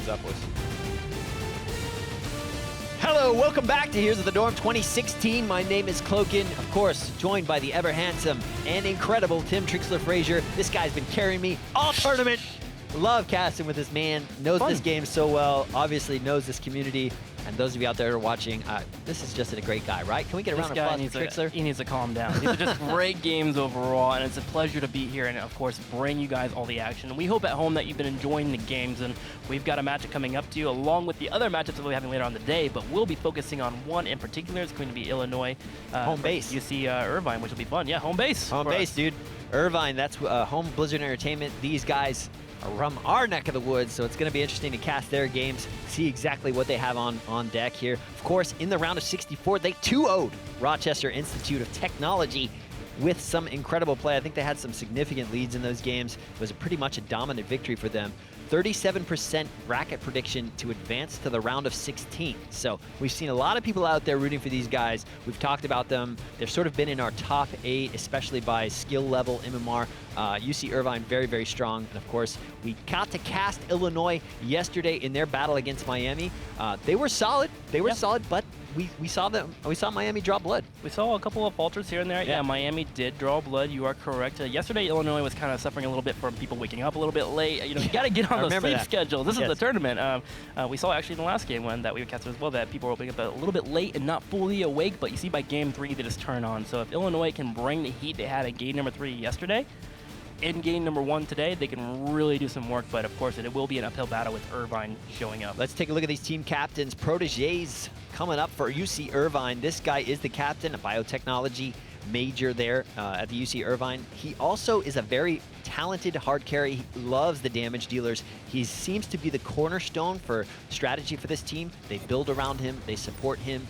up, boys? Hello, welcome back to Heroes of the Dorm 2016. My name is Cloaken, of course, joined by the ever-handsome and incredible Trikslyr Frazier. This guy's been carrying me all tournament. Love casting with this man, knows this game so well, obviously knows this community. And those of you out there who are watching, this is just a great guy, right? Can we get a round of applause for Trikslyr? He needs to calm down. These are just great games overall, and it's a pleasure to be here and, of course, bring you guys all the action. And we hope at home that you've been enjoying the games, and we've got a matchup coming up to you along with the other matchups that we'll be having later on the day, but we'll be focusing on one in particular. It's going to be Illinois. Home base. UC Irvine, which will be fun. Yeah, home base. Home base, dude. Irvine, that's home Blizzard Entertainment. These guys are from our neck of the woods, so it's going to be interesting to cast their games, see exactly what they have on deck here. Of course, in the round of 64, they 2-0'd Rochester Institute of Technology with some incredible play. I think they had some significant leads in those games. It was pretty much a dominant victory for them. 37% bracket prediction to advance to the round of 16. So we've seen a lot of people out there rooting for these guys. We've talked about them. They've sort of been in our top 8, especially by skill level, MMR. UC Irvine, very, very strong. And of course, we got to cast Illinois yesterday in their battle against Miami. They were solid. They were solid, but we saw Miami draw blood. We saw a couple of falters here and there. Yeah, Miami did draw blood. You are correct. Yesterday, Illinois was kind of suffering a little bit from people waking up a little bit late. You know, you got to get on the sleep schedule. This is the tournament. We saw actually in the last game one that we casted as well that people were waking up a little bit late and not fully awake. But you see by game 3, they just turn on. So if Illinois can bring the heat they had in game number 3 yesterday, in game number 1 today, they can really do some work, but of course it will be an uphill battle with Irvine showing up. Let's take a look at these team captains. Proteges coming up for UC Irvine. This guy is the captain, a biotechnology major there at the UC Irvine. He also is a very talented hard carry. He loves the damage dealers. He seems to be the cornerstone for strategy for this team. They build around him, they support him.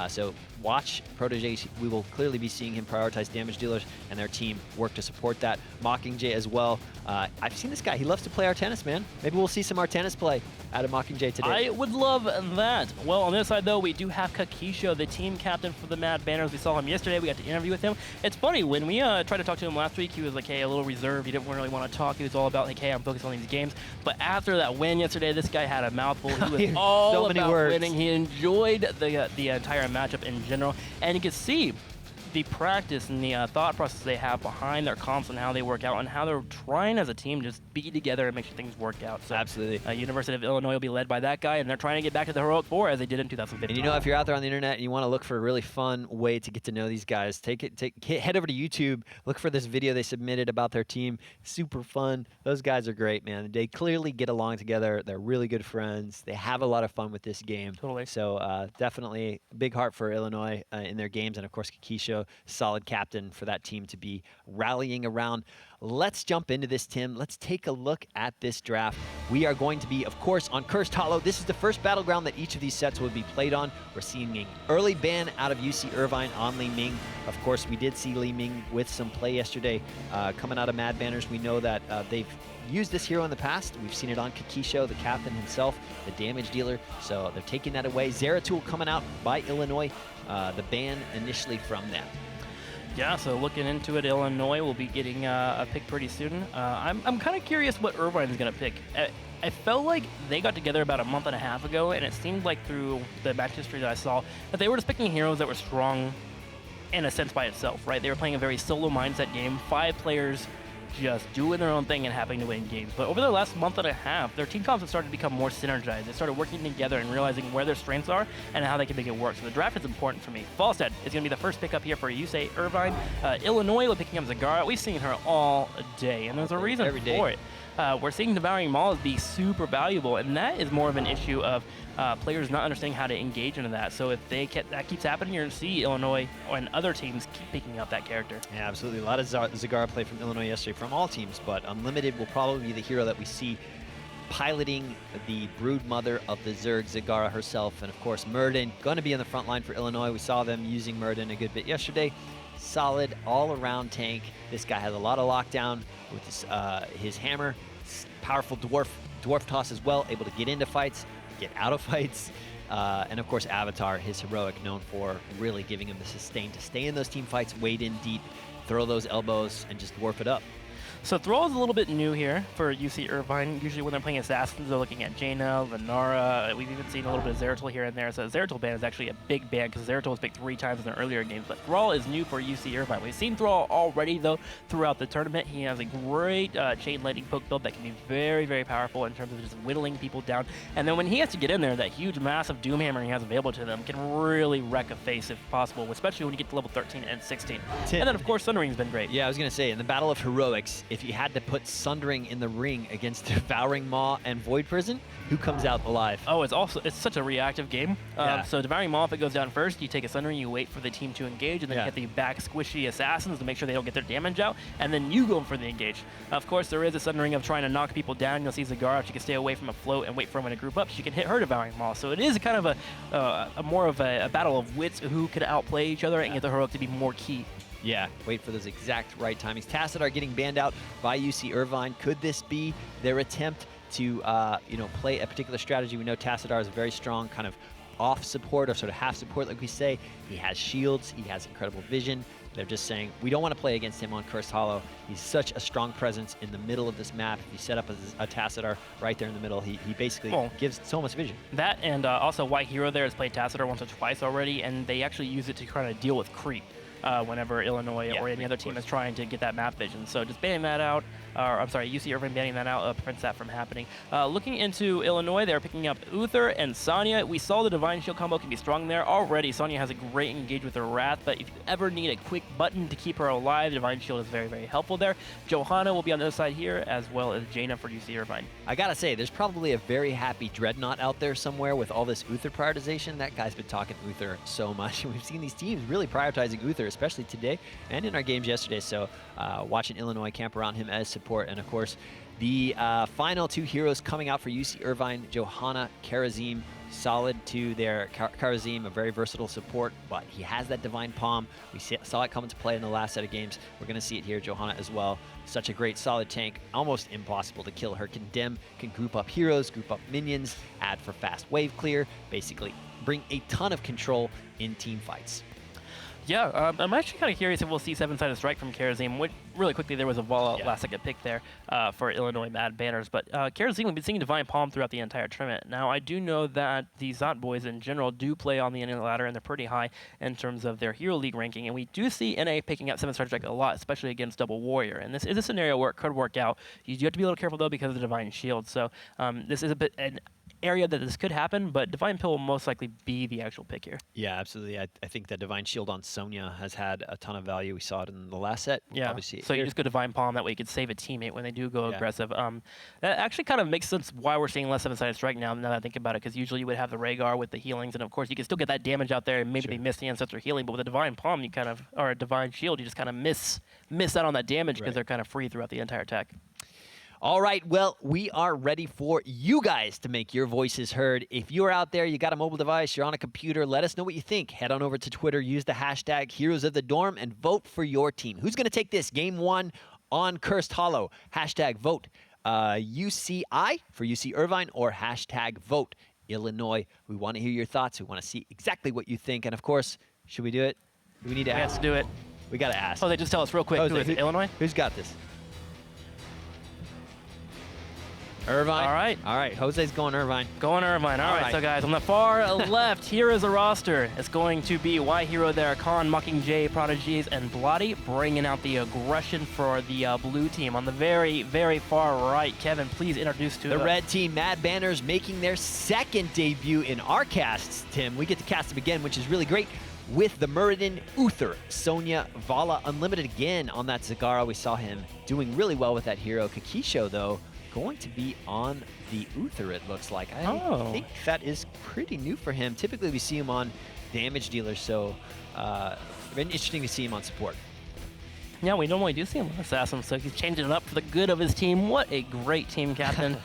So watch Proteges. We will clearly be seeing him prioritize damage dealers and their team work to support that. Mockingjay as well. I've seen this guy. He loves to play Artanis, man. Maybe we'll see some Artanis play out of Mockingjay today. I would love that. Well, on this side, though, we do have Kakisho, the team captain for the Mad Banners. We saw him yesterday. We got to interview with him. It's funny, when we tried to talk to him last week, he was like, hey, a little reserved. He didn't really want to talk. He was all about, like, hey, I'm focused on these games. But after that win yesterday, this guy had a mouthful. He was all about winning. He enjoyed the entire matchup in general. And you can see the practice and the thought process they have behind their comps and how they work out and how they're trying as a team to just be together and make sure things work out. So absolutely. University of Illinois will be led by that guy, and they're trying to get back to the Heroic 4 as they did in 2015. And you know, if you're out there on the internet and you want to look for a really fun way to get to know these guys, head over to YouTube, look for this video they submitted about their team. Super fun. Those guys are great, man. They clearly get along together. They're really good friends. They have a lot of fun with this game. Totally. So definitely a big heart for Illinois in their games, and of course Kakisho, solid captain for that team to be rallying around. Let's jump into this, Tim. Let's take a look at this draft. We are going to be, of course, on Cursed Hollow. This is the first battleground that each of these sets will be played on. We're seeing an early ban out of UC Irvine on Li Ming. Of course, we did see Li Ming with some play yesterday coming out of Mad Banners. We know that they've used this hero in the past. We've seen it on Kakisho, the captain himself, the damage dealer. So they're taking that away. Zeratul coming out by Illinois, the ban initially from them. Yeah, so looking into it, Illinois will be getting a pick pretty soon. I'm kind of curious what Irvine is going to pick. I felt like they got together about a month and a half ago, and it seemed like through the match history that I saw that they were just picking heroes that were strong in a sense by itself, right? They were playing a very solo mindset game, 5 players just doing their own thing and having to win games. But over the last month and a half, their team comps have started to become more synergized. They started working together and realizing where their strengths are and how they can make it work. So the draft is important for me. Falstead is going to be the first pickup here for UC Irvine. Illinois will be picking up Zagara. We've seen her all day, and there's a reason for it. We're seeing Devouring Maws be super valuable, and that is more of an issue of players not understanding how to engage into that. So if that keeps happening, you're going to see Illinois and other teams keep picking up that character. Yeah, absolutely. A lot of Zagara play from Illinois yesterday from all teams, but Unlimited will probably be the hero that we see piloting the brood mother of the Zerg, Zagara herself. And of course, Murden going to be in the front line for Illinois. We saw them using Murden a good bit yesterday. Solid all-around tank. This guy has a lot of lockdown with his hammer. Powerful dwarf toss as well, able to get into fights, get out of fights. And of course, Avatar, his heroic, known for really giving him the sustain to stay in those team fights, wade in deep, throw those elbows, and just dwarf it up. So Thrall is a little bit new here for UC Irvine. Usually when they're playing Assassins, they're looking at Jaina, Lenara. We've even seen a little bit of Zeratul here and there. So Zeratul ban is actually a big ban because Zeratul was picked 3 times in the earlier games. But Thrall is new for UC Irvine. We've seen Thrall already, though, throughout the tournament. He has a great chain lightning poke build that can be very, very powerful in terms of just whittling people down. And then when he has to get in there, that huge, massive Doomhammer he has available to them can really wreck a face if possible, especially when you get to level 13 and 16. And then, of course, Sundering's been great. Yeah, I was going to say, in the Battle of Heroics, if you had to put Sundering in the ring against Devouring Maw and Void Prison, who comes out alive? Oh, it's such a reactive game. Yeah. So Devouring Maw, if it goes down first, you take a Sundering, you wait for the team to engage, and then you hit the back squishy Assassins to make sure they don't get their damage out, and then you go for the engage. Of course, there is a Sundering of trying to knock people down. You'll see Zagara, if she can stay away from a float and wait for them to group up, she can hit her Devouring Maw. So it is kind of a more of a battle of wits who could outplay each other and get the heroic to be more key. Yeah, wait for those exact right timings. Tassadar getting banned out by UC Irvine. Could this be their attempt to play a particular strategy? We know Tassadar is a very strong kind of off support or sort of half support, like we say. He has shields, he has incredible vision. They're just saying, we don't want to play against him on Cursed Hollow. He's such a strong presence in the middle of this map. If you set up a Tassadar right there in the middle, he basically gives so much vision. That and also White Hero there has played Tassadar once or twice already, and they actually use it to kind of deal with creep. Whenever Illinois or any other team is trying to get that map vision. So just banning that out, UC Irvine banning that out prevents that from happening. Looking into Illinois, they're picking up Uther and Sonya. We saw the Divine Shield combo can be strong there already. Sonya has a great engage with her Wrath, but if you ever need a quick button to keep her alive, Divine Shield is very, very helpful there. Johanna will be on the other side here, as well as Jaina for UC Irvine. I gotta say, there's probably a very happy Dreadnought out there somewhere with all this Uther prioritization. That guy's been talking Uther so much, and we've seen these teams really prioritizing Uther, especially today and in our games yesterday. So watching Illinois camp around him as support. And of course, the final 2 heroes coming out for UC Irvine, Johanna, Karazim. Solid to their Karazim, a very versatile support, but he has that Divine Palm. We saw it come into play in the last set of games. We're going to see it here. Johanna as well. Such a great solid tank. Almost impossible to kill her. Condemn can group up heroes, group up minions, add for fast wave clear, basically bring a ton of control in team fights. Yeah, I'm actually kind of curious if we'll see 7-sided strike from Karazim. Really quickly, there was a last-second pick there for Illinois Mad Banners. But Karazim, we've been seeing Divine Palm throughout the entire tournament. Now, I do know that the Zot boys in general do play on the NA ladder, and they're pretty high in terms of their Hero League ranking. And we do see NA picking up 7-sided strike a lot, especially against Double Warrior. And this is a scenario where it could work out. You do have to be a little careful, though, because of the Divine Shield. So this is a bit an area that this could happen, but Divine Pill will most likely be the actual pick here. Yeah, absolutely. I think that Divine Shield on Sonya has had a ton of value. We saw it in the last set. We'll so you just go Divine Palm, that way you could save a teammate when they do go aggressive. That actually kind of makes sense why we're seeing less 7-sided strike now that I think about it, because usually you would have the Rhaegar with the healings, and of course you can still get that damage out there, and maybe they miss the Ancestor healing, but with a Divine Palm, you kind of, or a Divine Shield, you just kind of miss out on that damage because they're kind of free throughout the entire attack. All right, well, we are ready for you guys to make your voices heard. If you're out there, you got a mobile device, you're on a computer, let us know what you think. Head on over to Twitter, use the hashtag Heroes of the Dorm, and vote for your team. Who's going to take this Game 1 on Cursed Hollow? Hashtag vote UCI for UC Irvine, or hashtag vote Illinois. We want to hear your thoughts. We want to see exactly what you think. And of course, should we do it? Do we need to ask? Let's do it. We got to ask. Oh, they just tell us real quick. Who is it? Illinois? Who's got this? Irvine. All right. Jose's going Irvine. Going Irvine. All right. So, guys, on the far left, here is a roster. It's going to be Y Hero there, Khan, Mockingjay, Prodigies, and Bloody, bringing out the aggression for the blue team. On the very, very far right, Kevin, please introduce to the red team. Mad Banners making their second debut in our casts, Tim. We get to cast them again, which is really great. With the Muradin, Uther, Sonya, Vala, Unlimited again on that Zagara. We saw him doing really well with that hero. Kakisho, though, going to be on the Uther, it looks like. I think that is pretty new for him. Typically, we see him on damage dealers, so been interesting to see him on support. Yeah, we normally do see him on Assassin, so he's changing it up for the good of his team. What a great team captain.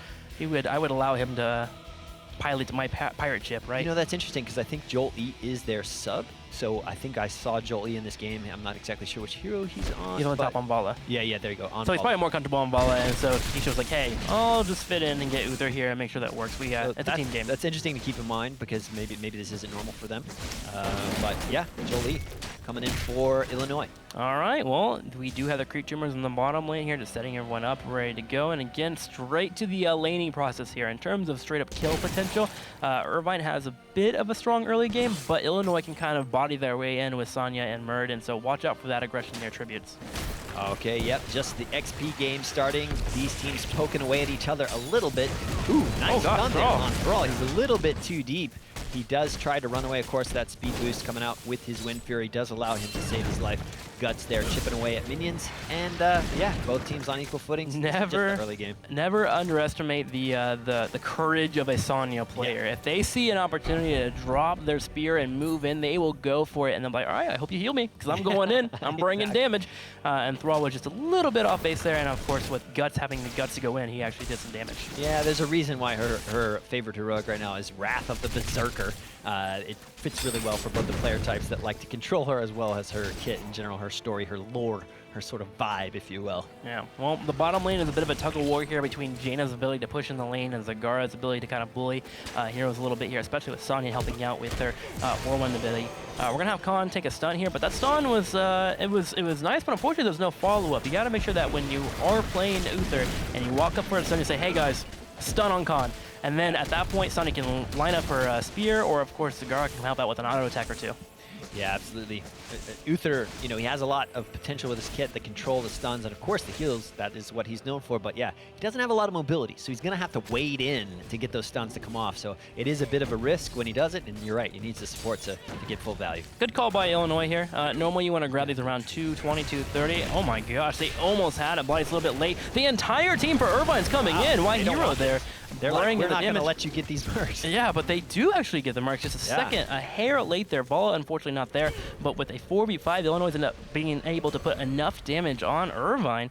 I would allow him to pilot my pirate ship, right? You know, that's interesting, because I think Joel E is their sub. So I think I saw Joel E in this game. I'm not exactly sure which hero he's on. He's on top on Vala. Yeah, there you go. So he's probably more comfortable on Vala, and so he was like, hey, I'll just fit in and get Uther here and make sure that works. It's a team game. That's interesting to keep in mind, because maybe this isn't normal for them. But yeah, Joel E. coming in for Illinois. All right, well, we do have the creep tumors in the bottom lane here, just setting everyone up, ready to go. And again, straight to the laning process here. In terms of straight up kill potential, Irvine has a bit of a strong early game, but Illinois can kind of body their way in with Sonya and Murden, so watch out for that aggression in their tributes. Okay, yep, just the XP game starting. These teams poking away at each other a little bit. Ooh, nice stun there on Thrall. He's a little bit too deep. He does try to run away. Of course, that speed boost coming out with his Wind Fury does allow him to save his life. Guts there, chipping away at minions. And yeah, both teams on equal footing. Never, early game. Never underestimate the courage of a Sonya player. Yeah. If they see an opportunity to drop their spear and move in, they will go for it. And they're like, all right, I hope you heal me, because I'm going in. I'm bringing damage. And Thrall was just a little bit off base there. And of course, with Guts having the guts to go in, he actually did some damage. Yeah, there's a reason why her favorite heroic right now is Wrath of the Berserker. It fits really well for both the player types that like to control her, as well as her kit in general, her story, her lore, her sort of vibe, if you will. Yeah, well, the bottom lane is a bit of a tug-of-war here between Jaina's ability to push in the lane and Zagara's ability to kind of bully heroes a little bit here, especially with Sonya helping out with her whirlwind ability. We're gonna have Khan take a stun here, but that stun was it was nice, but unfortunately there's no follow-up. You gotta make sure that when you are playing Uther and you walk up for a stun, you say, hey guys, stun on Khan. And then at that point, Sonya can line up her spear, or of course, Zagara can help out with an auto attack or two. Yeah, absolutely. Uther, you know, he has a lot of potential with his kit, the control, the stuns, and of course the heals. That is what he's known for. But yeah, he doesn't have a lot of mobility, so he's going to have to wade in to get those stuns to come off. So it is a bit of a risk when he does it, and you're right, he needs the support to get full value. Good call by Illinois here. Normally you want to grab these around 220, 230. Oh my gosh, they almost had it, but it's a little bit late. The entire team for Irvine's coming in. Why hero there? They're like, we're not going to let you get these mercs. Yeah, but they do actually get the mercs. Just a second, a hair late there. Ball, unfortunately, not there. But with a 4v5, Illinois end up being able to put enough damage on Irvine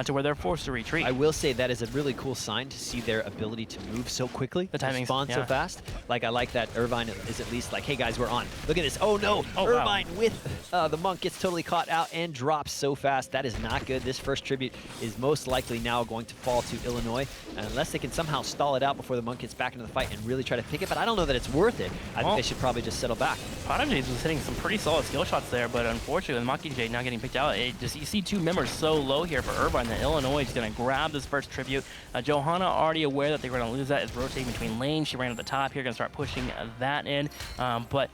to where they're forced to retreat. I will say that is a really cool sign to see their ability to move so quickly. The timing respond so fast. Like, I like that Irvine is at least like, hey guys, we're on. Look at this. Oh no, Irvine with the monk gets totally caught out and drops so fast. That is not good. This first tribute is most likely now going to fall to Illinois, unless they can somehow stall it out before the monk gets back into the fight and really try to pick it. But I don't know that it's worth it. I think they should probably just settle back. Prodigy was hitting some pretty solid skill shots there, but unfortunately with Mockingjay now getting picked out, you see two members so low here for Irvine that Illinois is going to grab this first tribute. Johanna, already aware that they were going to lose that, is rotating between lanes. She ran at the top here, going to start pushing that in. But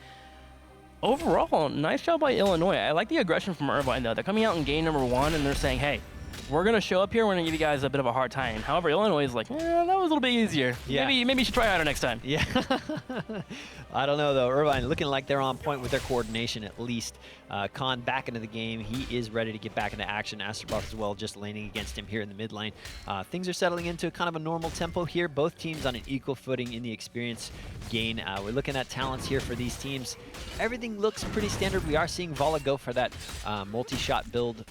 overall, nice job by Illinois. I like the aggression from Irvine, though. They're coming out in game number 1, and they're saying, hey, we're going to show up here. We're going to give you guys a bit of a hard time. However, Illinois is like, that was a little bit easier. Yeah. Maybe you should try harder next time. Yeah. I don't know, though. Irvine looking like they're on point with their coordination, at least. Khan back into the game. He is ready to get back into action. Astrobot as well, just laning against him here in the mid lane. Things are settling into kind of a normal tempo here. Both teams on an equal footing in the experience gain. We're looking at talents here for these teams. Everything looks pretty standard. We are seeing Vala go for that multi-shot build,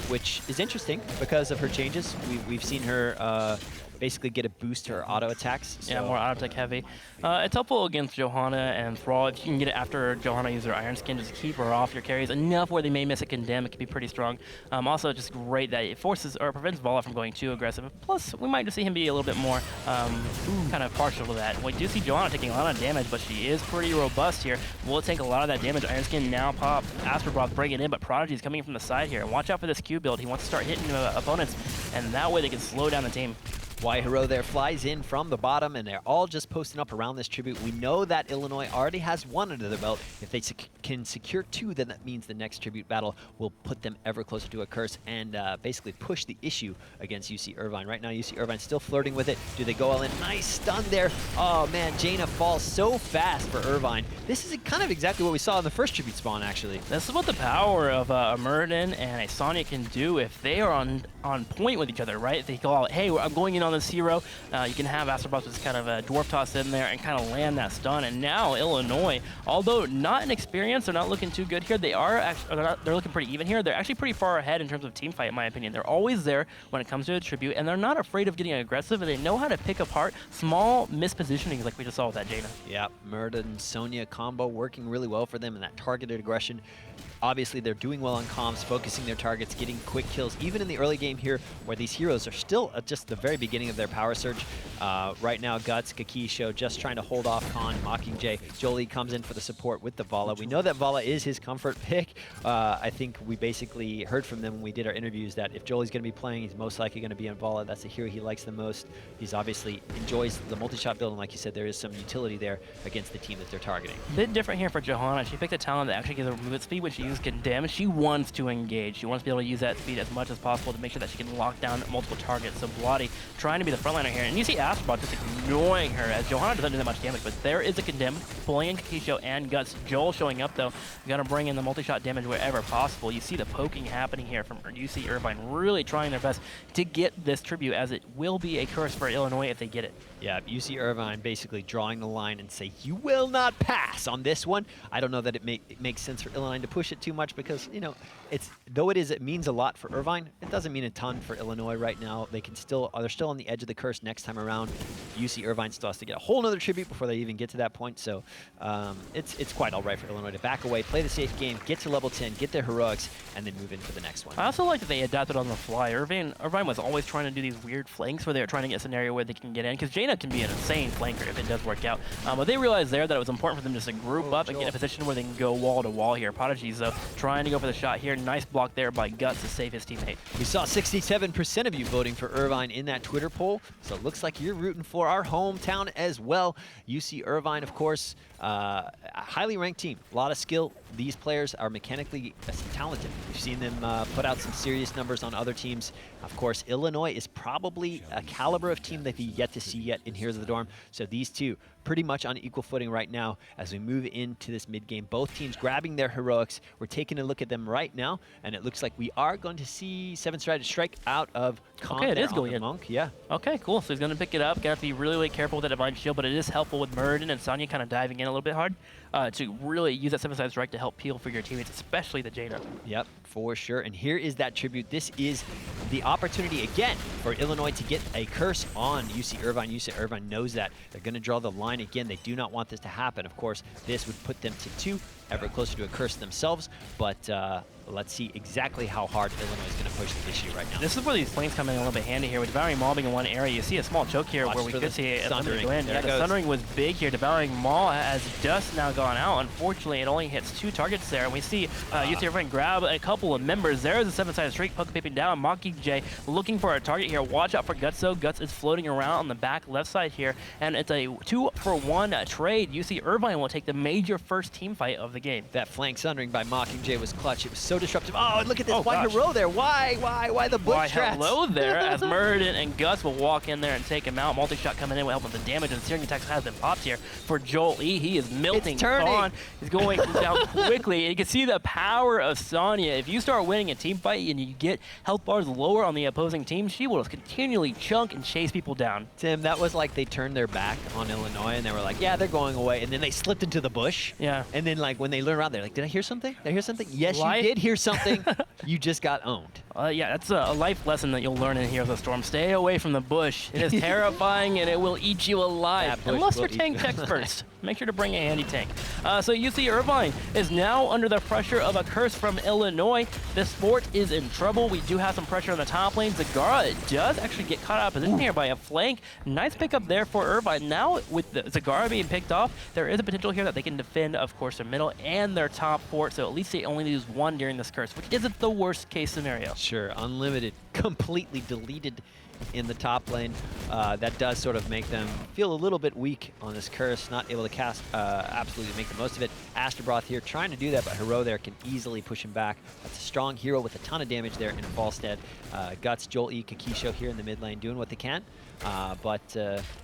which is interesting because of her changes. We've seen her basically get a boost to her auto attacks. So. Yeah, more auto attack heavy. It's helpful against Johanna and Thrall. If you can get it after Johanna uses her Iron Skin, just keep her off your carries enough where they may miss a condemn. It can be pretty strong. Also, just great that it forces or prevents Vala from going too aggressive. Plus, we might just see him be a little bit more kind of partial to that. We do see Johanna taking a lot of damage, but she is pretty robust here. Will take a lot of that damage. Iron Skin now pop. Astrobot bring it in, but Prodigy is coming from the side here. Watch out for this Q build. He wants to start hitting opponents, and that way they can slow down the team. Hero there flies in from the bottom, and they're all just posting up around this tribute. We know that Illinois already has 1 under their belt. If they can secure 2, then that means the next tribute battle will put them ever closer to a curse and basically push the issue against UC Irvine. Right now, UC Irvine still flirting with it. Do they go all in? Nice stun there. Oh man, Jaina falls so fast for Irvine. This is kind of exactly what we saw in the first tribute spawn, actually. This is what the power of a Murden and a Sonya can do if they are on point with each other, right? They go out, hey, I'm going in on this hero. You can have Astrobot just kind of a dwarf toss in there and kind of land that stun. And now Illinois, although not in experience, they're not looking too good here. They are actually, they're looking pretty even here. They're actually pretty far ahead in terms of team fight, in my opinion. They're always there when it comes to a tribute, and they're not afraid of getting aggressive, and they know how to pick apart small mispositionings like we just saw with that Jaina. Yeah, Murda and Sonya combo working really well for them, and that targeted aggression. Obviously, they're doing well on comms, focusing their targets, getting quick kills, even in the early game here, where these heroes are still at just the very beginning of their power surge. Right now, Guts, Kakisho just trying to hold off Khan, Mockingjay. Jaycie comes in for the support with the Vala. We know that Vala is his comfort pick. I think we basically heard from them when we did our interviews that if Jolie's going to be playing, he's most likely going to be in Vala. That's the hero he likes the most. He's obviously enjoys the multi-shot build, and like you said, there is some utility there against the team that they're targeting. A bit different here for Johanna. She picked a talent that actually gives her movement speed when she uses Condemn. She wants to engage. She wants to be able to use that speed as much as possible to make sure that she can lock down multiple targets. So Bloody trying to be the frontliner here. And you see Astrobot just ignoring her as Johanna doesn't do that much damage, but there is a Condemn pulling in Kakisho and Guts. Joel showing up though. You gotta bring in the multi-shot damage wherever possible. You see the poking happening here from UC Irvine, really trying their best to get this tribute, as it will be a curse for Illinois if they get it. Yeah, UC Irvine basically drawing the line and say, you will not pass on this one. I don't know that it makes sense for Illinois to push it too much because, you know, it means a lot for Irvine. It doesn't mean a ton for Illinois right now. They're still on the edge of the curse next time around. UC Irvine still has to get a whole nother tribute before they even get to that point. So it's quite all right for Illinois to back away, play the safe game, get to level 10, get their heroics, and then move in for the next one. I also like that they adapted on the fly. Irvine was always trying to do these weird flanks where they were trying to get a scenario where they can get in, because Jaina can be an insane flanker if it does work out. But they realized there that it was important for them just to group up and get in a position where they can go wall to wall here. Prodigy's though trying to go for the shot here. Nice block there by Guts to save his teammate. We saw 67% of you voting for Irvine in that Twitter poll, so it looks like you're rooting for our hometown as well. UC Irvine, of course, a highly ranked team, a lot of skill. These players are mechanically talented. We've seen them put out some serious numbers on other teams. Of course, Illinois is probably a caliber of team that we've yet to see yet in Heroes of the Dorm. So these two pretty much on equal footing right now as we move into this mid-game. Both teams grabbing their heroics. We're taking a look at them right now, and it looks like we are going to see 7-sided strike out of Khan. Okay, it is going in. Monk, yeah. Okay, cool. So he's going to pick it up. Got to be really, really careful with that Divine Shield, but it is helpful with Murden and Sonya kind of diving in a little bit hard to really use that 7-sided strike to help peel for your teammates, especially the Jaina. Yep, for sure. And here is that tribute. This is the opportunity again for Illinois to get a curse on UC Irvine. UC Irvine knows that. They're going to draw the line again. They do not want this to happen. Of course, this would put them to 2, ever closer to a curse themselves, but let's see exactly how hard Illinois is going to push the issue right now. This is where these flames come in a little bit handy here. With Devouring Maul being in one area, you see a small choke here where we could see a Sundering go in. Yeah, the Sundering was big here. Devouring Maul has just now gone out. Unfortunately, it only hits 2 targets there. And we see UC Irvine grab a couple of members. There is a 7-sided streak, poke peeping down. Mockingjay looking for a target here. Watch out for Guts though. Guts is floating around on the back left side here. And it's a 2-for-1 trade. UC Irvine will take the major first team fight of the game. That flank Sundering by Mockingjay was clutch. It was so disruptive. Oh, look at this. Oh, why gosh. hero there? Why the bush strats? Hello there, as Murden and Gus will walk in there and take him out. Multi-shot coming in will help with the damage, and Searing Attacks has been popped here for Joel E. He is melting. It's turning. Khan is going down quickly. And you can see the power of Sonya. If you start winning a team fight and you get health bars lower on the opposing team, she will just continually chunk and chase people down. Tim, that was like they turned their back on Illinois and they were like, yeah, they're going away. And then they slipped into the bush. Yeah. And then like when they learn around, they're like, did I hear something? Did I hear something? Yes, Life? you did hear something. You just got owned. Yeah, that's a life lesson that you'll learn in Heroes of the Storm. Stay away from the bush. It is terrifying and it will eat you alive. Unless you're tank experts. Make sure to bring a handy tank. So UC Irvine is now under the pressure of a curse from Illinois. The sport is in trouble. We do have some pressure on the top lane. Zagara does actually get caught out of position here by a flank. Nice pickup there for Irvine. Now with the Zagara being picked off, there is a potential here that they can defend, of course, their middle and their top fort. So at least they only lose 1 during this curse, which isn't the worst case scenario. Sure, unlimited, completely deleted in the top lane. That does sort of make them feel a little bit weak on this curse, not able to cast, absolutely make the most of it. Astrobroth here trying to do that, but Hero there can easily push him back. That's a strong hero with a ton of damage there in Falstead. Guts, Joel E, Kakisho here in the mid lane doing what they can.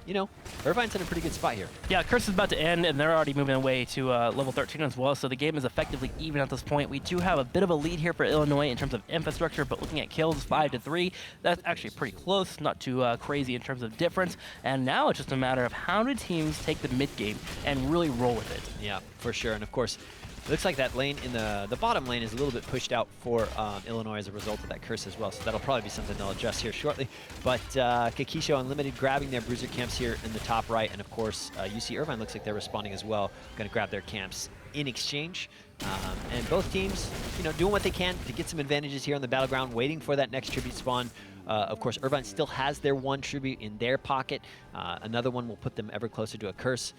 You know, Irvine's in a pretty good spot here. Yeah, Curse is about to end, and they're already moving away to level 13 as well, so the game is effectively even at this point. We do have a bit of a lead here for Illinois in terms of infrastructure, but looking at kills, 5-3, that's actually pretty close, not too crazy in terms of difference. And now it's just a matter of how do teams take the mid game and really roll with it. Yeah, for sure. And of course, It looks like that lane in the bottom lane is a little bit pushed out for Illinois as a result of that curse as well. So that'll probably be something they'll adjust here shortly. But Kakisho Unlimited grabbing their bruiser camps here in the top right. And of course, UC Irvine looks like they're responding as well. Going to grab their camps in exchange. And both teams, doing what they can to get some advantages here on the battleground, waiting for that next tribute spawn. Of course, Irvine still has their one tribute in their pocket. Another one will put them ever closer to a curse.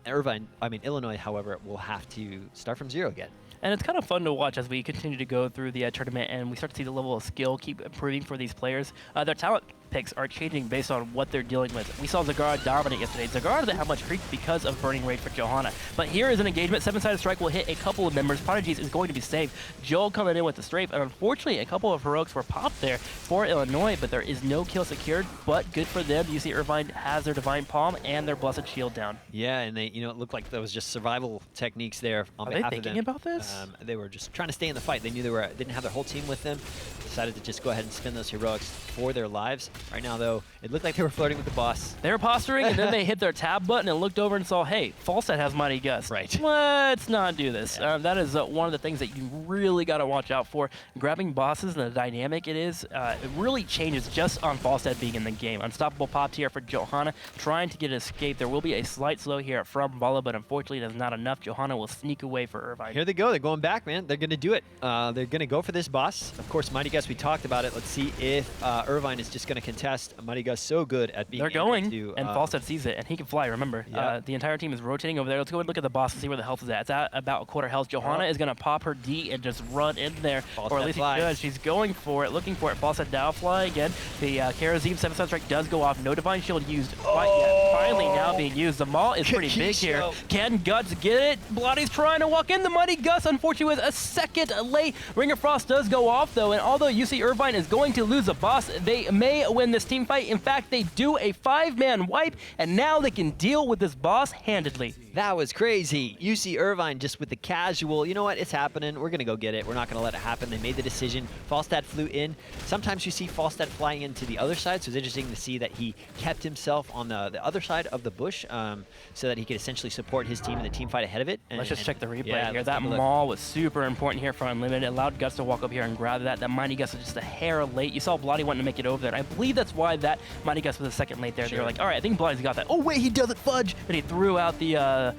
Illinois, however, will have to start from zero again. And it's kind of fun to watch as we continue to go through the tournament and we start to see the level of skill keep improving for these players. Their talent picks are changing based on what they're dealing with. We saw Zagara dominate yesterday. Zagara doesn't have much creep because of Burning Rage for Johanna. But here is an engagement. Seven-sided strike will hit a couple of members. Prodigies is going to be saved. Joel coming in with the strafe. And unfortunately, a couple of heroics were popped there for Illinois, but there is no kill secured. But good for them. UC Irvine has their Divine Palm and their Blessed Shield down. Yeah, and they, it looked like that was just survival techniques there on behalf of them. Are they thinking about this? They were just trying to stay in the fight. They knew didn't have their whole team with them. Decided to just go ahead and spin those heroics for their lives. Right now, though, it looked like they were flirting with the boss. They were posturing, and then they hit their tab button and looked over and saw, hey, Falstad has Mighty Gust. Right. Let's not do this. Yeah. That is one of the things that you really got to watch out for. Grabbing bosses and the dynamic it is, it really changes just on Falstad being in the game. Unstoppable popped here for Johanna, trying to get an escape. There will be a slight slow here from Bala, but unfortunately that's not enough. Johanna will sneak away for Irvine. Here they go. They're going back, man. They're going to do it. They're going to go for this boss. Of course, Mighty Gust, we talked about it. Let's see if Irvine is just going to contest. Mighty Gust so good at being They're going, to, and Falstad sees it, and he can fly, remember. Yeah. The entire team is rotating over there. Let's go and look at the boss and see where the health is at. It's at about a quarter health. Johanna is going to pop her D and just run in there, or at least she does. She's going for it, looking for it. Falstad now fly again. The Karazim 7-star strike does go off. No Divine Shield used quite yet. Finally now being used. The maul is pretty big here. Can Guts get it? Blotty's trying to walk in. The Mighty Gust, unfortunately, was a second late. Ringer Frost does go off, though, and although UC Irvine is going to lose a boss, they may win this team fight. In fact, they do a 5-man wipe, and now they can deal with this boss handedly. That was crazy. UC Irvine just with the casual, you know what, it's happening. We're going to go get it. We're not going to let it happen. They made the decision. Falstad flew in. Sometimes you see Falstad flying into the other side, so it's interesting to see that he kept himself on the other side of the bush so that he could essentially support his team in the team fight ahead of it. Let's just check the replay here. That maul was super important here for Unlimited. It allowed Guts to walk up here and grab that. That Mighty Gust was just a hair late. You saw Bloody wanting to make it over there, and I believe that's why that Mighty Gust was a second late there. Sure. They were like, all right, I think Bloody's got that. Oh, wait, he doesn't fudge! And he threw out the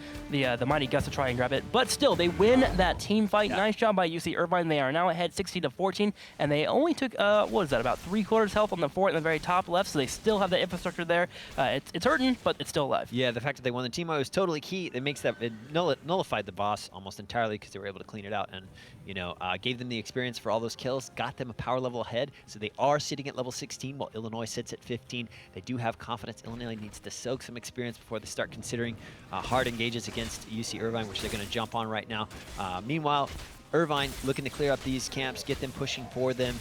Mighty Gust to try and grab it. But still, they win that team fight. Yeah. Nice job by UC Irvine. They are now ahead 60-14, and they only took, what is that, about 3/4 health on the fort in the very top left, so they still have the infrastructure there. It's hurting, but it's still alive. Yeah, the fact that they won the team was totally key. It makes that, it nullified the boss almost entirely because they were able to clean it out and, gave them the experience for all those kills, got them a power level ahead, so they are sitting at level 16 while Illinois sits at 15. They do have confidence. Illinois needs to soak some experience before they start considering hard engages against UC Irvine, which they're going to jump on right now. Meanwhile, Irvine looking to clear up these camps, get them pushing for them,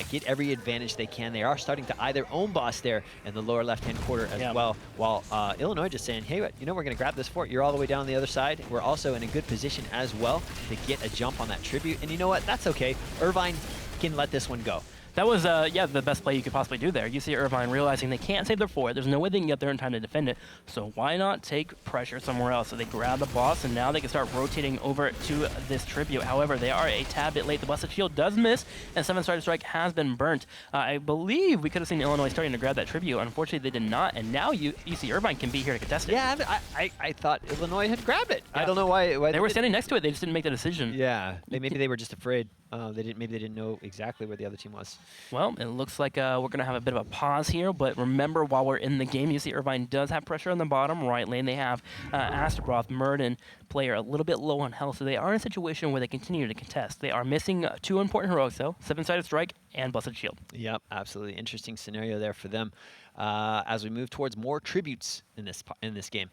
get every advantage they can. They are starting to eye their own boss there in the lower left-hand quarter as well, while Illinois just saying, hey, we're going to grab this fort. You're all the way down the other side. We're also in a good position as well to get a jump on that tribute. And you know what? That's okay. Irvine can let this one go. That was, the best play you could possibly do there. UC Irvine realizing they can't save their fort. There's no way they can get there in time to defend it. So why not take pressure somewhere else? So they grab the boss, and now they can start rotating over to this tribute. However, they are a tad bit late. The Blessed Shield does miss, and 7-star strike has been burnt. I believe we could have seen Illinois starting to grab that tribute. Unfortunately, they did not, and now UC Irvine can be here to contest it. Yeah, I thought Illinois had grabbed it. Yeah. I don't know why they were standing next to it. They just didn't make the decision. Yeah, maybe they were just afraid. Maybe they didn't know exactly where the other team was. Well, it looks like we're going to have a bit of a pause here, but remember, while we're in the game, UC Irvine does have pressure on the bottom right lane. They have Asterbroth, Murden, player a little bit low on health, so they are in a situation where they continue to contest. They are missing 2 important heroics, though, 7-sided strike and Blessed Shield. Yep, absolutely. Interesting scenario there for them as we move towards more tributes in this game.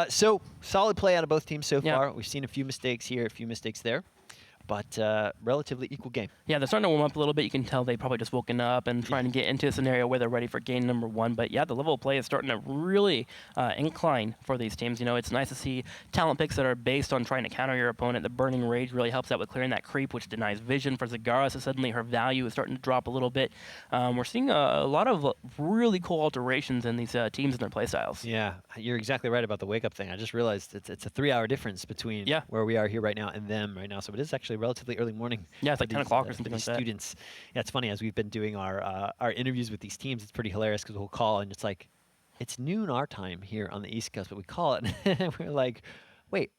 So, solid play out of both teams so far. We've seen a few mistakes here, a few mistakes there. but relatively equal game. Yeah, they're starting to warm up a little bit. You can tell they probably just woken up and trying to get into a scenario where they're ready for game number 1. But yeah, the level of play is starting to really incline for these teams. You know, it's nice to see talent picks that are based on trying to counter your opponent. The Burning Rage really helps out with clearing that creep, which denies vision for Zagara, so suddenly her value is starting to drop a little bit. We're seeing a lot of really cool alterations in these teams and their playstyles. Yeah, you're exactly right about the wake-up thing. I just realized it's a 3-hour difference between where we are here right now and them right now, so it is actually relatively early morning. Yeah, it's like 10 o'clock or something like that. Students. Yeah, it's funny, as we've been doing our interviews with these teams, it's pretty hilarious because we'll call and it's like, it's noon our time here on the East Coast, but we call it and we're like, wait,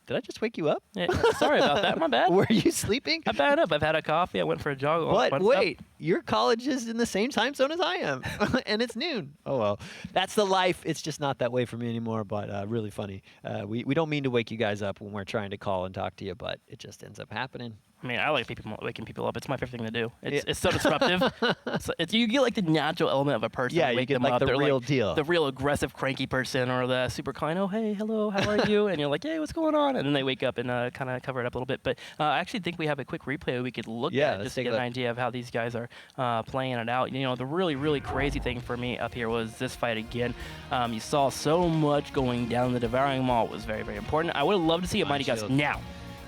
did I just wake you up? Yeah, sorry about that. My bad. Were you sleeping? I'm bad up. I've had a coffee. I went for a jog. But wait, your college is in the same time zone as I am, and it's noon. Oh, well. That's the life. It's just not that way for me anymore, but really funny. We don't mean to wake you guys up when we're trying to call and talk to you, but it just ends up happening. I mean, I like waking people up. It's my favorite thing to do. It's so disruptive. You get like the natural element of a person. Yeah, you get like the real deal. The real aggressive, cranky person, or the super kind. Oh, hey, hello, how are you? And you're like, hey, what's going on? And then they wake up and kind of cover it up a little bit. But I actually think we have a quick replay we could look at just to get an idea of how these guys are playing it out. You know, the really, really crazy thing for me up here was this fight again. You saw so much going down. The Devouring Maw was very, very important. I would have loved to see a Mighty Gust now.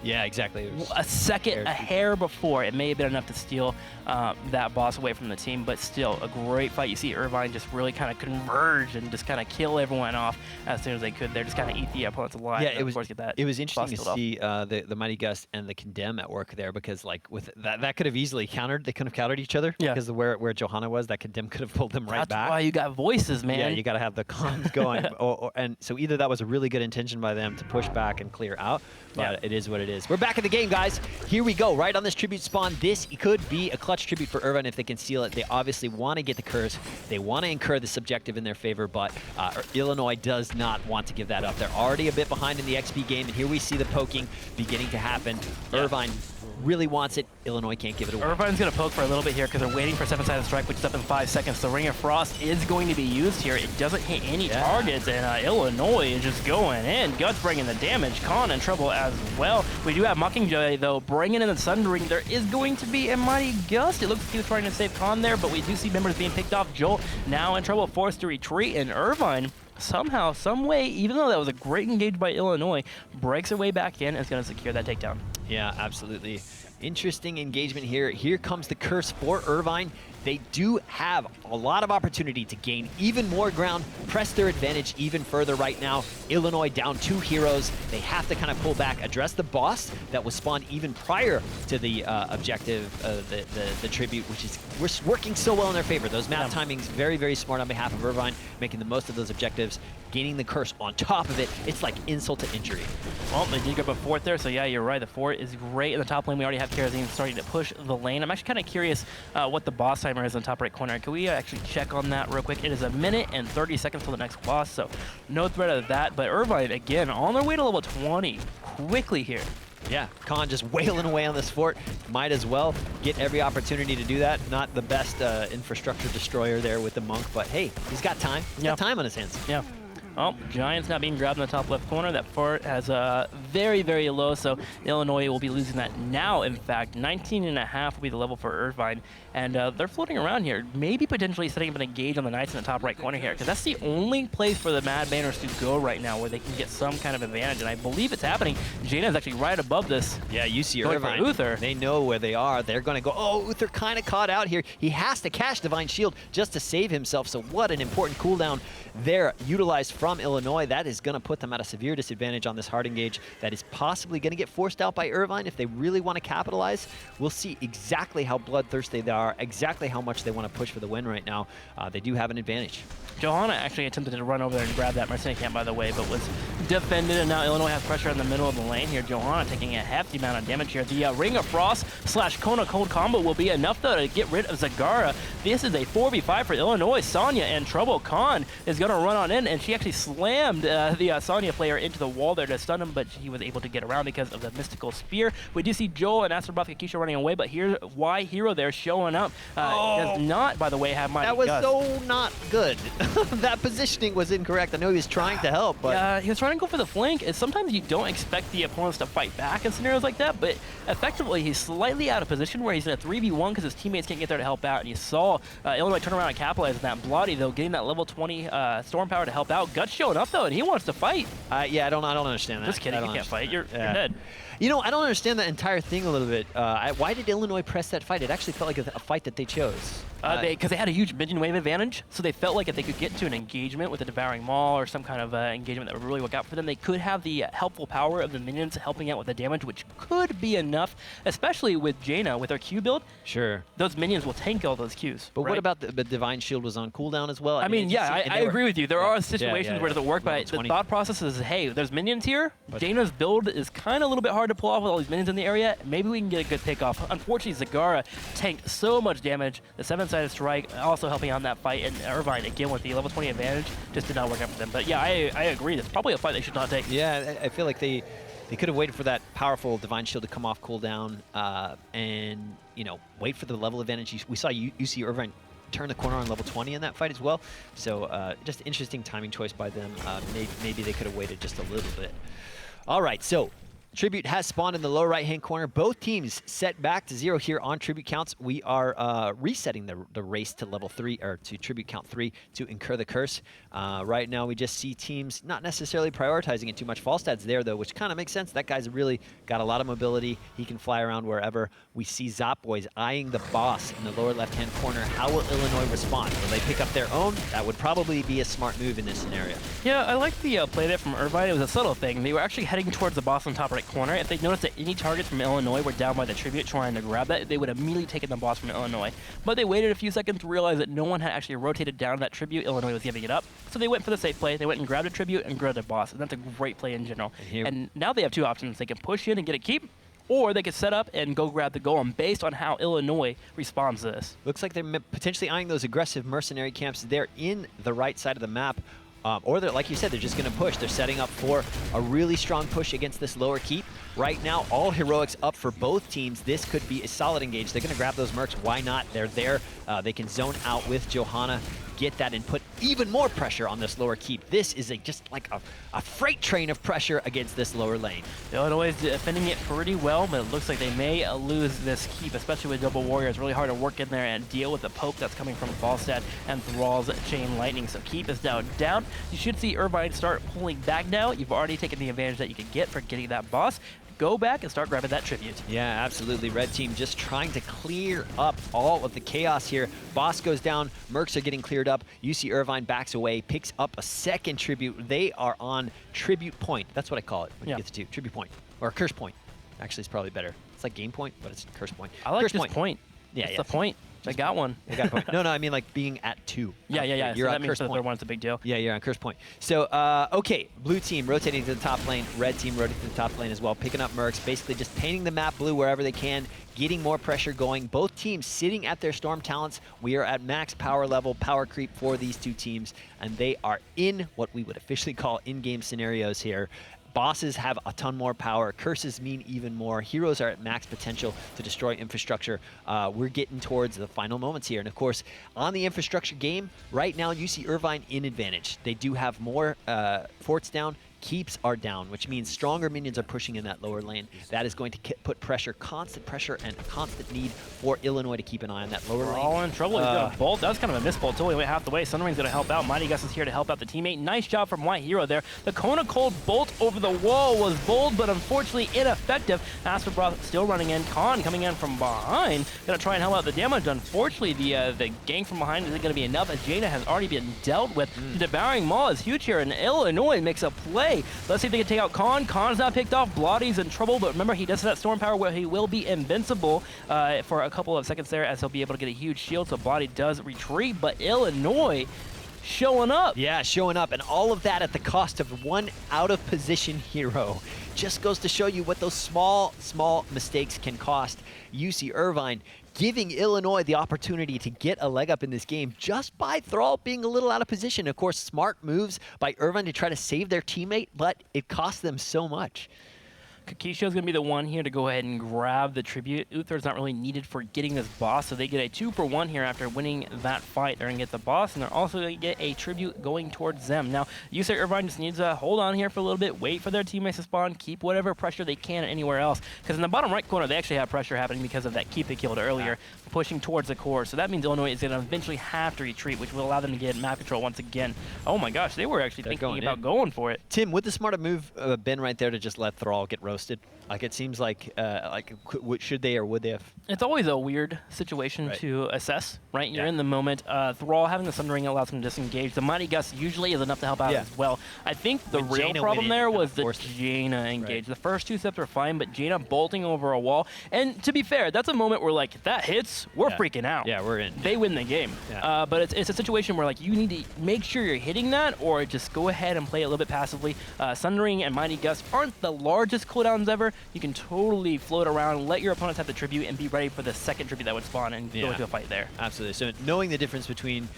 Yeah, exactly. A second, a hair before. It may have been enough to steal that boss away from the team, but still a great fight. You see Irvine just really kind of converge and just kind of kill everyone off as soon as they could. They're just kind of eat the opponents alive. Yeah, and of course get that. It was interesting to see the Mighty Gust and the Condemn at work there, because like with that could have easily countered. They could have countered each other because of where Johanna was. That Condemn could have pulled them right back. That's why you got voices, man. Yeah, you got to have the comms going. And so either that was a really good intention by them to push back and clear out, but it is what it is. We're back in the game, guys. Here we go, right on this tribute spawn. This could be a clutch tribute for Irvine if they can steal it. They obviously want to get the curse. They want to incur the subjective in their favor, but Illinois does not want to give that up. They're already a bit behind in the XP game, and here we see the poking beginning to happen. Irvine really wants it. Illinois can't give it away. Irvine's going to poke for a little bit here because they're waiting for 7-sided strike, which is up in 5 seconds. The Ring of Frost is going to be used here. It doesn't hit any targets, and Illinois is just going in. Guts bringing the damage. Khan in trouble as well. We do have Mockingjay, though, bringing in the Sundering. There is going to be a Mighty Gust. It looks like he was trying to save Khan there, but we do see members being picked off. Joel now in trouble, forced to retreat, and Irvine somehow, some way, even though that was a great engage by Illinois, breaks her way back in and is going to secure that takedown. Yeah, absolutely. Interesting engagement here. Here comes the curse for Irvine. They do have a lot of opportunity to gain even more ground, press their advantage even further right now. Illinois down 2 heroes. They have to kind of pull back, address the boss that was spawned even prior to the objective, the tribute, which is we're working so well in their favor. Those map timings, very, very smart on behalf of Irvine, making the most of those objectives, gaining the curse on top of it. It's like insult to injury. Well, they did go up a fort there, so yeah, you're right. The fort is great. In the top lane, we already have Kerosene starting to push the lane. I'm actually kind of curious what the boss timer is in the top right corner. Can we actually check on that real quick? It is 1 minute and 30 seconds for the next boss, so no threat of that. But Irvine, again, on their way to level 20 quickly here. Yeah, Khan just wailing away on this fort. Might as well get every opportunity to do that. Not the best infrastructure destroyer there with the Monk, but hey, he's got time. He's got time on his hands. Yeah. Oh, Giants not being grabbed in the top left corner. That fort has very, very low, so Illinois will be losing that now. In fact, 19.5 will be the level for Irvine, and they're floating around here, maybe potentially setting up an engage on the Knights in the top right corner here, because that's the only place for the Mad Banners to go right now where they can get some kind of advantage, and I believe it's happening. Jaina is actually right above this. Yeah, UC Irvine. Uther. They know where they are. They're going to go, oh, Uther kind of caught out here. He has to cash Divine Shield just to save himself, so what an important cooldown there utilized from Illinois. That is going to put them at a severe disadvantage on this hard engage that is possibly going to get forced out by Irvine if they really want to capitalize. We'll see exactly how bloodthirsty they are, exactly how much they want to push for the win right now. They do have an advantage. Johanna actually attempted to run over there and grab that Mercenary Camp, by the way, but was defended, and now Illinois has pressure in the middle of the lane here. Johanna taking a hefty amount of damage here. The Ring of Frost / Kona Cold combo will be enough, though, to get rid of Zagara. This is a 4v5 for Illinois. Sonya in trouble. Khan is going to run on in, and she actually slammed the Sonya player into the wall there to stun him, but he was able to get around because of the mystical spear. We do see Joel and Astrobroth Kakisha running away, but here's why Hero there showing up. Does not, by the way, have Mighty That was Gust. so not good. That positioning was incorrect. I know he was trying to help, but... Yeah, he was trying to go for the flank, and sometimes you don't expect the opponents to fight back in scenarios like that, but effectively he's slightly out of position where he's in a 3v1 because his teammates can't get there to help out, and you saw Illinois turn around and capitalize on that. Bloody, though, getting that level 20 storm power to help out. Guts showing up, though, and he wants to fight. Yeah, I don't understand that. Just kidding, you can't fight. You're dead. You know, I don't understand that entire thing a little bit. Why did Illinois press that fight? It actually felt like a fight that they chose. Because they had a huge minion wave advantage, so they felt like if they could get to an engagement with a Devouring Maul or some kind of engagement that would really work out for them, they could have the helpful power of the minions helping out with the damage, which could be enough, especially with Jaina, with her Q build. Sure. Those minions will tank all those Qs. But right? what about the Divine Shield was on cooldown as well? I mean, yeah, I agree with you. There are situations where it doesn't work, but the 20. thought process is, hey, there's minions here. Jaina's build is kind of a little bit hard to pull off with all these minions in the area. Maybe we can get a good pick off. Unfortunately, Zagara tanked so much damage. The 7-sided strike also helping on that fight, and Irvine, again, with the level 20 advantage, just did not work out for them. But yeah, I agree. It's probably a fight they should not take. Yeah, I feel like they could have waited for that powerful Divine Shield to come off cooldown and, you know, wait for the level advantage. We saw UC Irvine turn the corner on level 20 in that fight as well. So just interesting timing choice by them. Maybe they could have waited just a little bit. All right, so Tribute has spawned in the lower right-hand corner. Both teams set back to 0 here on Tribute counts. We are resetting the race to level 3, or to Tribute count 3 to incur the curse. Right now, we just see teams not necessarily prioritizing it too much. Falstad's there, though, which kind of makes sense. That guy's really got a lot of mobility. He can fly around wherever. We see Zopboys eyeing the boss in the lower left-hand corner. How will Illinois respond? Will they pick up their own? That would probably be a smart move in this scenario. Yeah, I like the play there from Irvine. It was a subtle thing. They were actually heading towards the boss on top right corner. If they noticed that any targets from Illinois were down by the Tribute trying to grab that, they would immediately taken the boss from Illinois. But they waited a few seconds to realize that no one had actually rotated down that Tribute. Illinois was giving it up. So they went for the safe play. They went and grabbed a Tribute and grabbed a boss. And that's a great play in general. And now they have two options. They can push in and get a keep, or they could set up and go grab the golem based on how Illinois responds to this. Looks like they're potentially eyeing those aggressive mercenary camps there in the right side of the map. Or they're, like you said, they're just going to push. They're setting up for a really strong push against this lower keep. Right now, all heroics up for both teams. This could be a solid engage. They're going to grab those mercs. Why not? They're there. They can zone out with Johanna, get that, and put even more pressure on this lower keep. This is just like a freight train of pressure against this lower lane. Illinois is defending it pretty well, but it looks like they may lose this keep, especially with double warrior. It's really hard to work in there and deal with the poke that's coming from Falstad and Thrall's chain lightning. So keep is now down. You should see Irvine start pulling back now. You've already taken the advantage that you can get for getting that boss. Go back and start grabbing that tribute. Yeah, absolutely. Red team just trying to clear up all of the chaos here. Boss goes down. Mercs are getting cleared up. UC Irvine backs away, picks up a second tribute. They are on tribute point. That's what I call it when you get to two. Tribute point. Or curse point. Actually, it's probably better. It's like game point, but it's curse point. I like curse this point. Yeah, it's the point. I got one. I got a point. No, I mean like being at 2. Yeah. You're so on that curse means the point. third one's a big deal. Yeah, you're on curse point. So, okay, blue team rotating to the top lane, red team rotating to the top lane as well, picking up mercs, basically just painting the map blue wherever they can, getting more pressure going. Both teams sitting at their storm talents. We are at max power level, power creep for these two teams, and they are in what we would officially call in-game scenarios here. Bosses have a ton more power. Curses mean even more. Heroes are at max potential to destroy infrastructure. We're getting towards the final moments here. And of course, on the infrastructure game, right now, UC Irvine in advantage. They do have more forts down. Keeps are down, which means stronger minions are pushing in that lower lane. That is going to put pressure, constant pressure, and a constant need for Illinois to keep an eye on that lower lane. We're all in trouble. He's got a bolt. That was kind of a miss bolt. Totally went half the way. Sunring's going to help out. Mighty Gus is here to help out the teammate. Nice job from White Hero there. The Kona Cold bolt over the wall was bold, but unfortunately ineffective. Astrobroth still running in. Khan coming in from behind. Going to try and help out the damage. Unfortunately, the gank from behind isn't going to be enough, as Jaina has already been dealt with. The Devouring Maul is huge here, and Illinois makes a play. Let's see if they can take out Khan. Khan's not picked off. Blotty's in trouble, but remember, he does have that storm power where he will be invincible for a couple of seconds there, as he'll be able to get a huge shield, so Blotty does retreat, but Illinois showing up. Yeah, showing up, and all of that at the cost of one out-of-position hero. Just goes to show you what those small mistakes can cost. UC Irvine giving Illinois the opportunity to get a leg up in this game just by Thrall being a little out of position. Of course, smart moves by Irvine to try to save their teammate, but it cost them so much. Kakisho's going to be the one here to go ahead and grab the tribute. Uther's not really needed for getting this boss, so they get a 2-for-1 here after winning that fight. They're going to get the boss, and they're also going to get a tribute going towards them. Now, UC Irvine just needs to hold on here for a little bit, wait for their teammates to spawn, keep whatever pressure they can anywhere else. Because in the bottom right corner, they actually have pressure happening because of that keep they killed earlier, pushing towards the core. So that means Illinois is going to eventually have to retreat, which will allow them to get map control once again. Oh my gosh, they were actually thinking about going for it. Tim, would the smarter move been right there to just let Thrall get roasted? Like, it seems like should they or would they have? It's always a weird situation to assess, right? You're in the moment. Thrall having the Sundering allows him to disengage. The Mighty Gust usually is enough to help out as well. I think the real problem there was the Jaina engage. The first 2 steps were fine, but Jaina bolting over a wall. And to be fair, that's a moment where, like, if that hits, we're freaking out. Yeah, we're in. They win the game. But it's a situation where, like, you need to make sure you're hitting that, or just go ahead and play it a little bit passively. Sundering and Mighty Gust aren't the largest cooldowns ever. You can totally float around, let your opponents have the tribute, and be ready for the second tribute that would spawn and go into a fight there. Absolutely. So knowing the difference between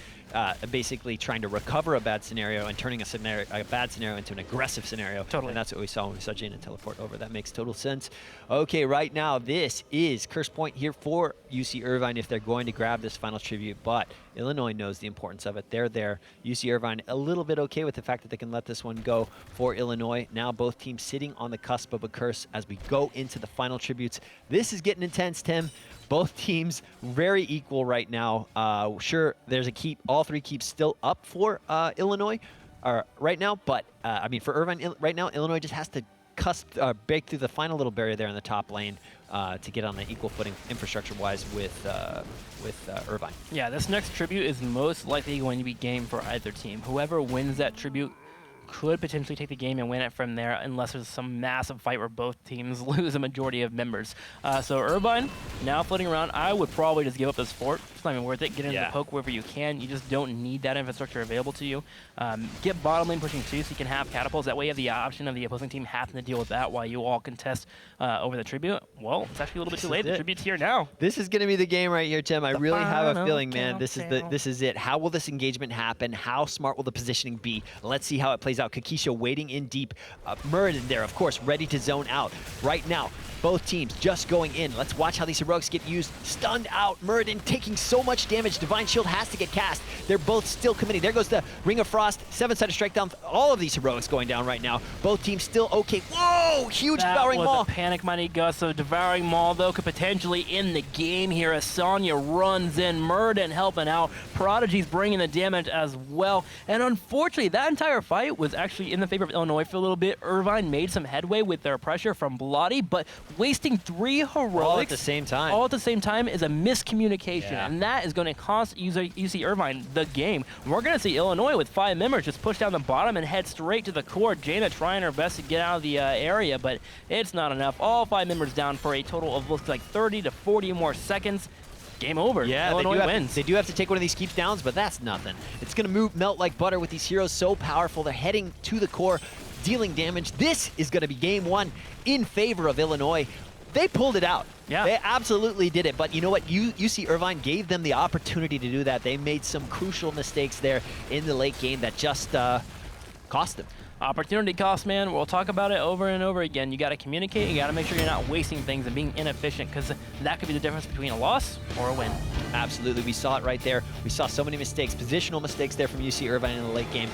basically trying to recover a bad scenario and turning a bad scenario into an aggressive scenario. Totally. And that's what we saw when we saw Jaina teleport over. That makes total sense. Okay, right now this is curse point here for UC Irvine if they're going to grab this final tribute, but Illinois knows the importance of it. They're there. UC Irvine a little bit okay with the fact that they can let this one go for Illinois. Now both teams sitting on the cusp of a curse as we go into the final tributes. This is getting intense, Tim. Both teams very equal right now. Sure, there's a keep. All 3 keeps still up for Illinois right now, but I mean for Irvine right now, Illinois just has to break through the final little barrier there in the top lane to get on the equal footing infrastructure-wise with Irvine. Yeah, this next tribute is most likely going to be game for either team. Whoever wins that tribute could potentially take the game and win it from there unless there's some massive fight where both teams lose a majority of members. So Irvine, now floating around, I would probably just give up this fort. It's not even worth it. Get into the poke wherever you can. You just don't need that infrastructure available to you. Get bottom lane pushing too so you can have catapults. That way you have the option of the opposing team having to deal with that while you all contest over the tribute. Well, it's actually a little bit too late. The tribute's here now. This is going to be the game right here, Tim. I really have a feeling, man, this is it. How will this engagement happen? How smart will the positioning be? Let's see how it plays out. Kakisha waiting in deep. Muradin there, of course, ready to zone out. Right now, both teams just going in. Let's watch how these heroics get used. Stunned out. Muradin taking so much damage. Divine Shield has to get cast. They're both still committing. There goes the Ring of Frost. 7-sided strike down. All of these heroics going down right now. Both teams still okay. Whoa! Huge Devouring Maul. That was a panic Mighty Gust. So Devouring Maul, though, could potentially end the game here as Sonya runs in. Muradin helping out. Prodigy's bringing the damage as well. And unfortunately, that entire fight was actually in the favor of Illinois for a little bit. Irvine made some headway with their pressure from Bloody, but wasting 3 heroics all at the same time. All at the same time is a miscommunication, and that is going to cost UC Irvine the game. We're going to see Illinois with 5 members just push down the bottom and head straight to the core. Jaina trying her best to get out of the area, but it's not enough. All 5 members down for a total of looks like 30 to 40 more seconds. Game over. Yeah, Illinois wins. They do have to take one of these keeps downs, but that's nothing. It's going to melt like butter with these heroes so powerful. They're heading to the core, dealing damage. This is going to be game 1 in favor of Illinois. They pulled it out. Yeah. They absolutely did it. But you know what? UC Irvine gave them the opportunity to do that. They made some crucial mistakes there in the late game that just cost them. Opportunity cost, man. We'll talk about it over and over again. You got to communicate. You got to make sure you're not wasting things and being inefficient, because that could be the difference between a loss or a win. Absolutely. We saw it right there. We saw so many mistakes, positional mistakes there from UC Irvine in the late game,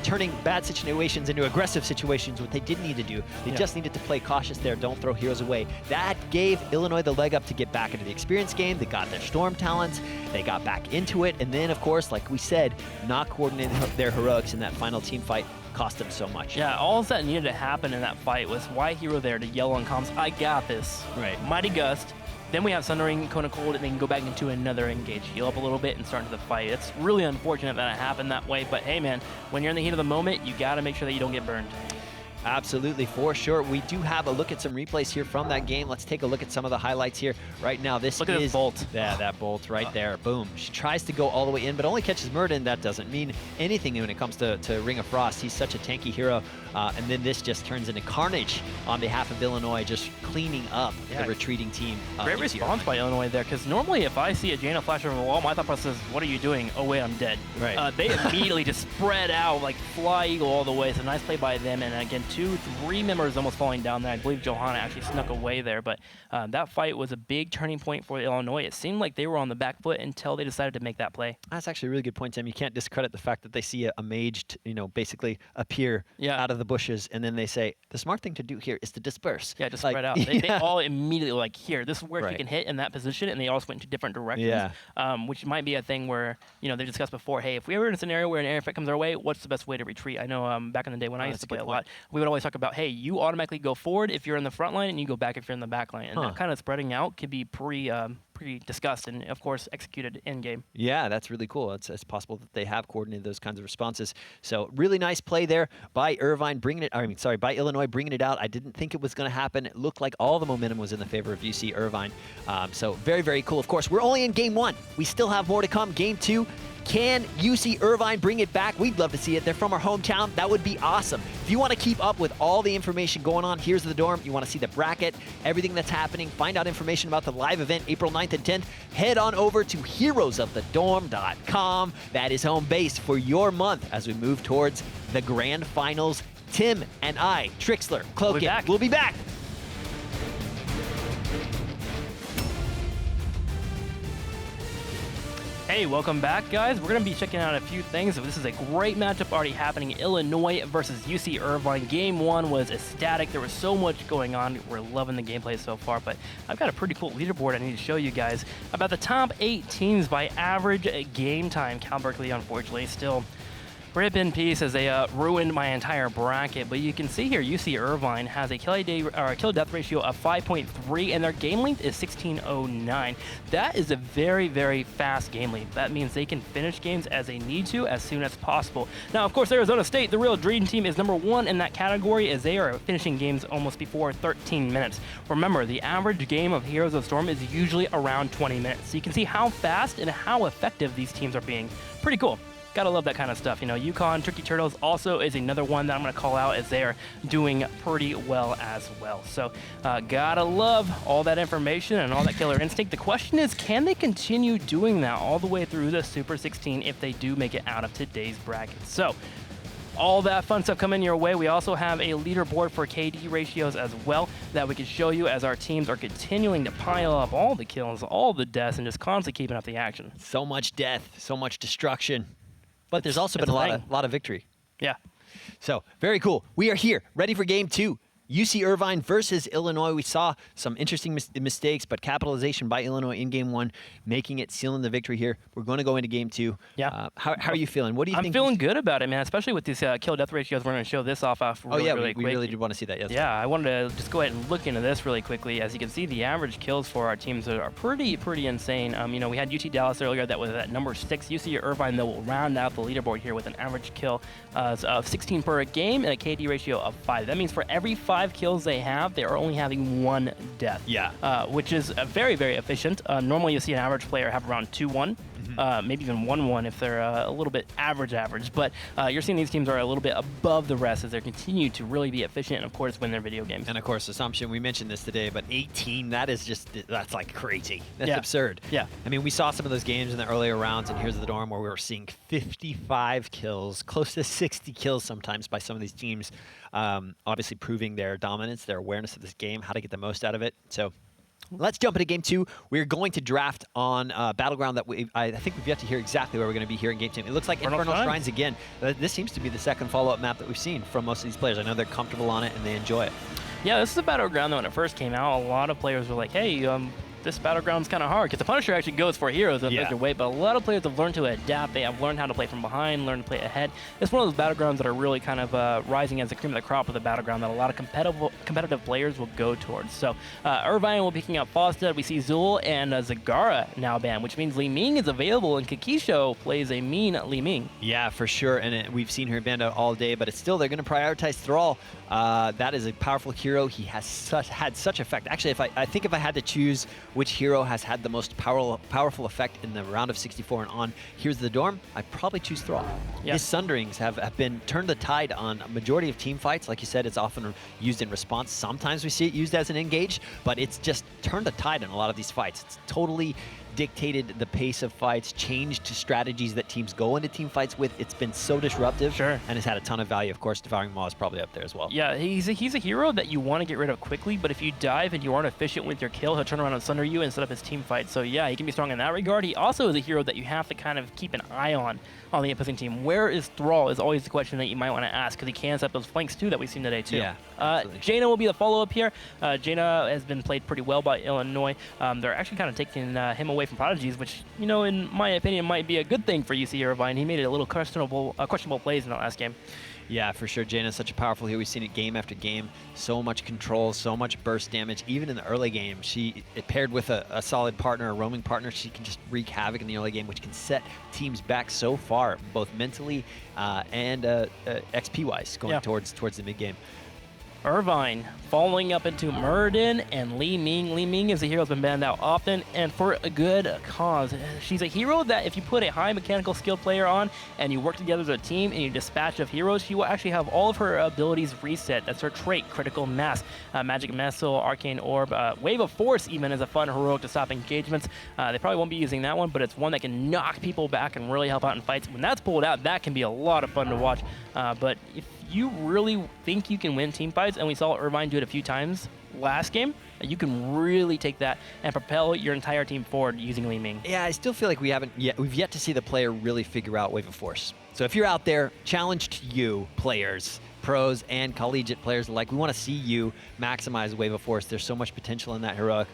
turning bad situations into aggressive situations, what they didn't need to do. They just needed to play cautious there. Don't throw heroes away. That gave Illinois the leg up to get back into the experience game. They got their storm talents. They got back into it. And then, of course, like we said, not coordinating their heroics in that final team fight cost them so much. Yeah, all that needed to happen in that fight was White Hero there to yell on comms, I got this. Right. Mighty Gust. Then we have Sundering, Kona Cold, and then go back into another engage. Heal up a little bit and start into the fight. It's really unfortunate that it happened that way, but hey man, when you're in the heat of the moment, you gotta make sure that you don't get burned. Absolutely, for sure. We do have a look at some replays here from that game. Let's take a look at some of the highlights here right now. Look at this bolt. Yeah, that bolt right there. Boom. She tries to go all the way in, but only catches Murden. That doesn't mean anything when it comes to Ring of Frost. He's such a tanky hero. And then this just turns into carnage on behalf of Illinois, just cleaning up the retreating team. Great response by Illinois there, because normally if I see a Jaina flash over the wall, my thought process is, what are you doing? Oh, wait, I'm dead. Right. They immediately just spread out, like fly eagle all the way. So nice play by them. And again, 2-3 members almost falling down there. I believe Johanna actually snuck away there. But that fight was a big turning point for Illinois. It seemed like they were on the back foot until they decided to make that play. That's actually a really good point, Tim. You can't discredit the fact that they see a mage, basically appear out of the bushes, and then they say, the smart thing to do here is to disperse. Yeah, just spread out. They all immediately like, here, this is where you can hit in that position, and they all went to different directions, which might be a thing where, they discussed before, hey, if we were in a scenario where an air effect comes our way, what's the best way to retreat? I know back in the day when I used to play a lot, we would always talk about, hey, you automatically go forward if you're in the front line, and you go back if you're in the back line. And that kind of spreading out could be pretty discussed and, of course, executed in-game. Yeah, that's really cool. It's possible that they have coordinated those kinds of responses. So really nice play there by by Illinois bringing it out. I didn't think it was going to happen. It looked like all the momentum was in the favor of UC Irvine. So very, very cool. Of course, we're only in Game 1. We still have more to come. Game 2. Can UC Irvine bring it back? We'd love to see it. They're from our hometown. That would be awesome. If you want to keep up with all the information going on, here's the dorm. You want to see the bracket, everything that's happening, find out information about the live event April 9th and 10th, head on over to heroesofthedorm.com. That is home base for your month as we move towards the grand finals. Tim and I, Trikslyr, Cloaken, we'll be back. Hey, welcome back, guys. We're going to be checking out a few things. So this is a great matchup already happening. Illinois versus UC Irvine. Game 1 was ecstatic. There was so much going on. We're loving the gameplay so far, but I've got a pretty cool leaderboard I need to show you guys about the top 8 teams by average game time. Cal Berkeley, unfortunately, still rip in peace as they ruined my entire bracket. But you can see here, UC Irvine has a kill-to-death ratio of 5.3, and their game length is 16:09. That is a very, very fast game length. That means they can finish games as they need to as soon as possible. Now, of course, Arizona State, the real dream team, is number 1 in that category as they are finishing games almost before 13 minutes. Remember, the average game of Heroes of the Storm is usually around 20 minutes. So you can see how fast and how effective these teams are being. Pretty cool. Gotta love that kind of stuff. UConn Turkey Turtles also is another one that I'm going to call out as they are doing pretty well as well. So gotta love all that information and all that killer instinct. The question is, can they continue doing that all the way through the Super 16 if they do make it out of today's bracket? So all that fun stuff coming your way. We also have a leaderboard for KD ratios as well that we can show you as our teams are continuing to pile up all the kills, all the deaths, and just constantly keeping up the action. So much death, so much destruction. But there's also been a lot of victory. Yeah. So, very cool. We are here, ready for Game 2. UC Irvine versus Illinois. We saw some interesting mistakes, but capitalization by Illinois in Game 1, making it, sealing the victory here. We're going to go into Game 2. Yeah. How are you feeling? What do you think? I'm feeling good about it, man, especially with these kill-death ratios. We're going to show this off really quick. We really did want to see that, yes. Yeah, I wanted to just go ahead and look into this really quickly. As you can see, the average kills for our teams are pretty insane. We had UT Dallas earlier that was at number 6. UC Irvine, though, will round out the leaderboard here with an average kill of 16 per game and a KD ratio of 5. That means for every 5 kills they have, they are only having 1 death. Yeah. Which is very, very efficient. Normally, you see an average player have around 2-1. Maybe even 1-1 if they're a little bit average. But you're seeing these teams are a little bit above the rest as they continue to really be efficient and, of course, win their video games. And, of course, Assumption, we mentioned this today, but 18, that's like crazy. That's absurd. Yeah. I mean, we saw some of those games in the earlier rounds, and here's the dorm where we were seeing 55 kills, close to 60 kills sometimes by some of these teams, obviously proving their dominance, their awareness of this game, how to get the most out of it. So let's jump into Game 2. We're going to draft on Battleground that I think we've yet to hear exactly where we're going to be here in Game 2. It looks like Infernal Shrines again. This seems to be the second follow-up map that we've seen from most of these players. I know they're comfortable on it and they enjoy it. Yeah, this is a Battleground that when it first came out, a lot of players were like, hey, this battleground's kind of hard because the Punisher actually goes for heroes in Yeah. a way, but a lot of players have learned to adapt. They have learned how to play from behind, learn to play ahead. It's one of those battlegrounds that are really kind of rising as the cream of the crop of the battleground that a lot of competitive players will go towards. So Irvine will be picking up Fostead. We see Zul and Zagara now banned, which means Li Ming is available, and Kikisho plays a mean Li Ming. Yeah, for sure, and we've seen her banned out all day, but it's still, they're going to prioritize Thrall. That is a powerful hero. He has had such effect. Actually, I think if I had to choose which hero has had the most powerful effect in the round of 64 and on, here's the Dorm, I'd probably choose Thrall. Yeah. His Sunderings have been turned the tide on a majority of team fights. Like you said, it's often used in response. Sometimes we see it used as an engage, but it's just turned the tide in a lot of these fights. It's totally dictated the pace of fights, changed to strategies that teams go into team fights with. It's been so disruptive, Sure. and has had a ton of value. Of course, Devouring Maw is probably up there as well. Yeah, he's a hero that you want to get rid of quickly, but if you dive and you aren't efficient with your kill, he'll turn around and sunder you and set up his team fight. So yeah, he can be strong in that regard. He also is a hero that you have to kind of keep an eye on the opposing team. Where is Thrall is always the question that you might want to ask, because he can set up those flanks too that we've seen today too. Yeah, absolutely. Jaina will be the follow-up here. Jaina has been played pretty well by Illinois. They're actually kind of taking him away from Prodigies, which, you know, in my opinion, might be a good thing for UC Irvine. He made it a little questionable plays in that last game. Yeah, for sure. Jaina's such a powerful hero. We've seen it game after game. So much control, so much burst damage. Even in the early game, it paired with a solid partner, a roaming partner, she can just wreak havoc in the early game, which can set teams back so far, both mentally and XP-wise, going towards the mid-game. Irvine falling up into Muradin and Li Ming. Li Ming is a hero that's been banned out often, and for a good cause. She's a hero that if you put a high mechanical skill player on and you work together as a team and you dispatch of heroes, she will actually have all of her abilities reset. That's her trait: Critical Mass, Magic Missile, Arcane Orb, Wave of Force even is a fun heroic to stop engagements. They probably won't be using that one, but it's one that can knock people back and really help out in fights. When that's pulled out, that can be a lot of fun to watch. But if you really think you can win team fights, and we saw Irvine do it a few times last game, you can really take that and propel your entire team forward using Li Ming. Yeah, I still feel like we've yet to see the player really figure out Wave of Force. So if you're out there, challenge to you, players, pros and collegiate players alike, we want to see you maximize Wave of Force. There's so much potential in that heroic.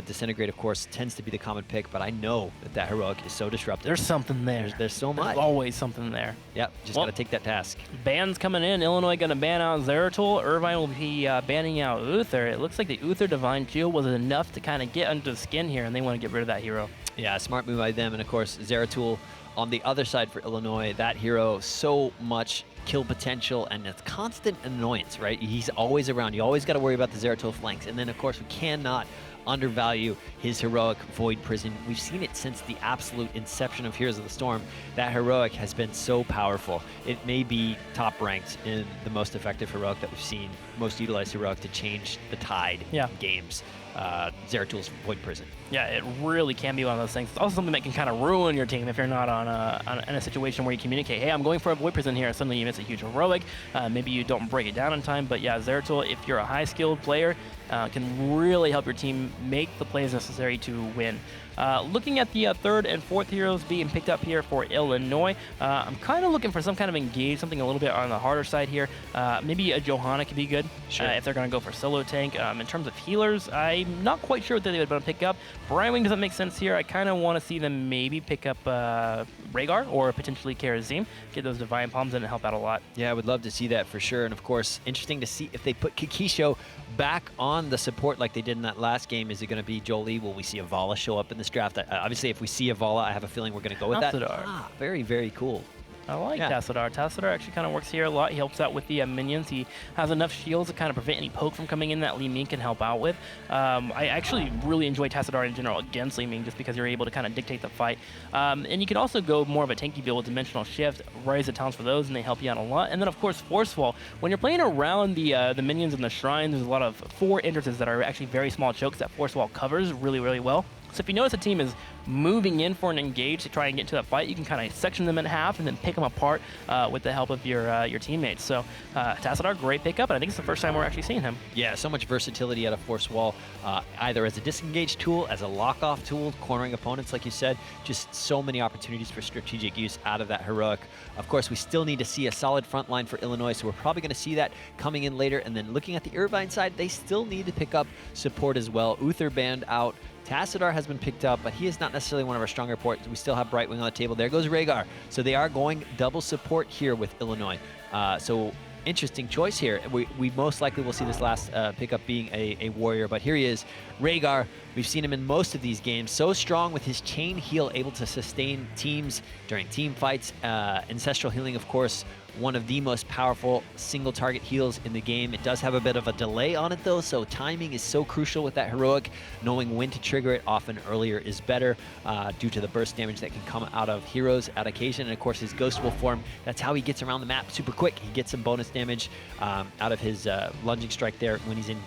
Disintegrate, of course, tends to be the common pick, but I know that heroic is so disruptive. There's something there. There's so much. There's always something there. Yep, just got to take that task. Bans coming in. Illinois going to ban out Zeratul. Irvine will be banning out Uther. It looks like the Uther Divine Shield was enough to kind of get under the skin here, and they want to get rid of that hero. Yeah, smart move by them. And of course, Zeratul on the other side for Illinois. That hero, so much kill potential, and it's constant annoyance, right? He's always around. You always got to worry about the Zeratul flanks. And then, of course, we cannot undervalue his heroic Void Prison. We've seen it since the absolute inception of Heroes of the Storm. That heroic has been so powerful. It may be top ranked in the most effective heroic that we've seen, most utilized heroic to change the tide in games. Zeratul's Void Prison. Yeah, it really can be one of those things. It's also something that can kind of ruin your team if you're not in a situation where you communicate, hey, I'm going for a Void Prison here, and suddenly you miss a huge heroic. Maybe you don't break it down in time, but yeah, Zeratul, if you're a high-skilled player, can really help your team make the plays necessary to win. Looking at the third and fourth heroes being picked up here for Illinois, I'm kind of looking for some kind of engage, something a little bit on the harder side here. Maybe a Johanna could be good if they're going to go for solo tank. In terms of healers, I'm not quite sure what they would want to pick up. Brightwing doesn't make sense here. I kind of want to see them maybe pick up Rhaegar or potentially Karazim, get those Divine Palms in and help out a lot. Yeah, I would love to see that for sure. And of course, interesting to see if they put Kikisho back on the support like they did in that last game. Is it going to be Jolie? Will we see Avala show up in this draft? Obviously, if we see Avala, I have a feeling we're going to go with that. Very, very cool. I like Tassadar. Tassadar actually kind of works here a lot. He helps out with the minions. He has enough shields to kind of prevent any poke from coming in that Li Ming can help out with. I actually really enjoy Tassadar in general against Li Ming just because you're able to kind of dictate the fight. And you can also go more of a tanky build with Dimensional Shift, raise the talents for those, and they help you out a lot. And then, of course, Force Wall. When you're playing around the minions and the shrines, there's a lot of 4 entrances that are actually very small chokes that Force Wall covers really, really well. So if you notice a team is moving in for an engage to try and get into that fight, you can kind of section them in half and then pick them apart with the help of your teammates. So Tassadar, great pickup, and I think it's the first time we're actually seeing him. Yeah, so much versatility out of Force Wall, either as a disengage tool, as a lock-off tool, cornering opponents, like you said. Just so many opportunities for strategic use out of that heroic. Of course, we still need to see a solid front line for Illinois, so we're probably going to see that coming in later. And then looking at the Irvine side, they still need to pick up support as well. Uther banned out, Tassadar has been picked up, but he is not necessarily one of our stronger ports. We still have Brightwing on the table. There goes Rhaegar. So they are going double support here with Illinois. So interesting choice here. We most likely will see this last pickup being a warrior, but here he is, Rhaegar. We've seen him in most of these games. So strong with his chain heal, able to sustain teams during team fights. Ancestral healing, of course, one of the most powerful single target heals in the game. It does have a bit of a delay on it though, so timing is so crucial with that heroic. Knowing when to trigger it often earlier is better due to the burst damage that can come out of heroes at occasion. And of course his Ghost Wolf form, that's how he gets around the map super quick. He gets some bonus damage out of his lunging strike there when he's in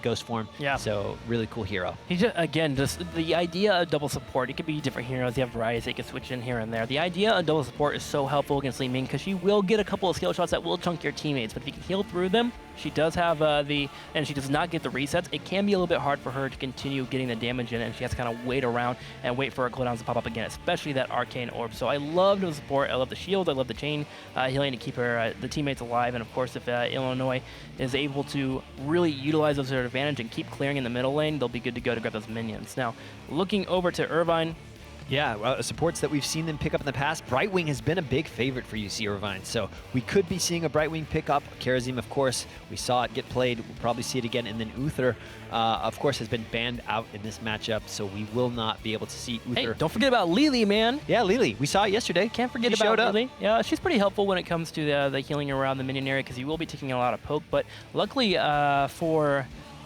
ghost form. Yeah. So really cool hero. He just, again, just the idea of double support. It could be different heroes. You have varieties that you can switch in here and there. The idea of double support is so helpful against Li Ming because she will get a couple of skill shots that will chunk your teammates, but if you can heal through them, she does have and she does not get the resets. It can be a little bit hard for her to continue getting the damage in, and she has to kind of wait around and wait for her cooldowns to pop up again, especially that arcane orb. So I love the support. I love the shield. I love the chain healing to keep her the teammates alive. And of course, if Illinois is able to really utilize those to their advantage and keep clearing in the middle lane, they'll be good to go to grab those minions. Now, looking over to Irvine. Yeah, supports that we've seen them pick up in the past. Brightwing has been a big favorite for UC Irvine, so we could be seeing a Brightwing pick up. Karazim, of course, we saw it get played. We'll probably see it again. And then Uther, of course, has been banned out in this matchup, so we will not be able to see Uther. Hey, don't forget about Lily, man. Yeah, Lily. We saw it yesterday. Can't forget about Lily. Yeah, she's pretty helpful when it comes to the healing around the minion area because you will be taking a lot of poke. But luckily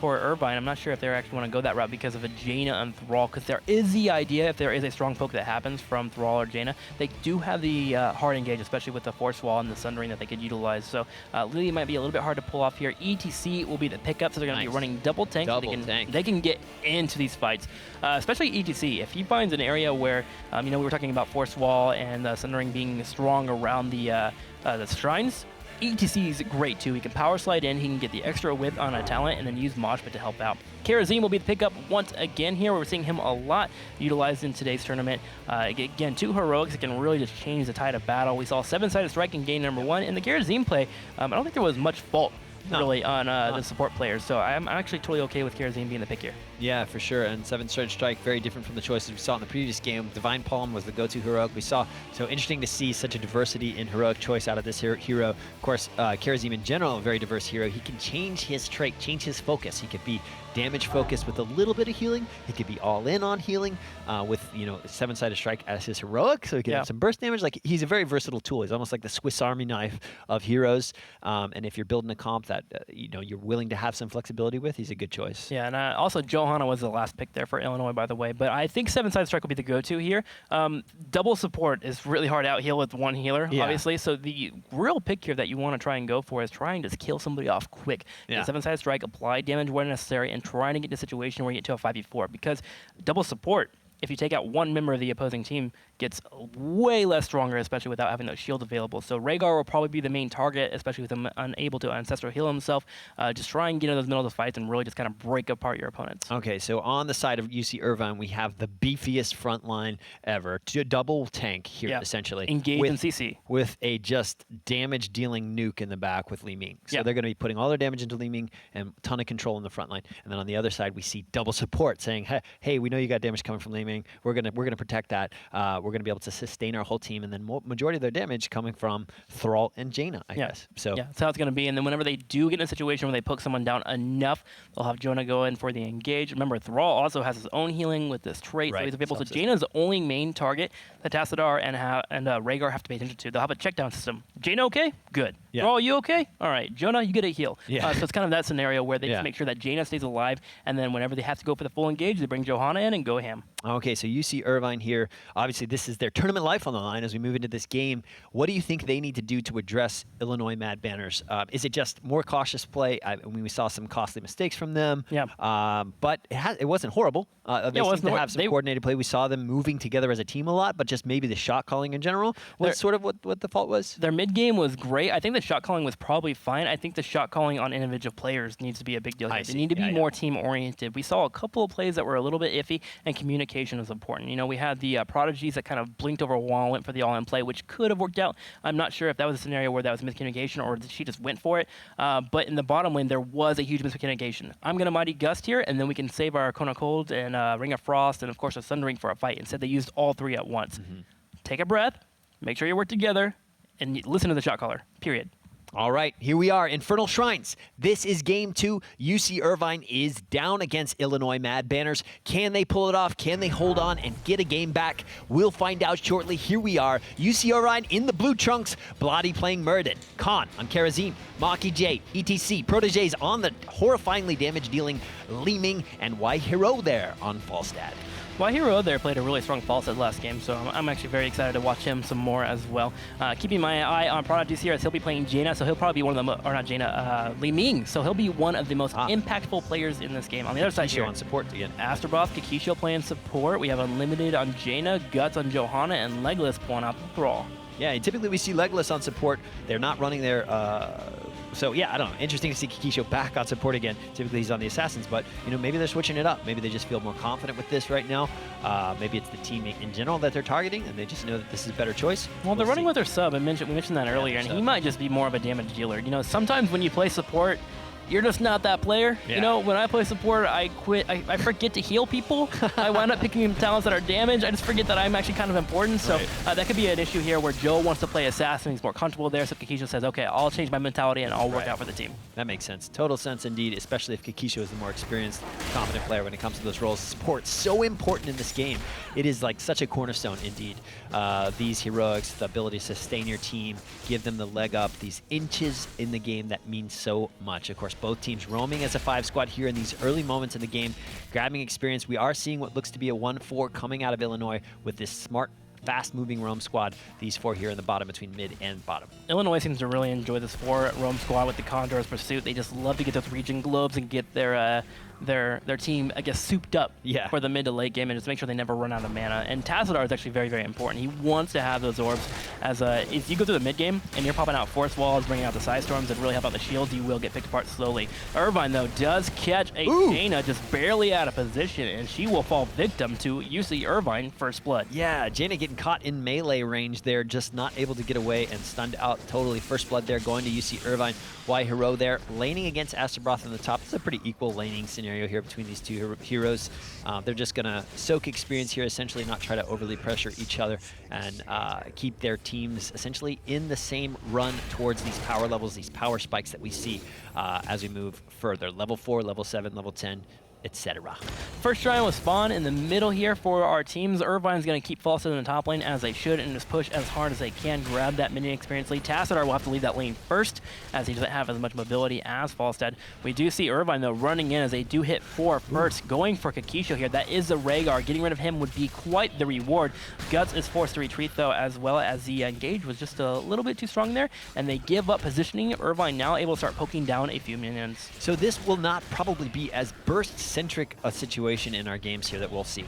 for Irvine, I'm not sure if they actually want to go that route because of a Jaina and Thrall, because there is the idea, if there is a strong poke that happens from Thrall or Jaina, they do have the hard engage, especially with the Force Wall and the Sundering that they could utilize. So Lily might be a little bit hard to pull off here. ETC will be the pickup, so they're going to be running double tank. They can get into these fights, especially ETC. If he finds an area where, we were talking about Force Wall and Sundering being strong around the shrines, ETC is great too. He can power slide in, he can get the extra width on a talent, and then use Mosh Pit to help out. Karazim will be the pickup once again here. We're seeing him a lot utilized in today's tournament. Again, 2 heroics that can really just change the tide of battle. We saw 7-sided strike in game number 1. In the Karazim play, I don't think there was much fault really on the support players. So I'm actually totally okay with Karazim being the pick here. Yeah, for sure. And 7-sided strike, very different from the choices we saw in the previous game. Divine Palm was the go-to heroic we saw. So interesting to see such a diversity in heroic choice out of this hero. Of course, Karazim in general, a very diverse hero. He can change his trait, change his focus. He could be damage focused with a little bit of healing. He could be all in on healing with 7-sided strike as his heroic, so he can have some burst damage. Like, he's a very versatile tool. He's almost like the Swiss Army knife of heroes. And if you're building a comp that you're willing to have some flexibility with, he's a good choice. Yeah, and also Johanna was the last pick there for Illinois, by the way. But I think 7-sided strike will be the go-to here. Double support is really hard to out heal with one healer, obviously. So the real pick here that you want to try and go for is trying to kill somebody off quick. 7-sided strike, apply damage where necessary, and trying to get in a situation where you get to a 5v4, because double support, if you take out one member of the opposing team, gets way less stronger, especially without having those shields available. So Rhaegar will probably be the main target, especially with him unable to ancestral heal himself. Just try and get in those middle of the fights and really just kind of break apart your opponents. Okay, so on the side of UC Irvine, we have the beefiest front line ever. Double tank here, essentially. Engage and CC. With a just damage-dealing nuke in the back with Li Ming. So they're going to be putting all their damage into Li Ming and a ton of control in the front line. And then on the other side, we see double support saying, hey, we know you got damage coming from Li Ming. We're gonna protect that. We're gonna be able to sustain our whole team, and then majority of their damage coming from Thrall and Jaina, I guess. So that's how it's gonna be. And then whenever they do get in a situation where they poke someone down enough, they'll have Jonah go in for the engage. Remember, Thrall also has his own healing with this trait, so he's available. So Jaina's the only main target that Tassadar and Rhaegar have to pay attention to. They'll have a check down system. Jaina okay? Good. Thrall, you okay? All right. Jonah, you get a heal. So it's kind of that scenario where they just make sure that Jaina stays alive, and then whenever they have to go for the full engage, they bring Johanna in and go ham. Okay, so UC Irvine here. Obviously, this is their tournament life on the line as we move into this game. What do you think they need to do to address Illinois Mad Banners? Is it just more cautious play? I mean, we saw some costly mistakes from them. But it wasn't horrible. They seemed to have some coordinated play. We saw them moving together as a team a lot, but just maybe the shot calling in general was sort of what the fault was. Their mid game was great. I think the shot calling was probably fine. I think the shot calling on individual players needs to be a big deal here. They need to be more team-oriented. We saw a couple of plays that were a little bit iffy, and communication was important. You know, we had the Prodigies that kind of blinked over a wall and went for the all-in play, which could have worked out. I'm not sure if that was a scenario where that was miscommunication or she just went for it. But in the bottom lane, there was a huge miscommunication. I'm going to Mighty Gust here, and then we can save our Kona Cold and Ring of Frost and, of course, a Sundering for a fight. Instead, they used all three at once. Take a breath, make sure you work together, and listen to the shot caller, period. All right, here we are, Infernal Shrines. This is game 2. UC Irvine is down against Illinois Mad Banners. Can they pull it off? Can they hold on and get a game back? We'll find out shortly. Here we are, UC Irvine in the blue trunks, Bloody playing Muradin, Khan on Karazim, Maki J, ETC, Proteges on the horrifyingly damage-dealing Li-Ming, and Y-Hero there on Falstad. Y-Hero there played a really strong Falstad last game, so I'm actually very excited to watch him some more as well. Keeping my eye on Prodigies here as he'll be playing Jaina, so he'll probably be one of the, or not Jaina, Li-Ming, so he'll be one of the most impactful players in this game. On the other side here, on support again. Astrobroth, Kikisho playing support. We have Unlimited on Jaina, Guts on Johanna, and Legolas pulling out the Thrall. Yeah, and typically we see Legolas on support. They're not running their... So yeah, I don't know. Interesting to see Kikisho back on support again. Typically he's on the Assassins, but you know, maybe they're switching it up. Maybe they just feel more confident with this right now. Maybe it's the team in general that they're targeting, and they just know that this is a better choice. Well, they're running with their sub. We mentioned that earlier, and he might just be more of a damage dealer. You know, sometimes when you play support, you're just not that player. Yeah. You know, when I play support, I quit. I forget to heal people. I wind up picking talents that are damage. I just forget that I'm actually kind of important. So that could be an issue here where Joe wants to play Assassin. He's more comfortable there. So Kikisho says, okay, I'll change my mentality and I'll work out for the team. That makes sense. Total sense indeed, especially if Kikisho is the more experienced, confident player when it comes to those roles. Support, so important in this game. It is like such a cornerstone indeed. These heroics, the ability to sustain your team, give them the leg up, these inches in the game that mean so much. Of course, both teams roaming as a 5 squad here in these early moments in the game, grabbing experience. We are seeing what looks to be a 1-4 coming out of Illinois with this smart, fast-moving roam squad. These 4 here in the bottom between mid and bottom. Illinois seems to really enjoy this 4 roam squad with the Condor's Pursuit. They just love to get those region globes and get their team, I guess, souped up for the mid to late game and just make sure they never run out of mana. And Tassadar is actually very, very important. He wants to have those orbs as if you go through the mid game and you're popping out Force Walls, bringing out the Side Storms that really help out the shields, you will get picked apart slowly. Irvine, though, does catch a Jaina just barely out of position, and she will fall victim to UC Irvine First Blood. Yeah, Jaina getting caught in melee range there, just not able to get away and stunned out totally. First Blood there going to UC Irvine. Y-Hero there, laning against Astrobroth on the top. It's a pretty equal laning scenario here between these two heroes. They're just going to soak experience here, essentially not try to overly pressure each other and keep their teams essentially in the same run towards these power levels, these power spikes that we see as we move further. Level 4, level 7, level 10, etc. First try was spawn in the middle here for our teams. Irvine's going to keep Falstad in the top lane as they should and just push as hard as they can, grab that minion experience lead. Tassadar will have to leave that lane first as he doesn't have as much mobility as Falstad. We do see Irvine, though, running in as they do hit 4 first, going for Kikisho here. That is the Rhaegar. Getting rid of him would be quite the reward. Guts is forced to retreat, though, as well as the engage was just a little bit too strong there, and they give up positioning. Irvine now able to start poking down a few minions. So this will not probably be as burst-centric a situation in our games here that we'll see.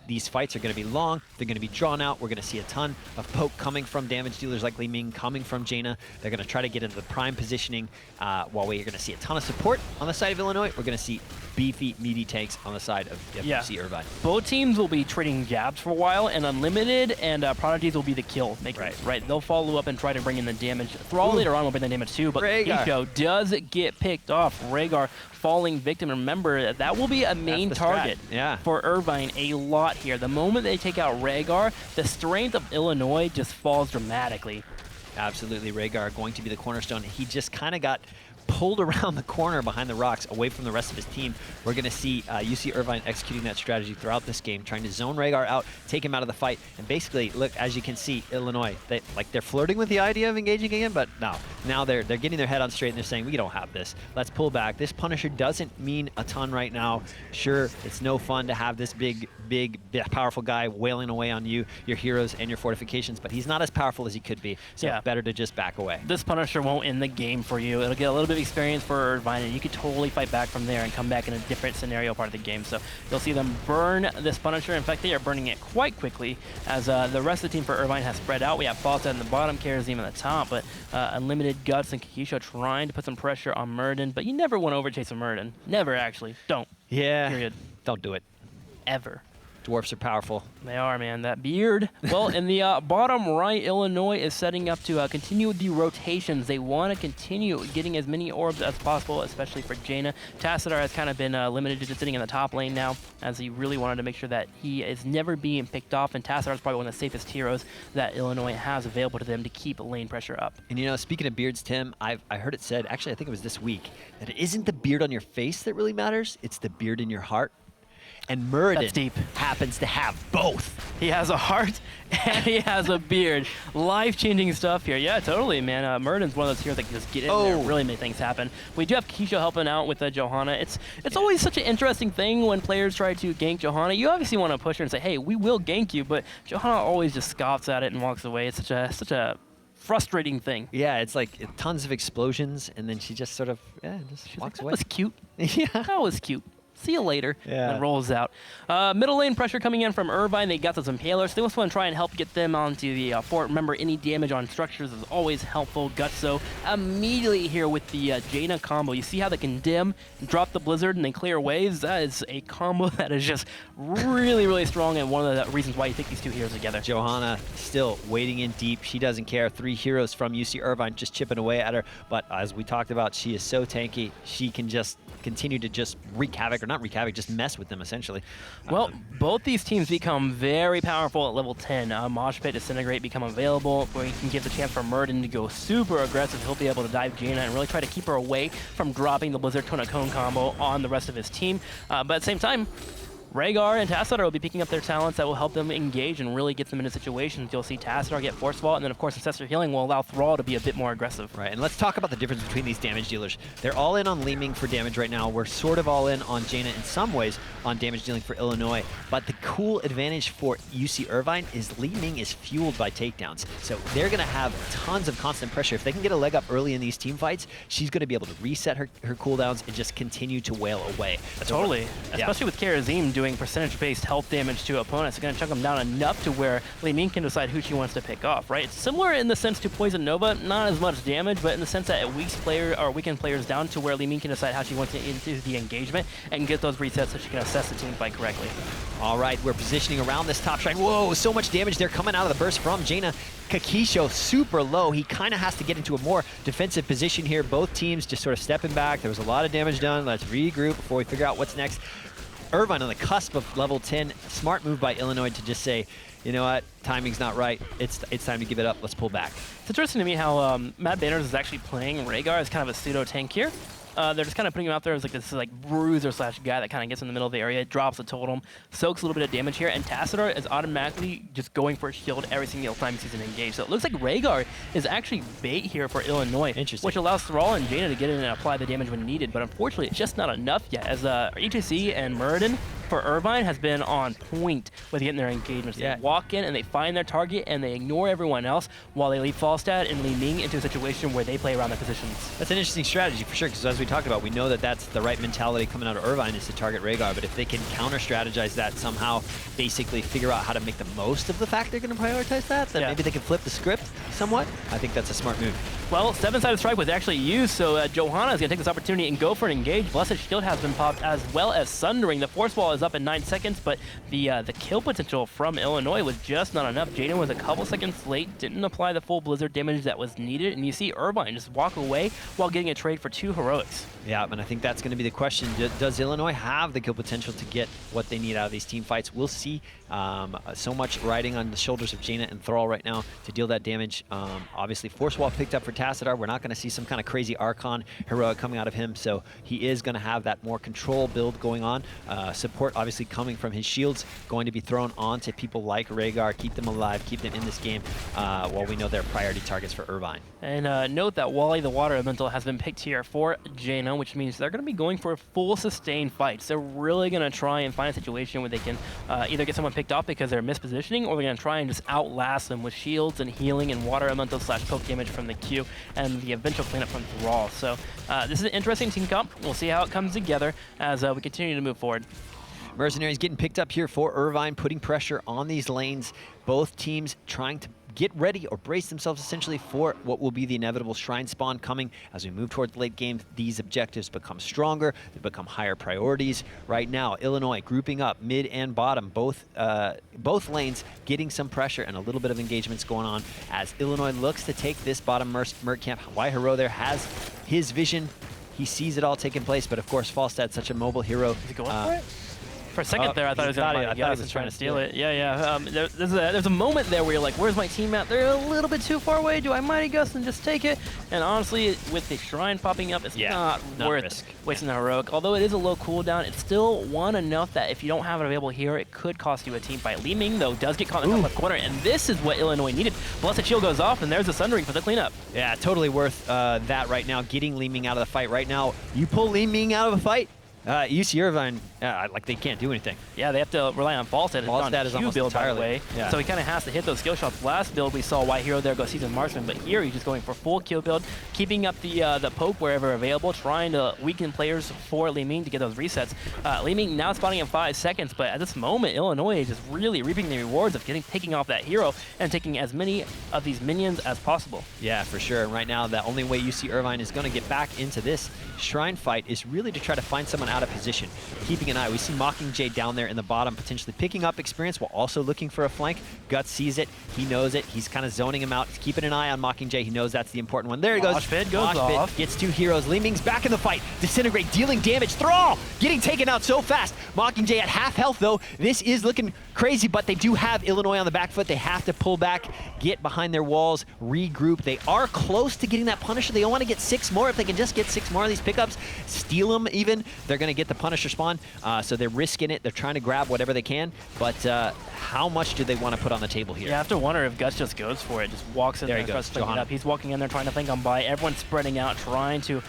These fights are going to be long, they're going to be drawn out, we're going to see a ton of poke coming from damage dealers like Li-Ming, coming from Jaina. They're going to try to get into the prime positioning while we're going to see a ton of support on the side of Illinois. We're going to see beefy, meaty tanks on the side of UC Irvine. Both teams will be trading jabs for a while, and Unlimited and Prodigies will be the kill makers. Right. They'll follow up and try to bring in the damage. Thrall later on will bring the damage too, but Kikisho does get picked off. Rhaegar falling victim. And remember, that will be a main target for Irvine a lot here. The moment they take out Rhaegar, the strength of Illinois just falls dramatically. Absolutely, Rhaegar going to be the cornerstone. He just kind of got pulled around the corner behind the rocks away from the rest of his team. We're going to see UC Irvine executing that strategy throughout this game, trying to zone Rhaegar out, take him out of the fight, and basically, look, as you can see, Illinois, they're flirting with the idea of engaging again, but no. Now they're getting their head on straight and they're saying, we don't have this. Let's pull back. This Punisher doesn't mean a ton right now. Sure, it's no fun to have this big, powerful guy wailing away on you, your heroes, and your fortifications, but he's not as powerful as he could be, so better to just back away. This Punisher won't end the game for you. It'll get a little bit of experience for Irvine, and you could totally fight back from there and come back in a different scenario part of the game. So you'll see them burn this Punisher. In fact, they are burning it quite quickly as the rest of the team for Irvine has spread out. We have Falta in the bottom, Karazim at the top, but Unlimited, Guts, and Kakisho trying to put some pressure on Murden, but you never want to overchase a Murden. Never, actually. Don't. Yeah. Period. Don't do it. Ever. Dwarfs are powerful. They are, man. That beard. Well, in the bottom right, Illinois is setting up to continue the rotations. They want to continue getting as many orbs as possible, especially for Jaina. Tassadar has kind of been limited to just sitting in the top lane now, as he really wanted to make sure that he is never being picked off, and Tassadar is probably one of the safest heroes that Illinois has available to them to keep lane pressure up. And you know, speaking of beards, Tim, I heard it said, actually I think it was this week, that it isn't the beard on your face that really matters, it's the beard in your heart. And Murden happens to have both. He has a heart and he has a beard. Life-changing stuff here. Yeah, totally, man. Murden's one of those heroes that can just get in there and really make things happen. We do have Kakisho helping out with Johanna. It's always such an interesting thing when players try to gank Johanna. You obviously want to push her and say, hey, we will gank you, but Johanna always just scoffs at it and walks away. It's such a frustrating thing. Yeah, it's like tons of explosions, and then she just sort of walks away. That was cute. Yeah. That was cute. See you later. Yeah. And rolls out. Middle lane pressure coming in from Irvine. They got those impalers. They just want to try and help get them onto the fort. Remember, any damage on structures is always helpful. Gutso immediately here with the Jaina combo. You see how they can dim, drop the blizzard, and then clear waves? That is a combo that is just really, really strong, and one of the reasons why you take these two heroes together. Johanna still wading in deep. She doesn't care. 3 heroes from UC Irvine just chipping away at her. But as we talked about, she is so tanky. She can just continue to just wreak havoc, or not wreak havoc, just mess with them, essentially. Well, both these teams become very powerful at level 10. Mosh Pit, Disintegrate become available, where you can give the chance for Murden to go super aggressive. He'll be able to dive Jaina and really try to keep her away from dropping the Blizzard Tona Cone combo on the rest of his team. But at the same time, Rhaegar and Tassadar will be picking up their talents that will help them engage and really get them into situations. You'll see Tassadar get Force Vault, and then of course Ancestor Healing will allow Thrall to be a bit more aggressive. Right, and let's talk about the difference between these damage dealers. They're all in on Li Ming for damage right now. We're sort of all in on Jaina in some ways on damage dealing for Illinois. But the cool advantage for UC Irvine is Li Ming is fueled by takedowns. So they're going to have tons of constant pressure. If they can get a leg up early in these team fights, she's going to be able to reset her cooldowns and just continue to wail away. Totally, especially with Karazim doing percentage-based health damage to opponents. It's going to chunk them down enough to where Li Ming can decide who she wants to pick off, right? It's similar in the sense to Poison Nova, not as much damage, but in the sense that it weakens players down to where Li Ming can decide how she wants to into the engagement and get those resets so she can assess the team fight correctly. All right, we're positioning around this top shrine. Whoa, so much damage there coming out of the burst from Jaina. Kakisho super low. He kind of has to get into a more defensive position here. Both teams just sort of stepping back. There was a lot of damage done. Let's regroup before we figure out what's next. Irvine on the cusp of level 10. Smart move by Illinois to just say, you know what, timing's not right. It's time to give it up. Let's pull back. It's interesting to me how Matt Banners is actually playing Rhaegar as kind of a pseudo tank here. They're just kind of putting him out there as like this bruiser slash guy that kind of gets in the middle of the area, drops a totem, soaks a little bit of damage here, and Tassadar is automatically just going for a shield every single time he sees an engage. So it looks like Rhaegar is actually bait here for Illinois, which allows Thrall and Jaina to get in and apply the damage when needed. But unfortunately, it's just not enough yet, as HAC and Murden for Irvine has been on point with getting their engagements. They walk in and they find their target and they ignore everyone else while they leave Falstad and Li Ming into a situation where they play around their positions. That's an interesting strategy for sure, because as we talked about, we know that that's the right mentality coming out of Irvine is to target Rhaegar, but if they can counter-strategize that somehow, basically figure out how to make the most of the fact they're going to prioritize that, then maybe they can flip the script somewhat. I think that's a smart move. Well, 7-sided strike was actually used, so Johanna is going to take this opportunity and go for an engage. Blessed Shield has been popped, as well as Sundering. The Force Wall is up in 9 seconds, but the kill potential from Illinois was just not enough. Jaina was a couple seconds late, didn't apply the full Blizzard damage that was needed, and you see Irvine just walk away while getting a trade for 2 heroics. Yeah, and I think that's going to be the question. Does Illinois have the kill potential to get what they need out of these team fights? We'll see. So much riding on the shoulders of Jaina and Thrall right now to deal that damage. Obviously, Force Wall picked up for Tassadar. We're not going to see some kind of crazy Archon heroic coming out of him, so he is going to have that more control build going on. Support obviously coming from his shields, going to be thrown onto people like Rhaegar, keep them alive, keep them in this game, while we know they're priority targets for Irvine. And note that Wally the Water Elemental has been picked here for Jaina, which means they're going to be going for full sustained fights. They're really going to try and find a situation where they can either get someone picked off because they're mispositioning, or they're going to try and just outlast them with shields and healing and water water elemental / poke damage from the Q, and the eventual cleanup from Thrall. So this is an interesting team comp. We'll see how it comes together as we continue to move forward. Mercenaries getting picked up here for Irvine, putting pressure on these lanes. Both teams trying to get ready or brace themselves essentially for what will be the inevitable Shrine spawn coming. As we move towards the late game, these objectives become stronger, they become higher priorities. Right now, Illinois grouping up mid and bottom, both lanes getting some pressure and a little bit of engagements going on as Illinois looks to take this bottom Merc camp. Hero there has his vision. He sees it all taking place, but of course, Falstad's such a mobile hero. Is he going for it? For a second there, I thought he was going to trying to steal it. Yeah. There's a moment there where you're like, where's my team at? They're a little bit too far away. Do I Mighty Gust and just take it? And honestly, with the Shrine popping up, it's not worth wasting the Heroic. Although it is a low cooldown, it's still one enough that if you don't have it available here, it could cost you a team fight. Li Ming, though, does get caught in the top left corner, and this is what Illinois needed. Blessed Shield goes off, and there's a Sundering for the cleanup. Yeah, totally worth that right now, getting Li Ming out of the fight right now. You pull Li Ming out of a fight, UC Irvine, like they can't do anything. Yeah, they have to rely on Falstad. Falstad is almost build, entirely. By the way. Yeah. So he kind of has to hit those skill shots. Last build, we saw Hero there go Seasoned Marksman, but here he's just going for full kill build, keeping up the poke wherever available, trying to weaken players for Li Ming to get those resets. Li Ming now spawning in 5 seconds, but at this moment, Illinois is just really reaping the rewards of taking off that hero and taking as many of these minions as possible. Yeah, for sure. And right now, the only way UC Irvine is going to get back into this Shrine fight is really to try to find someone out of position. Keeping an eye. We see Mockingjay down there in the bottom, potentially picking up experience while also looking for a flank. Guts sees it. He knows it. He's kind of zoning him out. He's keeping an eye on Mockingjay. He knows that's the important one. There he goes. Mosh pit goes off. Gets 2 heroes. Li Ming's back in the fight. Disintegrate, dealing damage. Thrall getting taken out so fast. Mockingjay at half health, though. This is looking crazy, but they do have Illinois on the back foot. They have to pull back, get behind their walls, regroup. They are close to getting that Punisher. They want to get 6 more. If they can just get 6 more of these pickups, steal them even, they're going to get the Punisher spawn. So they're risking it. They're trying to grab whatever they can, but how much do they want to put on the table here? You have to wonder if Guts just goes for it, just walks in there and starts picking it up. He's walking in there trying to flank on by. Everyone's spreading out, trying to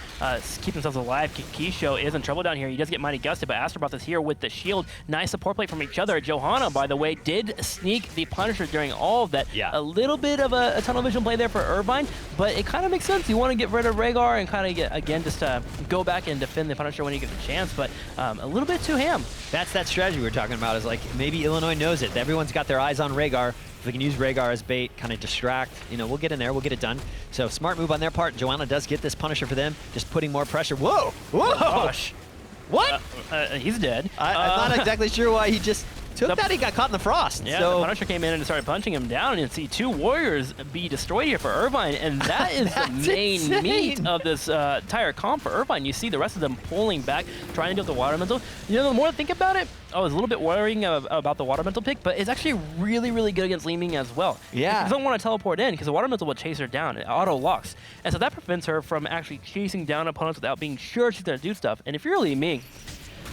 keep themselves alive. Kisho is in trouble down here. He does get Mighty Gusted, but Astrobot is here with the shield. Nice support play from each other. Johanna, by the way, did sneak the Punisher during all of that. Yeah. A little bit of a tunnel vision play there for Irvine, but it kind of makes sense. You want to get rid of Rhaegar and kind of get, again, just go back and defend the Punisher when you get the chance, but a little bit too ham. That's that strategy we're talking about, is like maybe Illinois knows it. Everyone's got their eyes on Rhaegar. If we can use Rhaegar as bait, kind of distract, we'll get in there, we'll get it done. So smart move on their part. Joanna does get this Punisher for them, just putting more pressure. Whoa! Whoa! Oh, gosh. What? He's dead. I'm not exactly sure why he just took that. He got caught in the frost. Yeah, so the Punisher came in and started punching him down, and see 2 warriors be destroyed here for Irvine, and that is the main meat of this entire comp for Irvine. You see the rest of them pulling back, trying to deal with the water elemental. The more I think about it, I was a little bit worrying about the water elemental pick, but it's actually really, really good against Li Ming as well. Yeah. She doesn't want to teleport in because the water elemental will chase her down. It auto locks, and so that prevents her from actually chasing down opponents without being sure she's going to do stuff. And if you're Li Ming,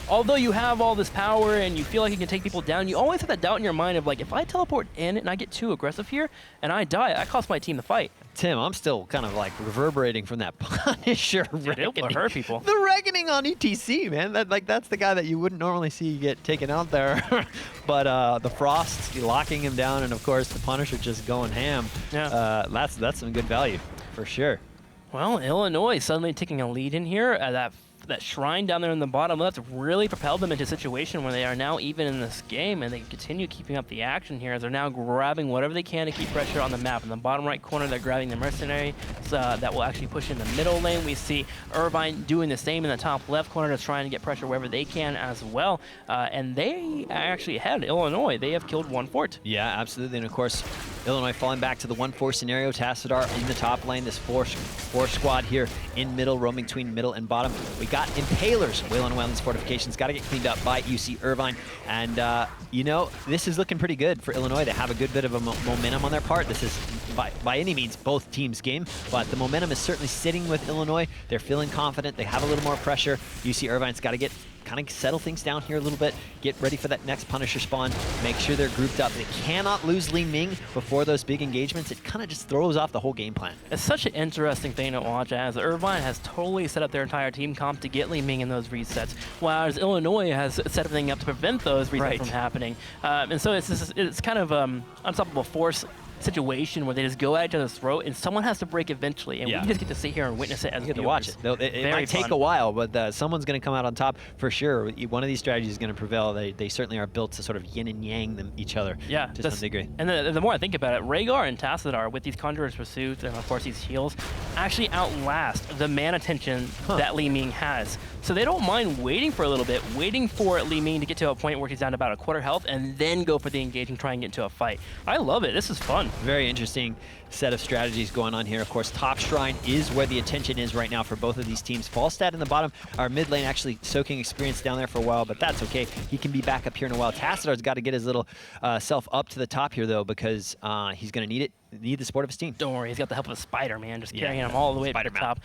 although you have all this power and you feel like you can take people down, you always have that doubt in your mind of like, if I teleport in and I get too aggressive here and I die, I cost my team the fight. Tim, I'm still kind of like reverberating from that Punisher reckoning. It will hurt people. The reckoning on ETC, man. That's the guy that you wouldn't normally see get taken out there. But the Frost locking him down, and of course the Punisher just going ham. Yeah. That's some good value for sure. Well, Illinois suddenly taking a lead in here. That Shrine down there in the bottom left really propelled them into a situation where they are now even in this game, and they continue keeping up the action here as they're now grabbing whatever they can to keep pressure on the map. In the bottom right corner, they're grabbing the Mercenary that will actually push in the middle lane. We see Irvine doing the same in the top left corner, just trying to get pressure wherever they can as well. And they are actually ahead of Illinois. They have killed 1 fort. Yeah, absolutely. And of course, Illinois falling back to the 1-4 scenario. Tassadar in the top lane. This 4 squad here in middle, roaming between middle and bottom. We got Impalers wailing away on these fortifications. Got to get cleaned up by UC Irvine. And, this is looking pretty good for Illinois. They have a good bit of a momentum on their part. This is, by any means, both teams' game. But the momentum is certainly sitting with Illinois. They're feeling confident. They have a little more pressure. UC Irvine's got to kind of settle things down here a little bit, get ready for that next Punisher spawn, make sure they're grouped up. They cannot lose Li Ming before those big engagements. It kind of just throws off the whole game plan. It's such an interesting thing to watch, as Irvine has totally set up their entire team comp to get Li Ming in those resets, whereas Illinois has set everything up to prevent those resets from happening. And so it's kind of unstoppable force situation where they just go at each other's throat, and someone has to break eventually, and we just get to sit here and witness it as You get to viewers. watch it. It might take a while, but someone's going to come out on top for sure. One of these strategies is going to prevail. They certainly are built to sort of yin and yang each other. Yeah, to some degree. And the more I think about it, Rhaegar and Tassadar with these Conjurer's Pursuits and of course these heals actually outlast the man attention that Li Ming has. So they don't mind waiting for a little bit, waiting for Li Ming to get to a point where he's down to about a quarter health, and then go for the engage and try and get into a fight. I love it. This is fun. Very interesting set of strategies going on here. Of course, top shrine is where the attention is right now for both of these teams. Falstad in the bottom, our mid lane actually soaking experience down there for a while, but that's okay. He can be back up here in a while. Tassadar's got to get his little self up to the top here, though, because he's going to need the support of his team. Don't worry, he's got the help of a spider, man, just carrying him all the way to the top.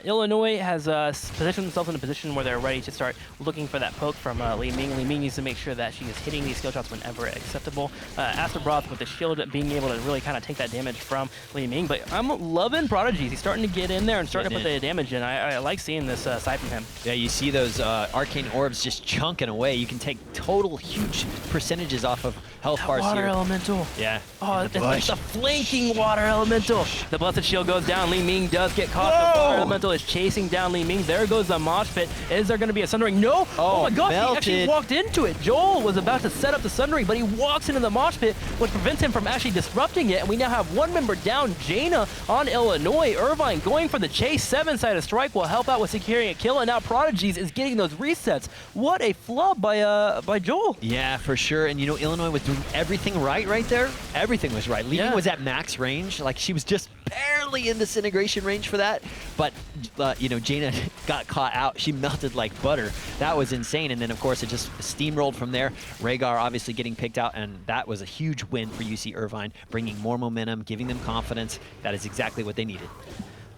Illinois has positioned themselves in a position where they're ready to start looking for that poke from Li Ming. Li Ming needs to make sure that she is hitting these skill shots whenever acceptable. Asterbroth with the shield being able to really kind of take that damage from Li Ming, but I'm loving Prodigies. He's starting to get in there and starting to put the damage in. I like seeing this side from him. Yeah, you see those arcane orbs just chunking away. You can take total huge percentages off of health bars water here. Elemental. Yeah. Oh, it's like the flanking water elemental. The Blessed Shield goes down. Li Ming does get caught. The water elemental is chasing down Li Ming. There goes the mosh pit. Is there going to be a sundering? No. Oh my gosh, he actually walked into it. Joel was about to set up the sundering, but he walks into the mosh pit, which prevents him from actually disrupting it. And we now have one member down. Jaina on Illinois. Irvine going for the chase. 7-sided strike will help out with securing a kill. And now Prodigies is getting those resets. What a flub by Joel. Yeah, for sure. And you know, Illinois was doing everything right there. Everything was right. Li Ming was at max range. Like, she was just barely in disintegration range for that. But, you know, Jaina got caught out. She melted like butter. That was insane. And then, of course, it just steamrolled from there. Rhaegar obviously getting picked out, and that was a huge win for UC Irvine, bringing more momentum, giving them confidence. That is exactly what they needed.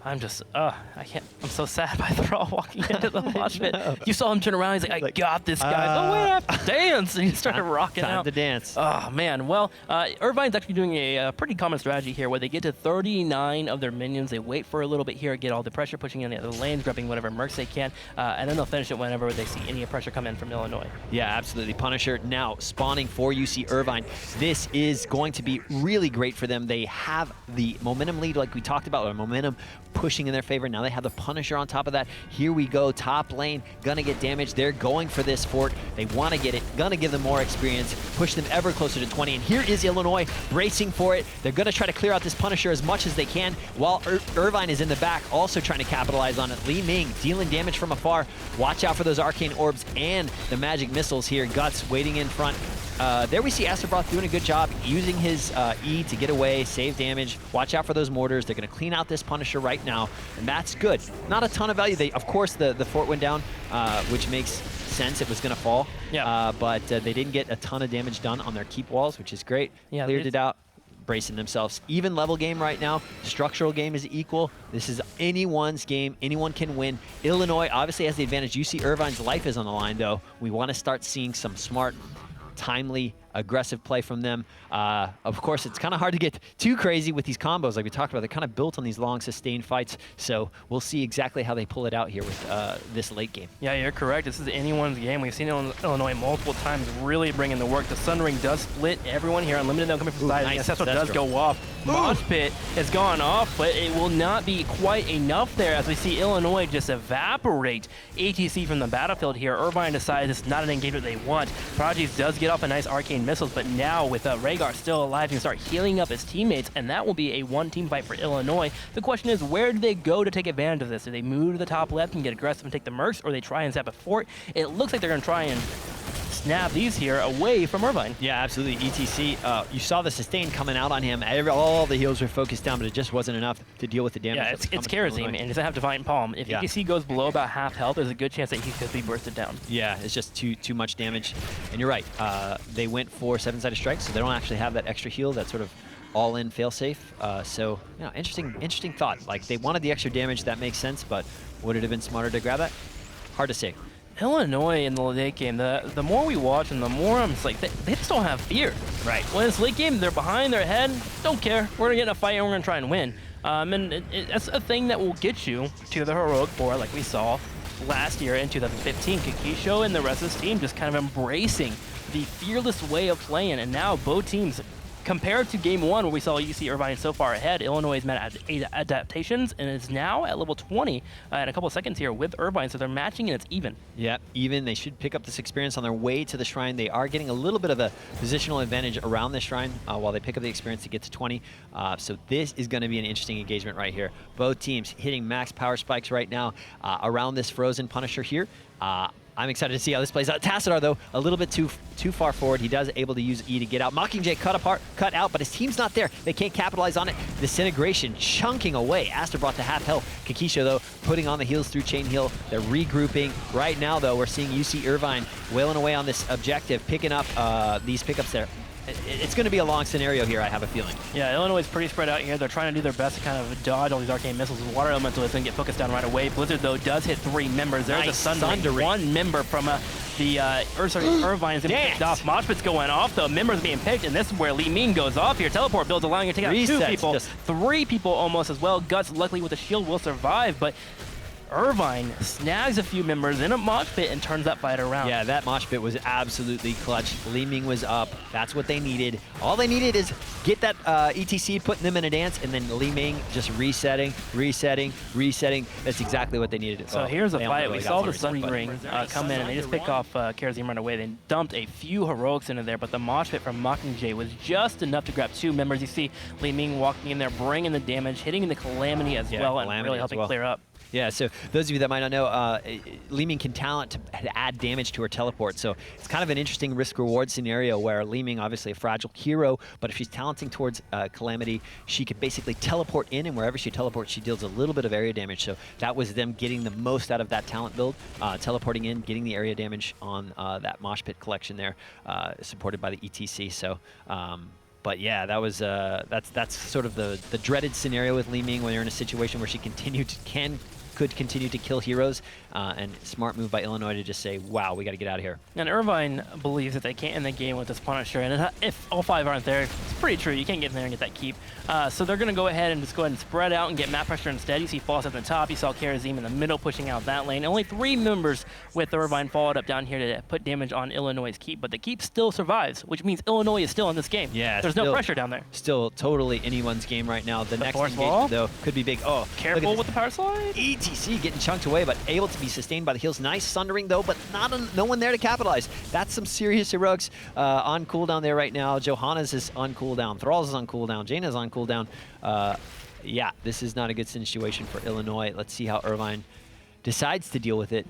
I'm just, I can't, I'm so sad by Thrall walking into the mosh pit. You saw him turn around, he's like, I got this, guys. Oh, wait, I have to dance. And he started rocking out. Time to dance. Oh, man. Well, Irvine's actually doing a pretty common strategy here where they get to 39 of their minions. They wait for a little bit here, get all the pressure, pushing in the other lanes, grabbing whatever mercs they can, and then they'll finish it whenever they see any pressure come in from Illinois. Yeah, absolutely. Punisher now spawning for UC Irvine. This is going to be really great for them. They have the momentum lead like we talked about, or momentum pushing in their favor. Now they have the Punisher on top of that. Here we go, top lane, gonna get damaged. They're going for this fort. They want to get it, gonna give them more experience, push them ever closer to 20. And here is Illinois bracing for it. They're gonna try to clear out this Punisher as much as they can, while Irvine is in the back, also trying to capitalize on it. Li Ming dealing damage from afar. Watch out for those arcane orbs and the magic missiles here. Guts waiting in front. There we see Asterbroth doing a good job, using his E to get away, save damage. Watch out for those mortars. They're going to clean out this Punisher right now, and that's good. Not a ton of value. Of course, the fort went down, which makes sense. It was going to fall, but they didn't get a ton of damage done on their keep walls, which is great. Yeah, cleared it out, bracing themselves. Even level game right now. Structural game is equal. This is anyone's game. Anyone can win. Illinois obviously has the advantage. UC Irvine's life is on the line, though. We want to start seeing some smart, timely, aggressive play from them. Of course, it's kind of hard to get too crazy with these combos like we talked about. They're kind of built on these long, sustained fights, so we'll see exactly how they pull it out here with this late game. Yeah, you're correct. This is anyone's game. We've seen Illinois multiple times really bringing the work. The Sundering does split everyone here. Unlimited now coming from side. Nice. That's what does go off. Mosh Pit has gone off, but it will not be quite enough there as we see Illinois just evaporate ATC from the battlefield here. Irvine decides it's not an engagement they want. Prodigies does get off a nice arcane missiles, but now with Rhaegar still alive, he can start healing up his teammates, and that will be a one-team fight for Illinois. The question is, where do they go to take advantage of this? Do they move to the top left and get aggressive and take the mercs, or they try and zap a fort? It looks like they're going to try and snap these here away from Irvine. Yeah, absolutely. ETC, you saw the sustain coming out on him. All the heals were focused down, but it just wasn't enough to deal with the damage. Yeah, it's Kerosene, and it doesn't have Divine Palm. If ETC goes below about half health, there's a good chance that he could be bursted down. Yeah, it's just too much damage. And you're right. They went for 7-sided strikes, so they don't actually have that extra heal, that sort of all-in failsafe. So, you know, interesting thought. Like, they wanted the extra damage, that makes sense, but would it have been smarter to grab that? Hard to say. Illinois in the late game, the more we watch and the more I'm just like, they just don't have fear. Right. When it's late game, they're behind their head, don't care. We're going to get in a fight and we're going to try and win. And that's a thing that will get you to the Heroic Four, like we saw last year in 2015. Kikisho and the rest of his team just kind of embracing the fearless way of playing, and now both teams compared to game 1 where we saw UC Irvine so far ahead, Illinois has met 8 adaptations and is now at level 20 in a couple of seconds here with Irvine, so they're matching and it's even. Yeah, even. They should pick up this experience on their way to the shrine. They are getting a little bit of a positional advantage around the shrine while they pick up the experience to get to 20. So this is going to be an interesting engagement right here. Both teams hitting max power spikes right now around this frozen Punisher here. I'm excited to see how this plays out. Tassadar, though, a little bit too far forward. He does able to use E to get out. Mockingjay cut out, but his team's not there. They can't capitalize on it. Disintegration chunking away. Aster brought to half health. Kakisha, though, putting on the heals through Chain Heal. They're regrouping. Right now, though, we're seeing UC Irvine wailing away on this objective, picking up these pickups there. It's going to be a long scenario here, I have a feeling. Yeah, Illinois is pretty spread out here. They're trying to do their best to kind of dodge all these arcane missiles. Water Elemental is going to get focused down right away. Blizzard, though, does hit 3 members. There's Nice. a Sundering. 1 member from Irvine is going to be picked off. Moshpit's going off, though. Members being picked, and this is where Li Ming goes off here. Teleport builds allowing you to take out 2 people. 3 people almost as well. Guts, luckily with the shield, will survive, but Irvine snags a few members in a mosh pit and turns that fight around. Yeah, that mosh pit was absolutely clutch. Li Ming was up. That's what they needed. All they needed is get that ETC, putting them in a dance, and then Li Ming just resetting. That's exactly what they needed. So here's a fight. We saw the Sun Ring come in, and they just pick off Karazim right away. They dumped a few heroics into there, but the mosh pit from Mockingjay was just enough to grab 2 members. You see Li Ming walking in there, bringing the damage, hitting the Calamity as well, and really helping clear up. Yeah, so those of you that might not know, Li Ming can talent to add damage to her teleport. So it's kind of an interesting risk-reward scenario where Li Ming, obviously a fragile hero, but if she's talenting towards Calamity, she could basically teleport in, and wherever she teleports, she deals a little bit of area damage. So that was them getting the most out of that talent build, teleporting in, getting the area damage on that Mosh Pit collection there, supported by the ETC. So. But yeah, that was that's sort of the dreaded scenario with Li Ming when you're in a situation where she could continue to kill heroes, and smart move by Illinois to just say, wow, we got to get out of here. And Irvine believes that they can't end the game with this Punisher, and if all 5 aren't there, it's pretty true. You can't get in there and get that keep. So they're going to go ahead and just go ahead and spread out and get map pressure instead. You see False at the top. You saw Karazim in the middle pushing out that lane. Only 3 members with Irvine followed up down here to put damage on Illinois' keep, but the keep still survives, which means Illinois is still in this game. Yeah, there's no pressure down there. Still totally anyone's game right now. The next engagement, though, could be big. Oh, careful with the power slide. ETC getting chunked away, but able to be sustained by the heals. Nice Sundering, though, but no one there to capitalize. That's some serious heroics on cooldown there right now. Johanna's is on cooldown. Thrall's is on cooldown. Jaina's on cooldown. Yeah, this is not a good situation for Illinois. Let's see how Irvine decides to deal with it.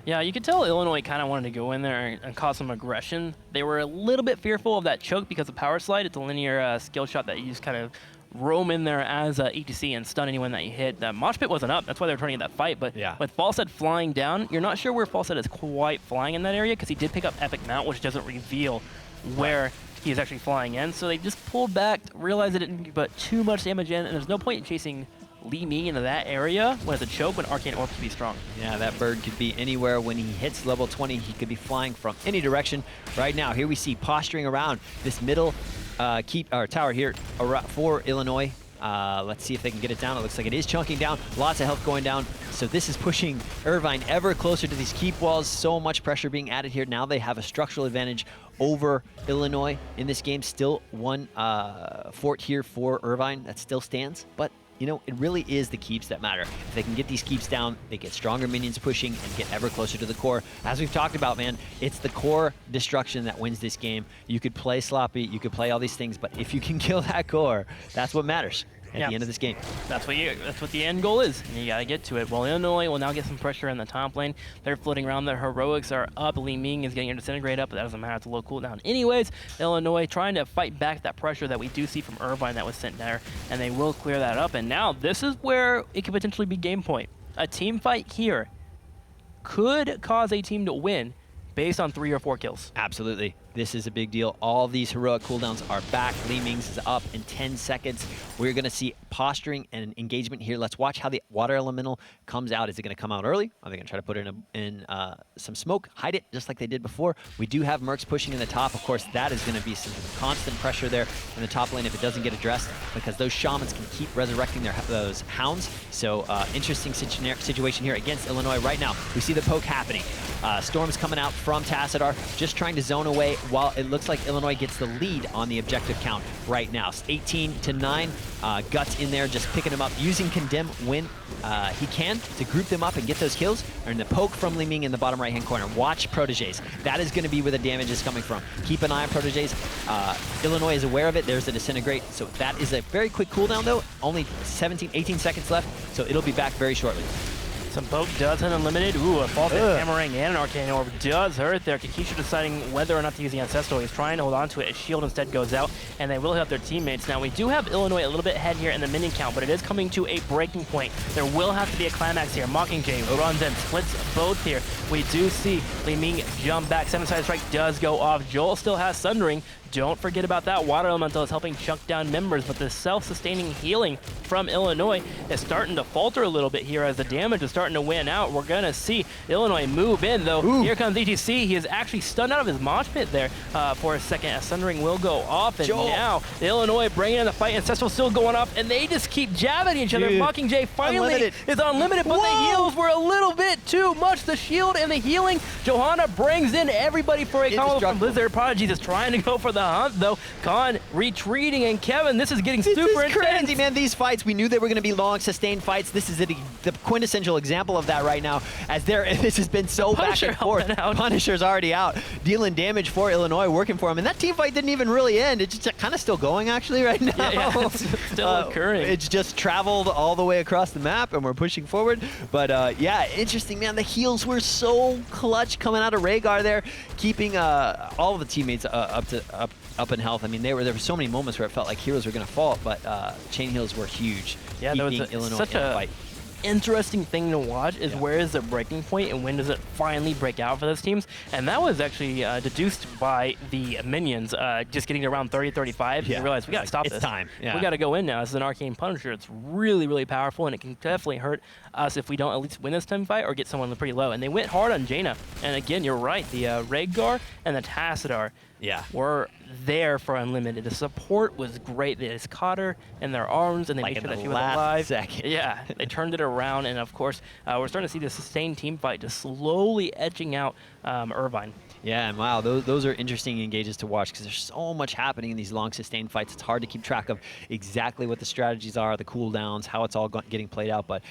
Yeah, you could tell Illinois kind of wanted to go in there and cause some aggression. They were a little bit fearful of that choke because of power slide. It's a linear skill shot that you just kind of roam in there as ETC and stun anyone that you hit. That mosh pit wasn't up. That's why they were turning that fight. But yeah, with Falsehead flying down, you're not sure where Falsehead is quite flying in that area because he did pick up Epic Mount, which doesn't reveal where he's actually flying in. So they just pulled back, realized it didn't put too much damage in, and there's no point in chasing Li Ming into that area when it's a choke, when Arcane Orb could be strong. Yeah, that bird could be anywhere. When he hits level 20, he could be flying from any direction. Right now, here we see posturing around this middle tower here for Illinois. Let's see if they can get it down. It looks like it is chunking down. Lots of health going down. So this is pushing Irvine ever closer to these keep walls. So much pressure being added here. Now they have a structural advantage over Illinois in this game. Still one fort here for Irvine that still stands. But, you know, it really is the keeps that matter. If they can get these keeps down, they get stronger minions pushing and get ever closer to the core. As we've talked about, man, it's the core destruction that wins this game. You could play sloppy, you could play all these things, but if you can kill that core, that's what matters at the end of this game. That's what the end goal is, and you gotta get to it. Well, Illinois will now get some pressure in the top lane. They're floating around. Their heroics are up. Li Ming is getting her disintegrate up, but that doesn't matter. It's a low cooldown anyways. Illinois trying to fight back that pressure that we do see from Irvine that was sent there, and they will clear that up. And now this is where it could potentially be game point. A team fight here could cause a team to win based on 3 or 4 kills. Absolutely. This is a big deal. All these heroic cooldowns are back. Li Ming's is up in 10 seconds. We're going to see posturing and engagement here. Let's watch how the water elemental comes out. Is it going to come out early? Are they going to try to put it in some smoke, hide it just like they did before? We do have Mercs pushing in the top. Of course, that is going to be some constant pressure there in the top lane if it doesn't get addressed, because those shamans can keep resurrecting those hounds. So interesting situation here against Illinois right now. We see the poke happening. Storm's coming out from Tassadar, just trying to zone away while it looks like Illinois gets the lead on the objective count right now. It's 18-9. Guts in there just picking them up, using Condemn when he can to group them up and get those kills. And the poke from Li Ming in the bottom right-hand corner. Watch Proteges. That is going to be where the damage is coming from. Keep an eye on Proteges. Illinois is aware of it. There's the Disintegrate. So that is a very quick cooldown, though. Only 18 seconds left, so it'll be back very shortly. Some poke does hit unlimited. Ooh, a false hammering and an arcane orb does hurt there. Kikishu deciding whether or not to use the ancestral. He's trying to hold on to it. His shield instead goes out, and they will help their teammates. Now, we do have Illinois a little bit ahead here in the minion count, but it is coming to a breaking point. There will have to be a climax here. Mockingjay runs in, splits both here. We do see Li Ming jump back. 7-sided strike does go off. Joel still has Sundering. Don't forget about that. Water Elemental is helping chunk down members, but the self-sustaining healing from Illinois is starting to falter a little bit here as the damage is starting to win out. We're going to see Illinois move in, though. Ooh. Here comes ETC. He is actually stunned out of his mosh pit there for a second as Sundering will go off. And now Illinois bringing in the fight. Ancestral still going off, and they just keep jabbing each other. Mockingjay finally is unlimited, but the heals were a little bit too much. The shield and the healing. Johanna brings in everybody for a combo from Blizzard. Prodigy is trying to go for the hunt, though. Khan retreating, and Kevin, this is getting super intense. Crazy, man. These fights, we knew they were going to be long, sustained fights. This is the quintessential example of that right now, as this has been so back and forth. Punisher's already out, dealing damage for Illinois, working for him, and that team fight didn't even really end. It's just kind of still going, actually, right now. Yeah, it's still occurring. It's just traveled all the way across the map, and we're pushing forward. But yeah, interesting, man. The heals were so clutch coming out of Rhaegar there, keeping all of the teammates up in health. I mean, there were so many moments where it felt like heroes were going to fall, but chain heals were huge. Yeah, there was such a fight. Interesting thing to watch is where is the breaking point and when does it finally break out for those teams, and that was actually deduced by the minions just getting to around 30-35. You realize we gotta stop this. It's time. Yeah. We gotta go in now. This is an arcane Punisher. It's really, really powerful, and it can definitely hurt us if we don't at least win this team fight or get someone pretty low. And they went hard on Jaina, and again, you're right, the Rhaegar and the Tassadar were there for unlimited. The support was great. They just caught her in their arms, and they made sure that she was alive. Yeah, they turned it around, and of course, we're starting to see the sustained team fight just slowly edging out Irvine. Yeah, and wow, those are interesting engages to watch because there's so much happening in these long sustained fights. It's hard to keep track of exactly what the strategies are, the cooldowns, how it's all getting played out, but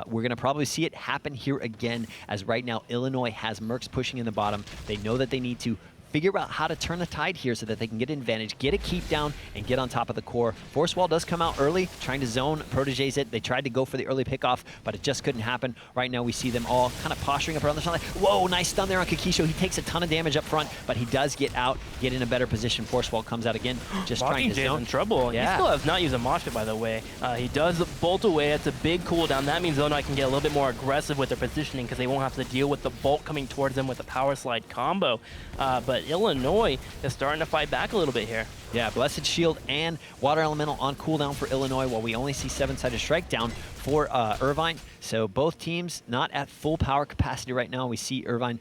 we're going to probably see it happen here again, as right now Illinois has Mercs pushing in the bottom. They know that they need to figure out how to turn the tide here so that they can get an advantage, get a keep down, and get on top of the core. Force Wall does come out early, trying to zone Proteges it. They tried to go for the early pickoff, but it just couldn't happen. Right now we see them all kind of posturing up around the front line. Whoa, nice stun there on Kikishu. He takes a ton of damage up front, but he does get out, get in a better position. Force Wall comes out again, just trying to zone. In trouble. Yeah. He still has not used a mosh pit, by the way. He does bolt away. It's a big cooldown. That means Illinois can get a little bit more aggressive with their positioning because they won't have to deal with the bolt coming towards them with the power slide combo. But Illinois is starting to fight back a little bit here. Yeah, Blessed Shield and Water Elemental on cooldown for Illinois, while we only see 7-sided strike down for Irvine. So both teams not at full power capacity right now. We see Irvine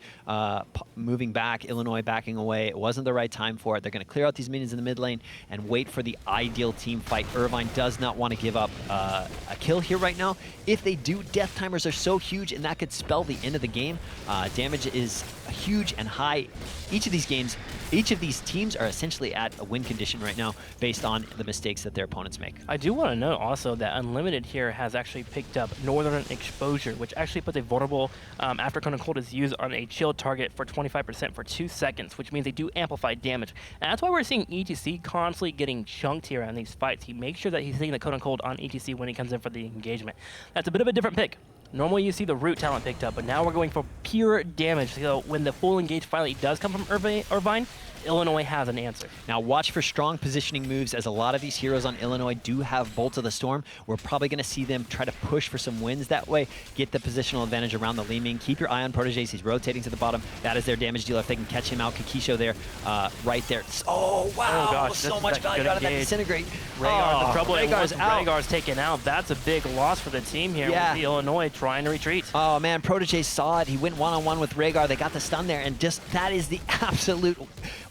moving back, Illinois backing away. It wasn't the right time for it. They're going to clear out these minions in the mid lane and wait for the ideal team fight. Irvine does not want to give up a kill here right now. If they do, death timers are so huge, and that could spell the end of the game. Damage is huge and high. Each of these games, each of these teams are essentially at a win condition right now based on the mistakes that their opponents make. I do want to note also that Unlimited here has actually picked up Northern Exposure, which actually puts a vulnerable after Cone and Cold is used on a chill target for 25% for 2 seconds, which means they do amplify damage. And that's why we're seeing ETC constantly getting chunked here on these fights. He makes sure that he's hitting the Cone and Cold on ETC when he comes in for the engagement. That's a bit of a different pick. Normally you see the root talent picked up, but now we're going for pure damage. So when the full engage finally does come from Irvine, Illinois has an answer. Now watch for strong positioning moves, as a lot of these heroes on Illinois do have Bolt of the Storm. We're probably going to see them try to push for some wins that way, get the positional advantage around the Li Ming. Keep your eye on Proteges. He's rotating to the bottom. That is their damage dealer. If they can catch him out, Kikisho there, right there. Oh, wow. Oh, gosh, so much value out of that Disintegrate. Rhaegar, the trouble Rhaegar's out. Rhaegar's taken out. That's a big loss for the team here. Yeah. With the Illinois trying to retreat. Oh, man, Proteges saw it. He went one-on-one with Rhaegar. They got the stun there, and just that is the absolute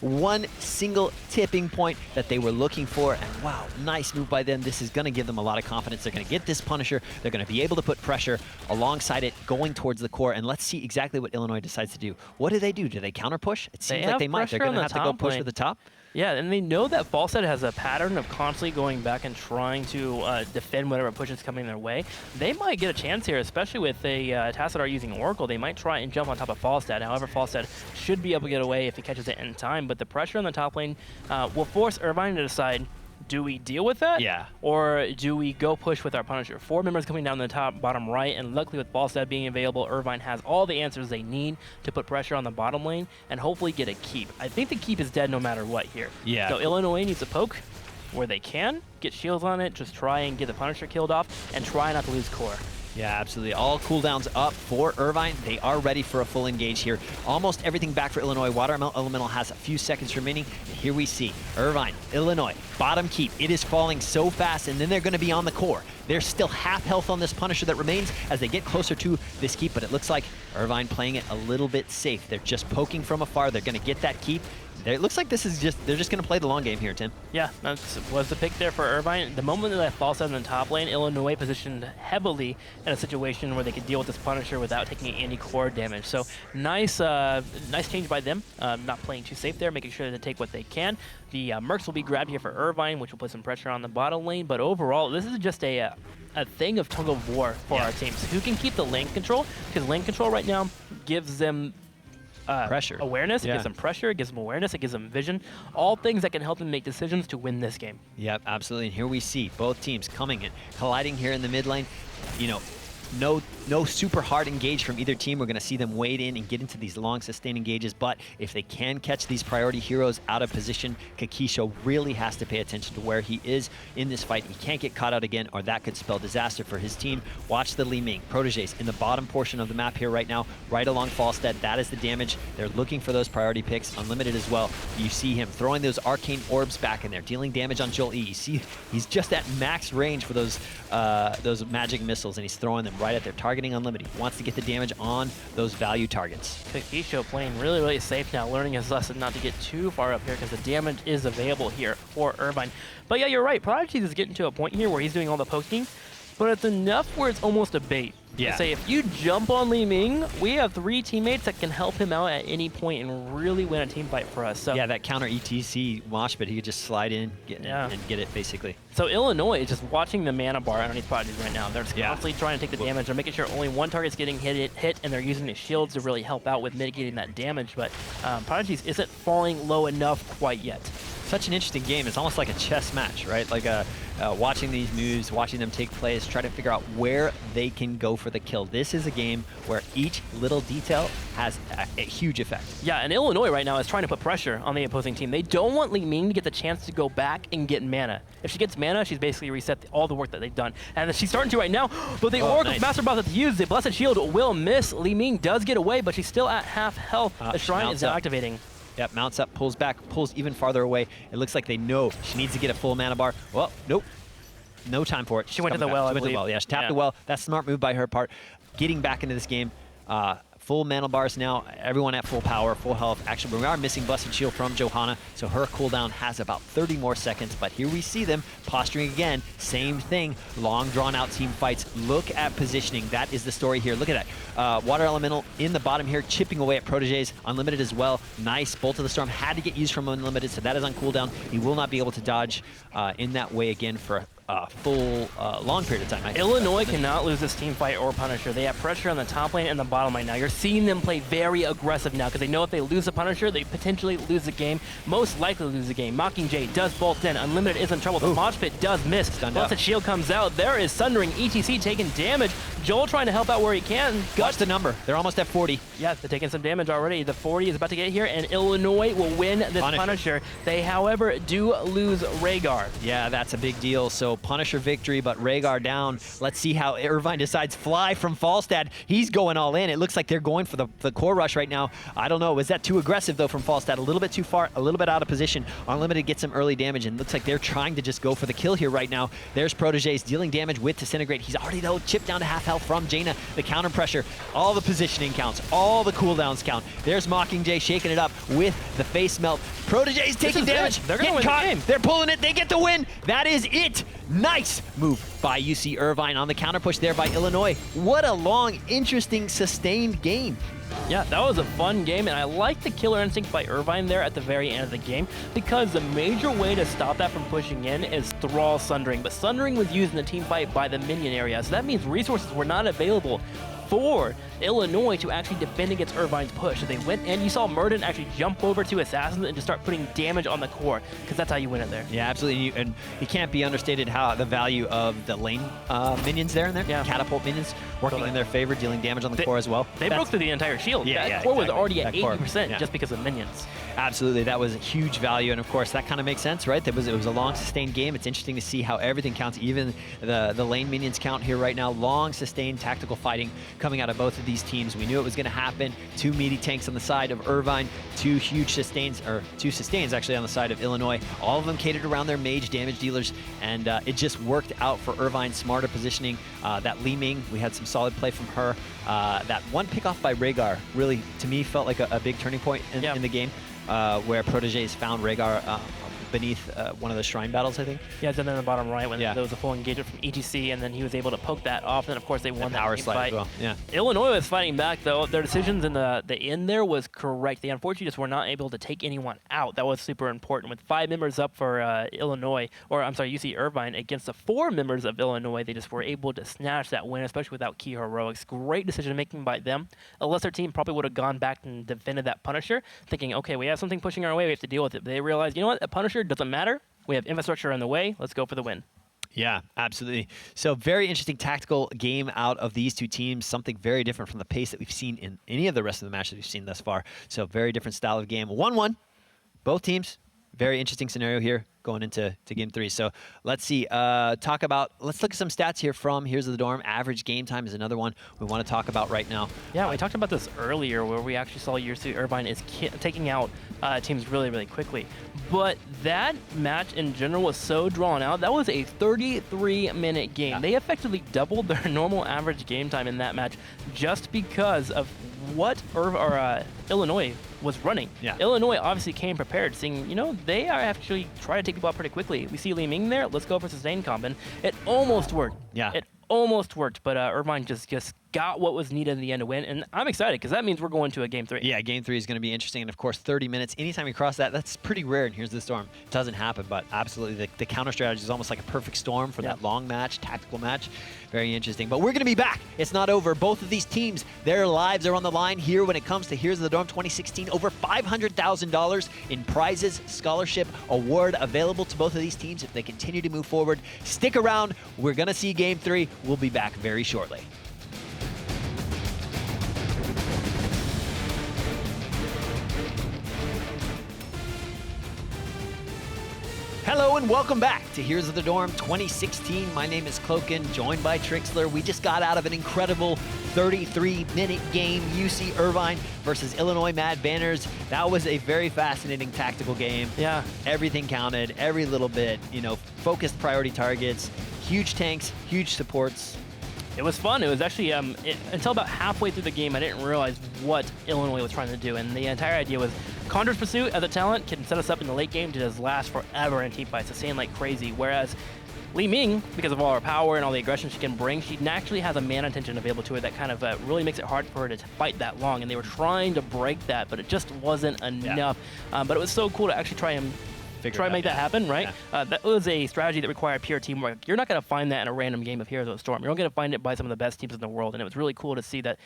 one single tipping point that they were looking for. And wow, nice move by them. This is going to give them a lot of confidence. They're going to get this Punisher. They're going to be able to put pressure alongside it going towards the core. And let's see exactly what Illinois decides to do. What do? Do they counter push? It seems like they might. They're going to have to go push with the top. Yeah, and they know that Falstad has a pattern of constantly going back and trying to defend whatever push is coming their way. They might get a chance here, especially with a Tassadar using Oracle. They might try and jump on top of Falstad. However, Falstad should be able to get away if he catches it in time. But the pressure on the top lane will force Irvine to decide, do we deal with that? Yeah. Or do we go push with our Punisher? 4 members coming down the top, bottom right, and luckily with Falstad being available, Irvine has all the answers they need to put pressure on the bottom lane and hopefully get a keep. I think the keep is dead no matter what here. Yeah. So Illinois needs to poke where they can, get shields on it, just try and get the Punisher killed off, and try not to lose core. Yeah, absolutely. All cooldowns up for Irvine. They are ready for a full engage here. Almost everything back for Illinois. Water Elemental has a few seconds remaining. Here we see Irvine, Illinois, bottom keep. It is falling so fast, and then they're going to be on the core. There's still half health on this Punisher that remains as they get closer to this keep, but it looks like Irvine playing it a little bit safe. They're just poking from afar. They're going to get that keep. It looks like this is they're just going to play the long game here, Tim. Yeah, that was the pick there for Irvine. The moment that Falstad in the top lane, Illinois positioned heavily in a situation where they could deal with this Punisher without taking any core damage. So nice nice change by them, not playing too safe there, making sure to take what they can. The Mercs will be grabbed here for Irvine, which will put some pressure on the bottom lane. But overall, this is just a thing of tug of war for our teams. Who can keep the lane control? Because lane control right now gives them pressure. Awareness, it gives them pressure, it gives them awareness, it gives them vision. All things that can help them make decisions to win this game. Yep, absolutely. And here we see both teams coming in, colliding here in the mid lane. You know, no super hard engage from either team. We're going to see them wade in and get into these long sustained engages, but if they can catch these priority heroes out of position, Kakisho really has to pay attention to where he is in this fight. He can't get caught out again, or that could spell disaster for his team. Watch the Li Ming proteges in the bottom portion of the map here right now, right along Falstad. That is the damage. They're looking for those priority picks. Unlimited as well. You see him throwing those arcane orbs back in there, dealing damage on Joel E. You see he's just at max range for those magic missiles, and he's throwing them right at their targeting unlimited. He wants to get the damage on those value targets. Kakisho playing really, really safe now, learning his lesson not to get too far up here because the damage is available here for Irvine. But yeah, you're right. Prodigy is getting to a point here where he's doing all the poking, but it's enough where it's almost a bait. Yeah. Say, if you jump on Li Ming, we have 3 teammates that can help him out at any point and really win a team fight for us. So yeah, that counter ETC mosh pit, he could just slide in and get it, basically. So Illinois is just watching the mana bar underneath Prodigy right now. They're just constantly trying to take the damage. They're making sure only one target's getting hit, and they're using the shields to really help out with mitigating that damage. But Prodigy isn't falling low enough quite yet. Such an interesting game. It's almost like a chess match, right? Like watching these moves, watching them take place, try to figure out where they can go for the kill. This is a game where each little detail has a huge effect. Yeah, and Illinois right now is trying to put pressure on the opposing team. They don't want Li Ming to get the chance to go back and get mana. If she gets mana, she's basically reset all the work that they've done. And she's starting to right now, but the Oracle Master Boss that's used, the Blessed Shield will miss. Li Ming does get away, but she's still at half health. The Shrine is now activating. Yep, mounts up, pulls back, pulls even farther away. It looks like they know she needs to get a full mana bar. Well, nope. No time for it. She went to the well, I believe. Yeah, she tapped the well. That's a smart move by her part. Getting back into this game. Full mana bars now. Everyone at full power, full health. Actually, we are missing Blessed Shield from Johanna, so her cooldown has about 30 more seconds. But here we see them posturing again. Same thing. Long, drawn-out team fights. Look at positioning. That is the story here. Look at that. Water Elemental in the bottom here, chipping away at Proteges. Unlimited as well. Nice. Bolt of the Storm had to get used from Unlimited, so that is on cooldown. He will not be able to dodge in that way again for full long period of time. Illinois cannot lose this team fight or Punisher. They have pressure on the top lane and the bottom lane now. You're seeing them play very aggressive now because they know if they lose the Punisher, they potentially lose the game. Most likely lose the game. Mockingjay does bolt in. Unlimited is in trouble. The Mosh Pit does miss. Blessed Shield comes out. There is Sundering. ETC taking damage. Joel trying to help out where he can. Watch the number. They're almost at 40. Yeah, they're taking some damage already. The 40 is about to get here, and Illinois will win this Punisher. They, however, do lose Rhaegar. Yeah, that's a big deal. So Punisher victory, but Rhaegar down. Let's see how Irvine decides. Fly from Falstad. He's going all in. It looks like they're going for the core rush right now. I don't know. Was that too aggressive, though, from Falstad? A little bit too far, a little bit out of position. Unlimited gets some early damage, and looks like they're trying to just go for the kill here right now. There's Protégés dealing damage with Disintegrate. He's already, though, chipped down to half health from Jaina. The counter pressure, all the positioning counts, all the cooldowns count. There's Mockingjay shaking it up with the face melt. Protégés taking damage. They're going to win the game. They're pulling it. They get the win. That is it. Nice move by UC Irvine on the counter push there by Illinois. What a long, interesting, sustained game. Yeah, that was a fun game, and I like the killer instinct by Irvine there at the very end of the game, because the major way to stop that from pushing in is Thrall Sundering. But Sundering was used in the team fight by the minion area, so that means resources were not available for Illinois to actually defend against Irvine's push. So they went in, you saw Murden actually jump over to Assassins and just start putting damage on the core, because that's how you win it there. Yeah, absolutely. And it can't be understated how the value of the lane minions there in there, catapult minions, working in their favor, dealing damage on the core as well. They broke through the entire shield. That core was already at 80% just because of minions. Absolutely, that was a huge value, and of course that kind of makes sense, right? It was a long sustained game. It's interesting to see how everything counts, even the lane minions count here right now. Long sustained tactical fighting coming out of both of these teams. We knew it was going to happen. Two meaty tanks on the side of Irvine, two sustains actually on the side of Illinois. All of them catered around their mage damage dealers, and it just worked out for Irvine. Smarter positioning. That Li Ming, we had some solid play from her. That one pick off by Rhaegar really, to me, felt like a big turning point in the game. Where Protégés found Rhaegar beneath one of the shrine battles, I think. Yeah, it's in the bottom right when there was a full engagement from ETC, and then he was able to poke that off, and of course they won that power team slide fight. as well. Yeah. Illinois was fighting back, though. Their decisions in the end there was correct. They unfortunately just were not able to take anyone out. That was super important. With 5 members up for UC Irvine against the 4 members of Illinois, they just were able to snatch that win, especially without key heroics. Great decision making by them. A lesser team probably would have gone back and defended that Punisher, thinking, okay, we have something pushing our way, we have to deal with it. But they realized, you know what, a Punisher doesn't matter. We have infrastructure in the way. Let's go for the win. Yeah, absolutely. So very interesting tactical game out of these two teams. Something very different from the pace that we've seen in any of the rest of the matches we've seen thus far. So very different style of game. 1-1, both teams. Very interesting scenario here going into game 3. So let's see. Let's look at some stats here from Here's the Dorm. Average game time is another one we want to talk about right now. Yeah, we talked about this earlier where we actually saw UC Irvine is taking out teams really, really quickly. But that match in general was so drawn out. That was a 33-minute game. Yeah. They effectively doubled their normal average game time in that match just because of what Illinois was running. Yeah. Illinois obviously came prepared, seeing, they are actually trying to take the ball pretty quickly. We see Li Ming there. Let's go for sustained comp, and it almost worked. Yeah. It almost worked, but Irvine just got what was needed in the end to win, and I'm excited because that means we're going to a game 3. Yeah, game 3 is going to be interesting, and of course 30 minutes. Anytime you cross that's pretty rare, and Here's the Storm. It doesn't happen, but absolutely the counter strategy is almost like a perfect storm for that long match, tactical match. Very interesting, but we're going to be back. It's not over. Both of these teams, their lives are on the line here when it comes to Here's the Dorm 2016. Over $500,000 in prizes, scholarship, award available to both of these teams if they continue to move forward. Stick around. We're going to see game 3. We'll be back very shortly. Hello and welcome back to Here's the Dorm 2016. My name is Cloaken, joined by Trikslyr. We just got out of an incredible 33-minute game, UC Irvine versus Illinois Mad Banners. That was a very fascinating tactical game. Yeah. Everything counted, every little bit, focused priority targets, huge tanks, huge supports. It was fun. It was actually, until about halfway through the game, I didn't realize what Illinois was trying to do. And the entire idea was Conjurer's Pursuit as a talent can set us up in the late game to just last forever in team fights, sustain like crazy. Whereas Li Ming, because of all her power and all the aggression she can bring, she naturally has a mana tension available to her that kind of really makes it hard for her to fight that long. And they were trying to break that, but it just wasn't enough. Yeah. But it was so cool to actually try and make that happen, right? Yeah. That was a strategy that required pure teamwork. You're not going to find that in a random game of Heroes of the Storm. You're not going to find it by some of the best teams in the world, and it was really cool to see that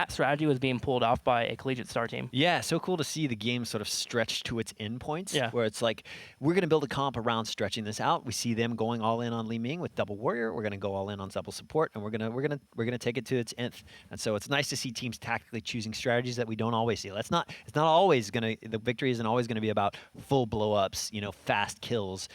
strategy was being pulled off by a collegiate star team. Yeah, so cool to see the game sort of stretch to its endpoints, where it's like, we're going to build a comp around stretching this out. We see them going all in on Li Ming with double warrior. We're going to go all in on double support, and we're going to take it to its nth. And so it's nice to see teams tactically choosing strategies that we don't always see. It's not always going to, the victory isn't always going to be about full blow-ups, fast kills.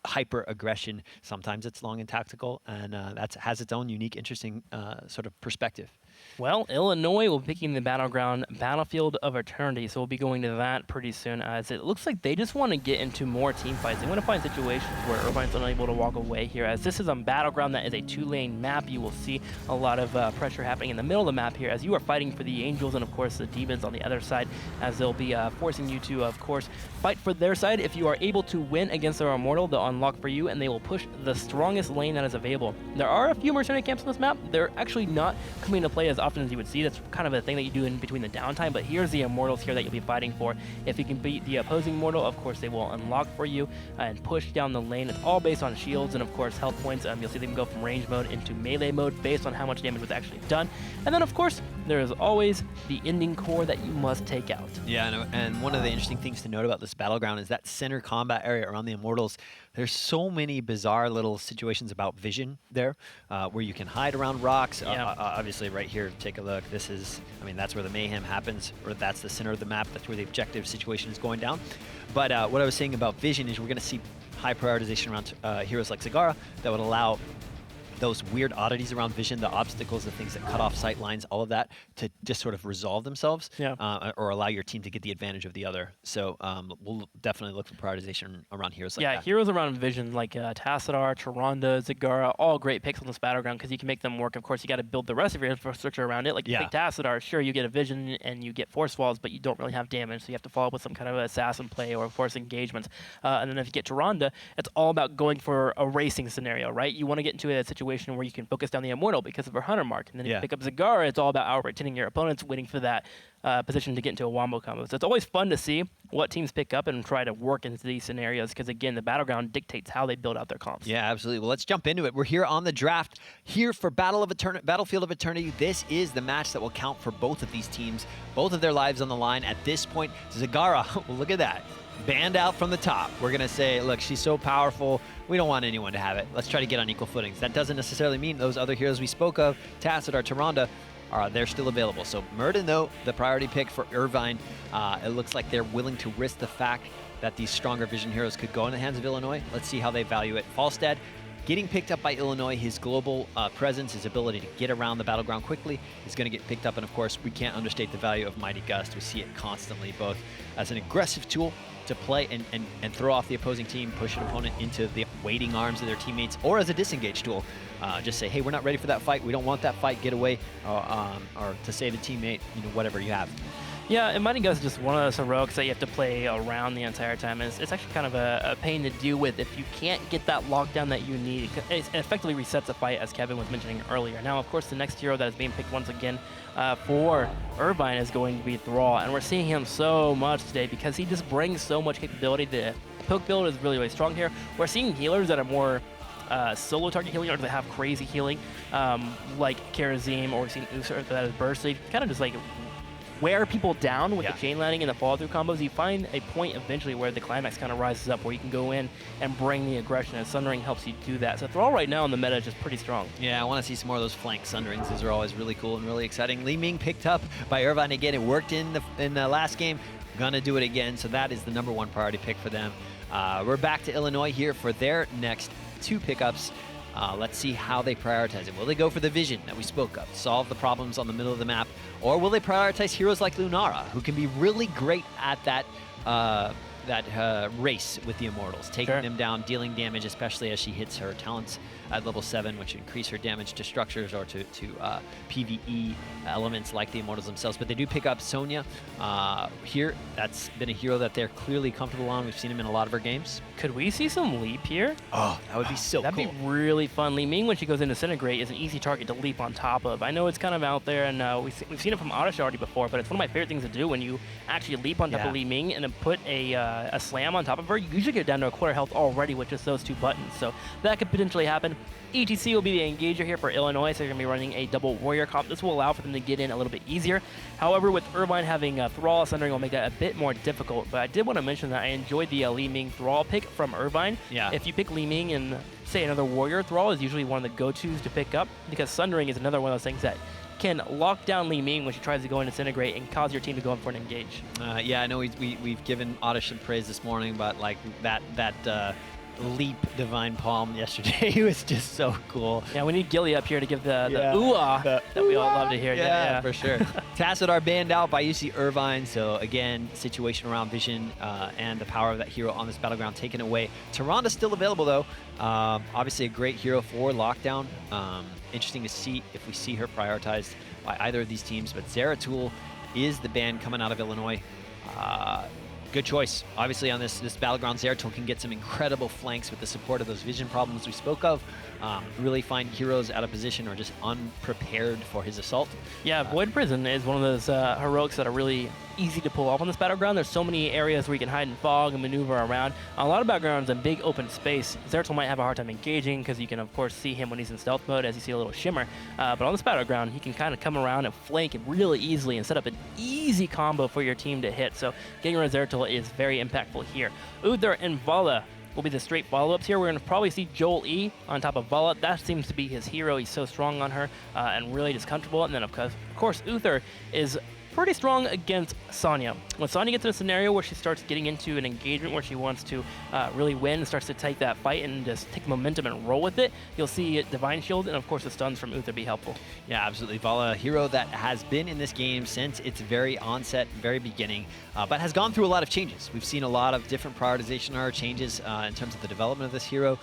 hyper aggression. Sometimes it's long and tactical, and that has its own unique, interesting sort of perspective. Well, Illinois will be picking the battleground Battlefield of Eternity, so we'll be going to that pretty soon, as it looks like they just want to get into more team fights. They want to find situations where Irvine's unable to walk away here, as this is a battleground that is a 2-lane map. You will see a lot of pressure happening in the middle of the map here, as you are fighting for the Angels and, of course, the Demons on the other side, as they'll be forcing you to, of course, fight for their side. If you are able to win against their Immortal, they'll unlock for you, and they will push the strongest lane that is available. There are a few mercenary camps on this map. They're actually not coming into play as often as you would see. That's kind of a thing that you do in between the downtime, but here's the Immortals here that you'll be fighting for. If you can beat the opposing Immortal, of course, they will unlock for you and push down the lane. It's all based on shields and, of course, health points. You'll see them go from range mode into melee mode based on how much damage was actually done. And then, of course, there is always the ending core that you must take out. Yeah, and one of the interesting things to note about this battleground is that center combat area around the Immortals. There's so many bizarre little situations about vision there, where you can hide around rocks. Yeah. Obviously, right here, take a look. This is, I mean, that's where the mayhem happens, or that's the center of the map. That's where the objective situation is going down. But what I was saying about vision is we're going to see high prioritization around heroes like Zagara that would allow those weird oddities around vision, the obstacles, the things that cut off sight lines, all of that, to just sort of resolve themselves, or allow your team to get the advantage of the other. So we'll definitely look for prioritization around heroes like that. Yeah, heroes around vision like Tassadar, Tyrande, Zagara, all great picks on this battleground because you can make them work. Of course, you got to build the rest of your infrastructure around it. Like you pick Tassadar, sure, you get a vision and you get force walls, but you don't really have damage, so you have to follow up with some kind of assassin play or force engagements. And then if you get Tyrande, it's all about going for a racing scenario, right? You want to get into a situation where you can focus down the Immortal because of her Hunter mark. And then if you pick up Zagara, it's all about out-retaining your opponents, waiting for that position to get into a wombo combo. So it's always fun to see what teams pick up and try to work into these scenarios because, again, the battleground dictates how they build out their comps. Yeah, absolutely. Well, let's jump into it. We're here on the draft, here for Battlefield of Eternity. This is the match that will count for both of these teams, both of their lives on the line at this point. Zagara, well, look at that. Banned out from the top. We're going to say, look, she's so powerful, we don't want anyone to have it. Let's try to get on equal footings. That doesn't necessarily mean those other heroes we spoke of, Tassadar, Tyrande, they're still available. So Murden, though, the priority pick for Irvine. It looks like they're willing to risk the fact that these stronger vision heroes could go in the hands of Illinois. Let's see how they value it. Falstad getting picked up by Illinois. His global presence, his ability to get around the battleground quickly is going to get picked up. And of course, we can't understate the value of Mighty Gust. We see it constantly, both as an aggressive tool to play and throw off the opposing team, push an opponent into the waiting arms of their teammates, or as a disengage tool. Just say, hey, we're not ready for that fight. We don't want that fight. Get away, or to save a teammate, whatever you have. Yeah, and Mighty Gust is just one of those heroics that you have to play around the entire time. It's actually kind of a pain to deal with if you can't get that lockdown that you need. It effectively resets the fight, as Kevin was mentioning earlier. Now, of course, the next hero that is being picked once again for Irvine is going to be Thrall, and we're seeing him so much today because he just brings so much capability. The poke build is really, really strong here. We're seeing healers that are more solo target healing or that have crazy healing, like Karazim, or we've seen Usur that is burst. So you kind of just like wear people down with the chain landing and the follow-through combos. You find a point eventually where the climax kind of rises up, where you can go in and bring the aggression, and Sundering helps you do that. So Thrall right now in the meta is just pretty strong. Yeah, I want to see some more of those flank Sunderings. Those are always really cool and really exciting. Li Ming picked up by Irvine again. It worked in the last game. Gonna do it again, so that is the #1 priority pick for them. We're back to Illinois here for their next 2 pickups. Let's see how they prioritize it. Will they go for the vision that we spoke of, solve the problems on the middle of the map, or will they prioritize heroes like Lunara, who can be really great at that race with the Immortals, taking them down, dealing damage, especially as she hits her talents at level 7, which increase her damage to structures or to PvE elements like the Immortals themselves. But they do pick up Sonya here. That's been a hero that they're clearly comfortable on. We've seen him in a lot of her games. Could we see some leap here? Oh, that would be so That'd cool. be really fun. Li Ming, when she goes into Disintegrate, is an easy target to leap on top of. I know it's kind of out there, and we've seen it from Oddish already before, but it's one of my favorite things to do when you actually leap on top of Li Ming and then put a slam on top of her. You usually get down to a quarter health already with just those 2 buttons, so that could potentially happen. ETC will be the engager here for Illinois, so they're going to be running a double warrior comp. This will allow for them to get in a little bit easier. However, with Irvine having Thrall, Sundering will make that a bit more difficult. But I did want to mention that I enjoyed the Li Ming Thrall pick from Irvine. Yeah. If you pick Li Ming and, say, another warrior, Thrall is usually one of the go-tos to pick up, because Sundering is another one of those things that can lock down Li Ming when she tries to go and Disintegrate and cause your team to go in for an engage. Yeah, I know we've given Oddish some praise this morning, but like that leap Divine Palm yesterday. It was just so cool. Yeah, we need Gilly up here to give the ooh-ah that we all love to hear. Yeah, for sure. Tassadar banned out by UC Irvine. So again, situation around vision and the power of that hero on this battleground taken away. Tyranda's still available though. Obviously a great hero for Lockdown. Interesting to see if we see her prioritized by either of these teams. But Zeratul is the ban coming out of Illinois. Good choice. Obviously on this battleground, Zeratul can get some incredible flanks with the support of those vision problems we spoke of. Really find heroes out of position or just unprepared for his assault. Yeah, Void Prison is one of those heroics that are really easy to pull off on this battleground. There's so many areas where you can hide in fog and maneuver around. On a lot of battlegrounds in big open space, Zeratul might have a hard time engaging because you can of course see him when he's in stealth mode as you see a little shimmer. But on this battleground, he can kind of come around and flank it really easily and set up an easy combo for your team to hit. So getting rid of Zeratul is very impactful here. Uther and Vala will be the straight follow-ups here. We're going to probably see Joel E on top of Vala. That seems to be his hero. He's so strong on her and really just comfortable. And then of course Uther is pretty strong against Sonya. When Sonya gets in a scenario where she starts getting into an engagement where she wants to really win, starts to take that fight and just take the momentum and roll with it, you'll see Divine Shield and of course the stuns from Uther be helpful. Yeah, absolutely. Vala, a hero that has been in this game since its very onset, very beginning, but has gone through a lot of changes. We've seen a lot of different prioritization or changes in terms of the development of this hero.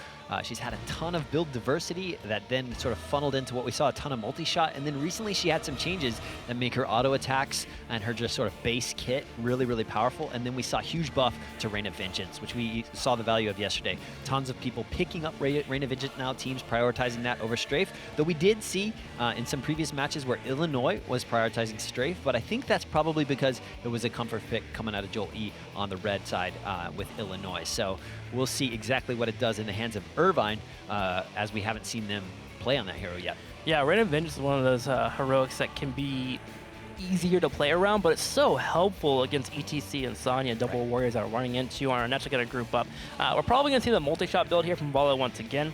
She's had a ton of build diversity that then sort of funneled into what we saw, a ton of multi-shot, and then recently she had some changes that make her auto attacks and her just sort of base kit really, really powerful. And then we saw a huge buff to Reign of Vengeance, which we saw the value of yesterday. Tons of people picking up Reign of Vengeance now, teams prioritizing that over Strafe, though we did see in some previous matches where Illinois was prioritizing Strafe, but I think that's probably because it was a comfort pick coming out of Joel E on the red side with Illinois. So we'll see exactly what it does in the hands of Irvine as we haven't seen them play on that hero yet. Yeah, Reign of Vengeance is one of those heroics that can be easier to play around, but it's so helpful against ETC and Sonya, double warriors that are running into and are naturally going to group up. We're probably going to see the multi-shot build here from Vala once again.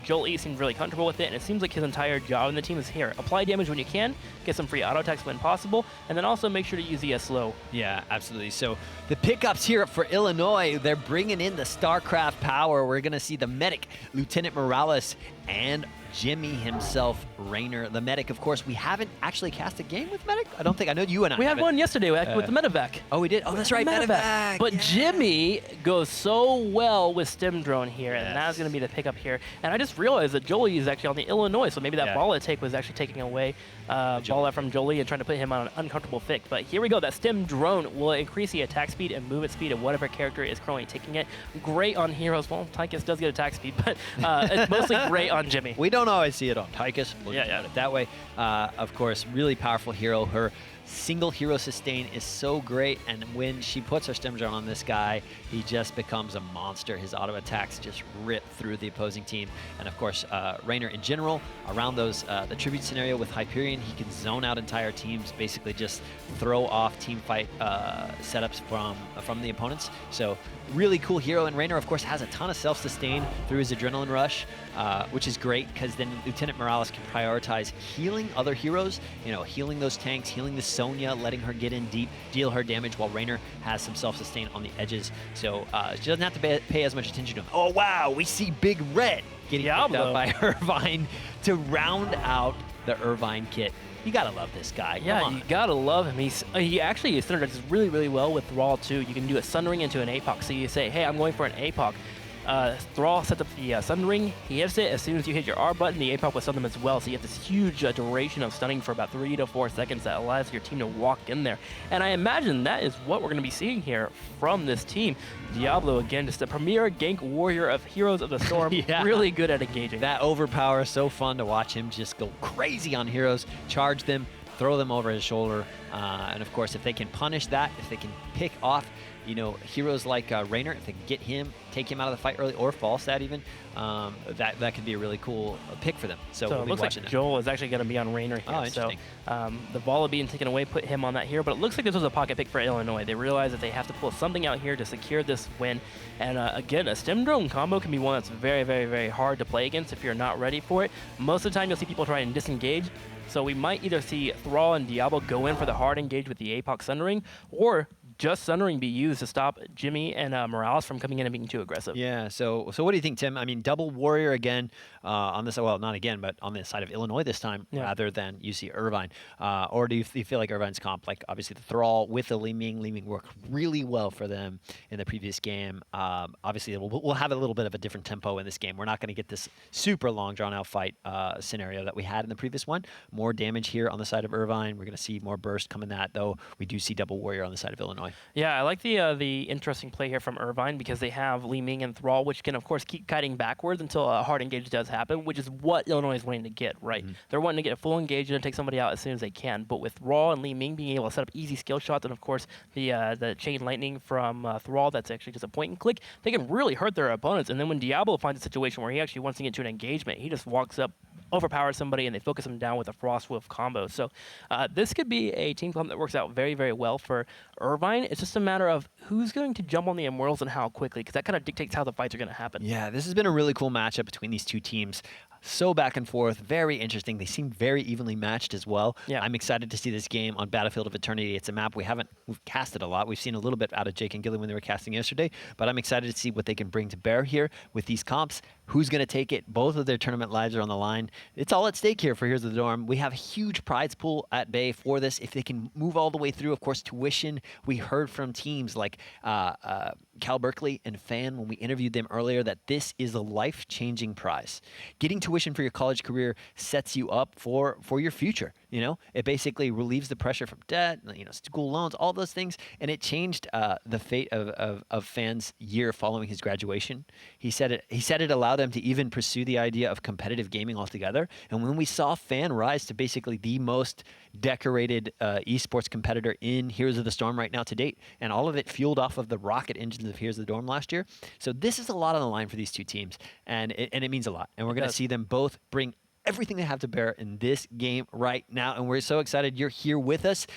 Joel E seems really comfortable with it, and it seems like his entire job in the team is here. Apply damage when you can, get some free auto attacks when possible, and then also make sure to use the slow. Yeah, absolutely. So the pickups here for Illinois, they're bringing in the StarCraft power. We're going to see the medic, Lieutenant Morales, and Jimmy himself, Raynor, the medic. Of course, we haven't actually cast a game with medic. I don't think. I know you and I. We had one yesterday with the medevac. Oh, we did. Oh, that's right, medevac. But yeah. Jimmy goes so well with stem drone here, and that's going to be the pickup here. And I just realized that Jolie is actually on the Illinois, so maybe that Vala take was actually taking away Vala from Jolie and trying to put him on an uncomfortable fix. But here we go. That stem drone will increase the attack speed and movement speed of whatever character is currently taking it. Great on heroes. Well, Tychus does get attack speed, but it's mostly great on Jimmy. We don't always see it on Tychus. We'll just put it that way. Of course, really powerful hero. Her single hero sustain is so great, and when she puts her stem drone on this guy, he just becomes a monster. His auto attacks just rip through the opposing team. And of course, Raynor in general, around those the tribute scenario with Hyperion, he can zone out entire teams, basically just throw off team fight setups from the opponents. So really cool hero. And Raynor, of course, has a ton of self-sustain through his adrenaline rush, which is great because then Lieutenant Morales can prioritize healing other heroes, healing those tanks, healing the Sonya, letting her get in deep, deal her damage, while Raynor has some self-sustain on the edges. So she doesn't have to pay as much attention to him. Oh, wow, we see Big Red getting picked up by Irvine to round out the Irvine kit. You gotta love this guy. Yeah, you gotta love him. He actually synergizes really, really well with Thrall too. You can do a Sun Ring into an APOC. So you say, hey, I'm going for an APOC. Thrall sets up the Sun Ring. He hits it. As soon as you hit your R button, the APOC will stun them as well. So you have this huge duration of stunning for about 3 to 4 seconds that allows your team to walk in there. And I imagine that is what we're going to be seeing here from this team. Diablo, again, just a premier gank warrior of Heroes of the Storm. Really good at engaging. That overpower is so fun to watch him just go crazy on heroes, charge them, throw them over his shoulder. And of course, if they can punish that, if they can pick off heroes like Raynor, if they can get him, take him out of the fight early, or Falstad even, that could be a really cool pick for them. So we'll it looks like Joel is actually going to be on Raynor here. Oh, interesting. So the Vala being taken away put him on that here, but it looks like this was a pocket pick for Illinois. They realize that they have to pull something out here to secure this win. And again, a stem drone combo can be one that's very, very, very hard to play against if you're not ready for it. Most of the time, you'll see people try and disengage. So we might either see Thrall and Diablo go in for the hard engage with the APOC Sun Ring, or just Sundering be used to stop Jimmy and Morales from coming in and being too aggressive. Yeah, so what do you think, Tim? I mean, double Warrior again on this, well, not again, but on the side of Illinois this time rather than UC Irvine. Or do you feel like Irvine's comp, like obviously the Thrall with the Li Ming worked really well for them in the previous game. Obviously, we'll have a little bit of a different tempo in this game. We're not going to get this super long, drawn-out fight scenario that we had in the previous one. More damage here on the side of Irvine. We're going to see more burst come in that, though we do see double Warrior on the side of Illinois. Yeah, I like the interesting play here from Irvine because they have Li Ming and Thrall, which can, of course, keep kiting backwards until a hard engage does happen, which is what Illinois is wanting to get, right? They're wanting to get a full engage and take somebody out as soon as they can. But with Thrall and Li Ming being able to set up easy skill shots and, of course, the chain lightning from Thrall that's actually just a point and click, they can really hurt their opponents. And then when Diablo finds a situation where he actually wants to get into an engagement, he just walks up, overpowers somebody, and they focus him down with a Frost Wolf combo. So this could be a team comp that works out very, very well for Irvine. It's just a matter of who's going to jump on the Immortals and how quickly, because that kind of dictates how the fights are going to happen. Yeah, this has been a really cool matchup between these two teams. So back and forth, very interesting. They seem very evenly matched as well. Yeah. I'm excited to see this game on Battlefield of Eternity. It's a map we've casted a lot. We've seen a little bit out of Jake and Gilly when they were casting yesterday, but I'm excited to see what they can bring to bear here with these comps. Who's going to take it? Both of their tournament lives are on the line. It's all at stake here for Heroes of the Dorm. We have a huge prize pool at bay for this. If they can move all the way through, of course, tuition. We heard from teams like Cal Berkeley and Fan when we interviewed them earlier that this is a life-changing prize. Getting tuition for your college career sets you up for your future. You know, it basically relieves the pressure from debt, school loans, all those things, and it changed the fate of Fan's year following his graduation. He said it allowed them to even pursue the idea of competitive gaming altogether. And when we saw Fan rise to basically the most decorated esports competitor in Heroes of the Storm right now to date, and all of it fueled off of the rocket engines of Heroes of the Dorm last year. So this is a lot on the line for these two teams, and it means a lot. And we're going to see them both bring everything they have to bear in this game right now, and we're so excited you're here with us.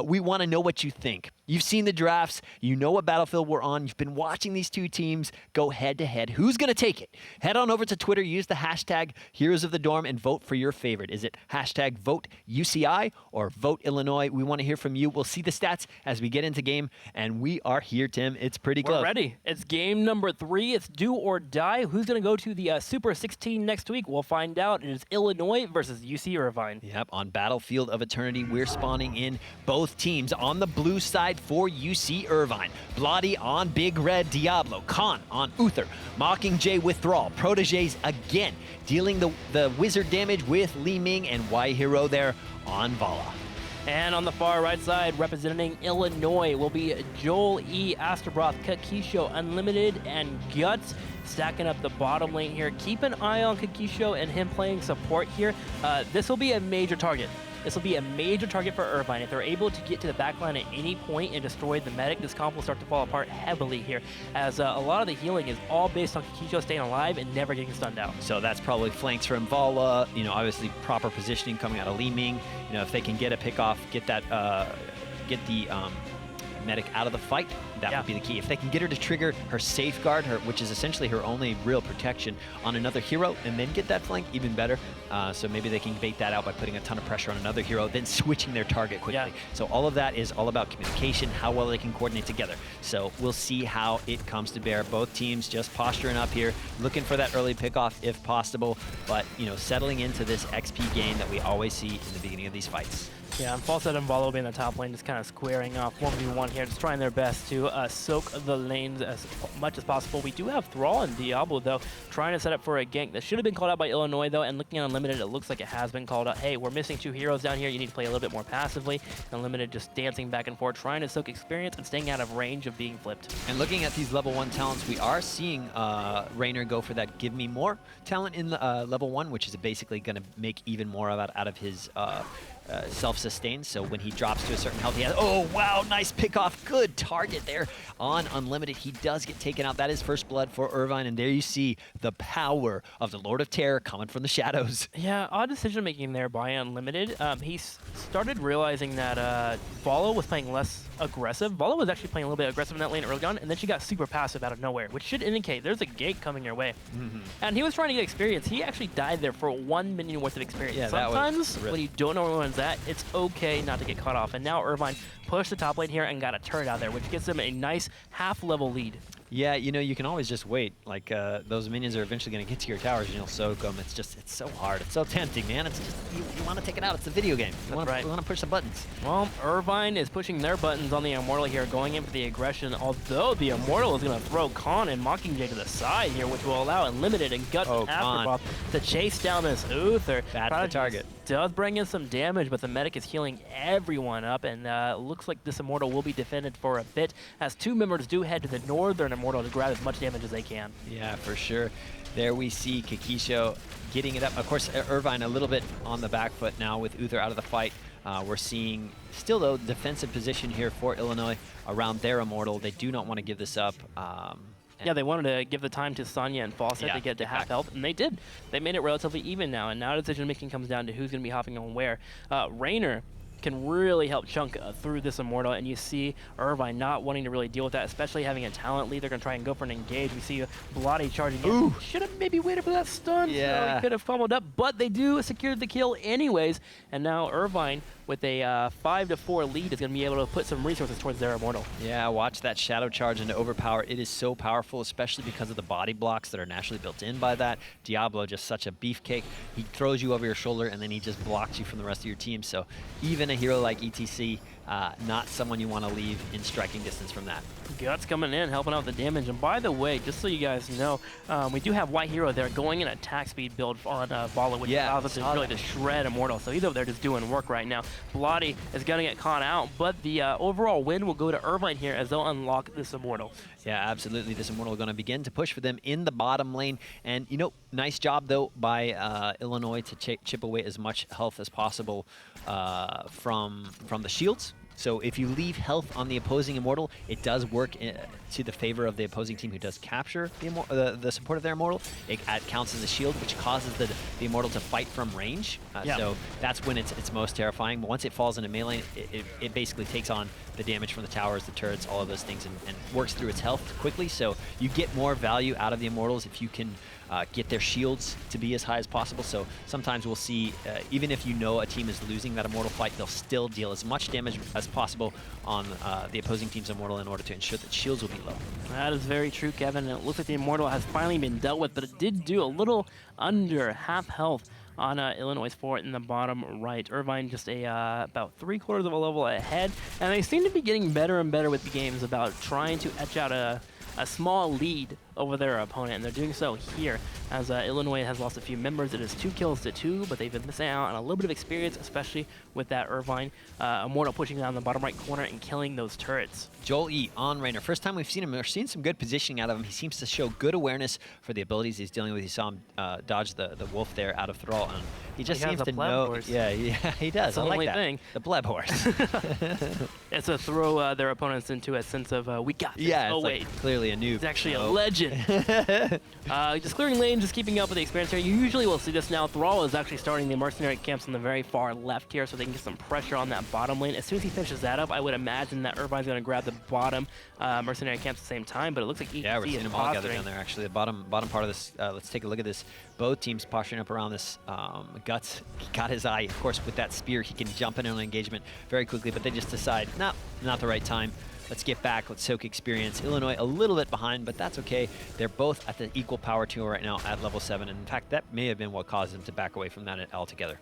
We want to know what you think. You've seen the drafts. You know what battlefield we're on. You've been watching these two teams go head-to-head. Who's going to take it? Head on over to Twitter. Use the hashtag Heroes of the Dorm and vote for your favorite. Is it hashtag vote UCI or vote Illinois? We want to hear from you. We'll see the stats as we get into game, and we are here, Tim. It's pretty close. We're ready. It's game number 3. It's do or die. Who's going to go to the Super 16 next week? We'll find out. It is Illinois versus UC Irvine. Yep, on Battlefield of Eternity, we're spawning in both teams. On the blue side for UC Irvine, Bloody on Big Red Diablo, Khan on Uther, Mockingjay with Thrall, Proteges again, dealing the wizard damage with Li Ming, and Y Hero there on Vala. And on the far right side, representing Illinois, will be Joel E. Asterbroth, Kakisho, Unlimited, and Guts, stacking up the bottom lane here. Keep an eye on Kakisho and him playing support here. This will be a major target. This will be a major target for Irvine. If they're able to get to the backline at any point and destroy the medic, this comp will start to fall apart heavily here, as a lot of the healing is all based on Kakisho staying alive and never getting stunned out. So that's probably flanks from Vala, obviously proper positioning coming out of Li Ming. If they can get a pick off, get the medic out of the fight, that would be the key. If they can get her to trigger her safeguard, which is essentially her only real protection, on another hero, and then get that flank, even better. So maybe they can bait that out by putting a ton of pressure on another hero, then switching their target quickly. Yeah. So all of that is all about communication, how well they can coordinate together. So we'll see how it comes to bear. Both teams just posturing up here, looking for that early pickoff if possible, but settling into this XP gain that we always see in the beginning of these fights. Yeah, and Falset and Valo will be in the top lane, just kind of squaring off 1v1 here, just trying their best to soak the lanes as much as possible. We do have Thrall and Diablo, though, trying to set up for a gank. That should have been called out by Illinois, though, and looking at Unlimited, it looks like it has been called out. Hey, we're missing 2 heroes down here. You need to play a little bit more passively. Unlimited just dancing back and forth, trying to soak experience and staying out of range of being flipped. And looking at these level 1 talents, we are seeing Raynor go for that give me more talent in level 1, which is basically going to make even more out of his self-sustain. So when he drops to a certain health, he has, oh wow, nice pick off, good target there on Unlimited. He does get taken out. That is first blood for Irvine, and there you see the power of the Lord of Terror coming from the shadows. Yeah, odd decision making there by Unlimited. He started realizing that Valo was playing less aggressive. Valo was actually playing a little bit aggressive in that lane early on, and then she got super passive out of nowhere, which should indicate there's a gate coming your way. And he was trying to get experience. He actually died there for 1 minion worth of experience. Yeah, sometimes when you don't know anyone's understands that it's okay not to get caught off. And now Irvine pushed the top lane here and got a turret out there, which gives them a nice half-level lead. Yeah, you know, you can always just wait. Like, those minions are eventually going to get to your towers and you'll soak them. It's so hard. It's so tempting, man. It's just, you want to take it out. It's a video game. You want to push the buttons. Well, Irvine is pushing their buttons on the Immortal here, going in for the aggression, although the Immortal is going to throw Khan and Mockingjay to the side here, which will allow Unlimited and Gut Afterbuff to chase down this Uther. That's the target. Does bring in some damage, but the medic is healing everyone up, and looks like this Immortal will be defended for a bit, as two members do head to the northern Immortal to grab as much damage as they can. Yeah, for sure. There we see Kikisho getting it up. Of course, Irvine a little bit on the back foot now with Uther out of the fight. We're seeing still, though, defensive position here for Illinois around their Immortal. They do not want to give this up. Yeah, they wanted to give the time to Sonya and Fawcett to get to half health, and they did. They made it relatively even now, and now decision-making comes down to who's going to be hopping on where. Raynor can really help chunk through this Immortal, and you see Irvine not wanting to really deal with that, especially having a talent lead. They're going to try and go for an engage. We see Bloody charging in. Should have maybe waited for that stun. Yeah. So he could have fumbled up, but they do secure the kill anyways, and now Irvine, with a 5-4 lead, is going to be able to put some resources towards their Immortal. Yeah, watch that Shadow Charge into Overpower. It is so powerful, especially because of the body blocks that are naturally built in by that. Diablo, just such a beefcake. He throws you over your shoulder, and then he just blocks you from the rest of your team. So even a hero like ETC, not someone you want to leave in striking distance from that. Guts coming in, helping out with the damage. And by the way, just so you guys know, we do have White Hero there going in attack speed build on Bala, which allows us to really to shred Immortal. So he's over there just doing work right now. Bloody is going to get caught out, but the overall win will go to Irvine here as they'll unlock this Immortal. Yeah, absolutely. This Immortal is going to begin to push for them in the bottom lane. And, you know, nice job, though, by Illinois to chip away as much health as possible from the shields. So if you leave health on the opposing Immortal, it does work to the favor of the opposing team who does capture the support of their Immortal. It counts as a shield, which causes the Immortal to fight from range. So that's when it's most terrifying. But once it falls into melee, it basically takes on the damage from the towers, the turrets, all of those things, and works through its health quickly. So you get more value out of the Immortals if you can get their shields to be as high as possible. So sometimes we'll see, even if you know a team is losing that Immortal fight, they'll still deal as much damage as possible on the opposing team's Immortal in order to ensure that shields will be low. That is very true, Kevin. And it looks like the Immortal has finally been dealt with, but it did do a little under half health on Illinois' fort in the bottom right. Irvine just about 3/4 of a level ahead, and they seem to be getting better and better with the games about trying to etch out a small lead over their opponent, and they're doing so here as Illinois has lost a few members. It is 2 kills to 2, but they've been missing out on a little bit of experience, especially with that Irvine Immortal pushing down the bottom right corner and killing those turrets. Joel E. on Raynor. First time we've seen him. We're seeing some good positioning out of him. He seems to show good awareness for the abilities he's dealing with. You saw him dodge the wolf there out of thrall, and he just seems to know. Horse. Yeah, he does. That's I like only that. Thing. The bleb horse. It's to throw their opponents into a sense of we got this. Yeah, oh it's wait, like clearly a noob. he's actually a legend. Just clearing lanes, just keeping up with the experience here. You usually will see this now. Thrall is actually starting the mercenary camps on the very far left here, so they can get some pressure on that bottom lane. As soon as he finishes that up, I would imagine that Irvine's going to grab the bottom mercenary camps at the same time. But it looks like ETC yeah, we're seeing is them all gathered down there. Actually, the bottom part of this. Let's take a look at this. Both teams posturing up around this. Guts, he got his eye. Of course, with that spear, he can jump in on an engagement very quickly. But they just decide, no, not the right time. Let's get back. Let's soak experience. Illinois a little bit behind, but that's okay. They're both at the equal power tier right now at level 7. And in fact, that may have been what caused them to back away from that altogether.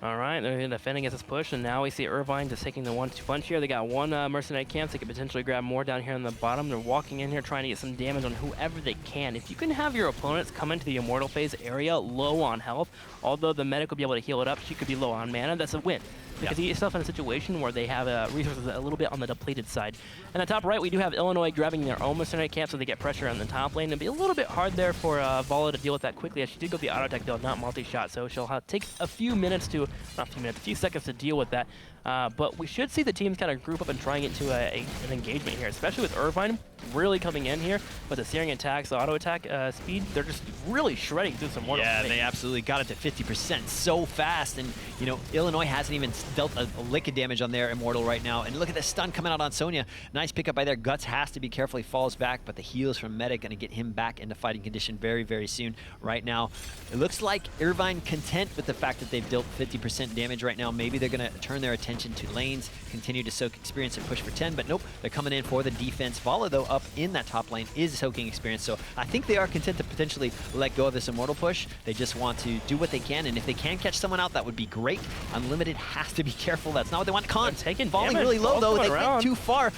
All right, they're defending against this push, and now we see Irvine just taking the 1-2 punch here. They got one mercenary camp. They could potentially grab more down here on the bottom. They're walking in here trying to get some damage on whoever they can. If you can have your opponents come into the Immortal phase area low on health, although the medic will be able to heal it up, she could be low on mana, that's a win. Because you get yourself in a situation where they have resources a little bit on the depleted side. And the top right, we do have Illinois grabbing their own mercenary camp, so they get pressure on the top lane. It'll be a little bit hard there for Vala to deal with that quickly, as she did go the auto attack build, not multi-shot, so she'll take a few seconds to deal with that. But we should see the teams kind of group up and try and get into an engagement here, especially with Irvine really coming in here with the searing attacks, the auto attack speed. They're just really shredding through some mortal. Yeah, they absolutely got it to 50% so fast, and you know Illinois hasn't even dealt a lick of damage on their Immortal right now. And look at the stun coming out on Sonya. Nice pickup by there. Guts has to be careful. He falls back, but the heals from Medic going to get him back into fighting condition very, very soon. Right now, it looks like Irvine content with the fact that they've dealt 50% damage right now. Maybe they're going to turn their attention to lanes, continue to soak experience and push for 10, but nope, they're coming in for the defense. Vala, though, up in that top lane is soaking experience, so I think they are content to potentially let go of this Immortal push. They just want to do what they can, and if they can catch someone out, that would be great. Unlimited has to be careful. That's not what they want. Khan taking falling damage, really low, though. They around. went too far.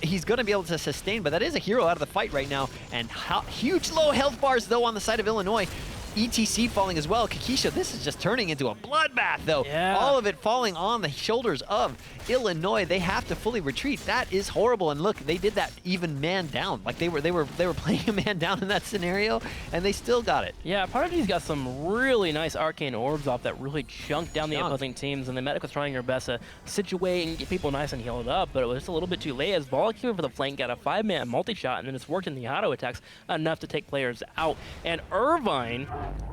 He's going to be able to sustain, but that is a hero out of the fight right now, and huge low health bars, though, on the side of Illinois. ETC falling as well. Kakisha, this is just turning into a bloodbath, though. Yeah. All of it falling on the shoulders of Illinois. They have to fully retreat. That is horrible. And look, they did that even man down. Like they were playing a man down in that scenario, and they still got it. Yeah, Prodigy's got some really nice arcane orbs off that really chunked down the opposing teams, and the Medic was trying their best to situate and get people nice and healed up, but it was just a little bit too late as Vala came in for the flank, got a 5-man multi-shot, and then it's worked in the auto attacks enough to take players out. And Irvine,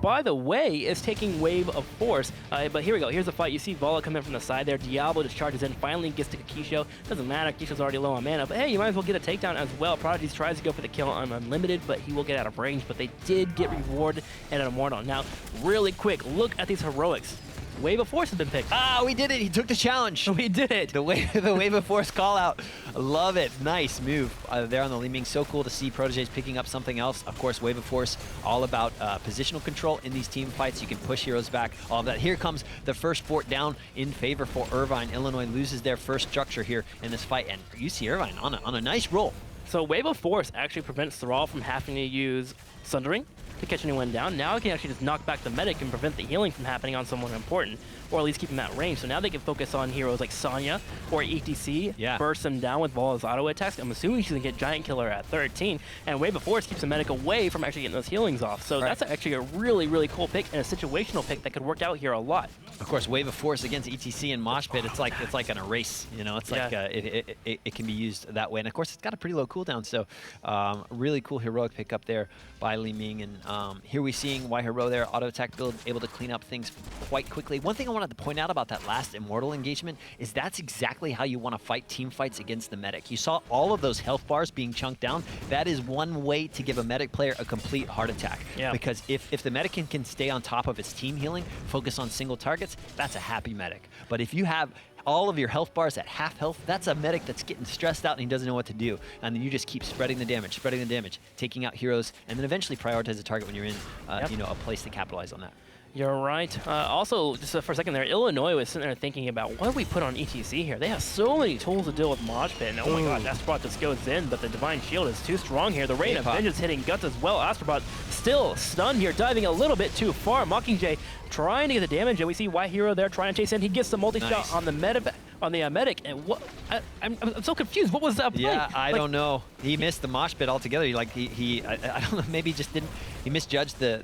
by the way, is taking Wave of Force. But here we go. Here's the fight. You see Vala come in from the side there. Diablo just charges in. Finally gets to Kakisho. Doesn't matter. Kakisho's already low on mana. But hey, you might as well get a takedown as well. Prodigy tries to go for the kill on Unlimited, but he will get out of range. But they did get rewarded and an Immortal. Now, really quick, look at these heroics. Wave of Force has been picked. Ah, we did it. He took the challenge. We did it. The Wave of Force call out. Love it. Nice move there on the Li Ming. So cool to see Proteges picking up something else. Of course, Wave of Force, all about positional control in these team fights. You can push heroes back, all of that. Here comes the first fort down in favor for Irvine. Illinois loses their first structure here in this fight, and UC Irvine on a nice roll. So Wave of Force actually prevents Thrall from having to use Sundering to catch anyone down. Now it can actually just knock back the Medic and prevent the healing from happening on someone important, or at least keep them at range. So now they can focus on heroes like Sonya or ETC, burst them down with Vala's auto attacks. I'm assuming she's going to get Giant Killer at 13, and Wave of Force keeps the Medic away from actually getting those healings off. So that's actually a really, really cool pick and a situational pick that could work out here a lot. Of course, Wave of Force against ETC and Mosh Pit, it's like an erase, you know, it's like it can be used that way. And of course, it's got a pretty low cooldown, so really cool heroic pick up there by Li Ming. And here we're seeing why Hero there, auto attack build, able to clean up things quite quickly. One thing I wanted to point out about that last Immortal engagement is that's exactly how you want to fight team fights against the Medic. You saw all of those health bars being chunked down. That is one way to give a Medic player a complete heart attack. Yeah. Because if the Medic can stay on top of its team healing, focus on single targets, that's a happy Medic. But if you have all of your health bars at half health, that's a Medic that's getting stressed out and he doesn't know what to do. And then you just keep spreading the damage, taking out heroes, and then eventually prioritize the target when you're in you know, a place to capitalize on that. You're right. Also, just for a second there, Illinois was sitting there thinking about what do we put on ETC here? They have so many tools to deal with Mosh Pit, and oh my god, Astrobot just goes in, but the Divine Shield is too strong here. The Rain of Vengeance hitting Guts as well. Astrobot still stunned here, diving a little bit too far. Mockingjay trying to get the damage, and we see White Hero there trying to chase in. He gets the multi-shot on the Medic, and what? I'm so confused. What was that play? Yeah, I don't know. He missed the Mosh Pit altogether. I don't know. Maybe just didn't. He misjudged the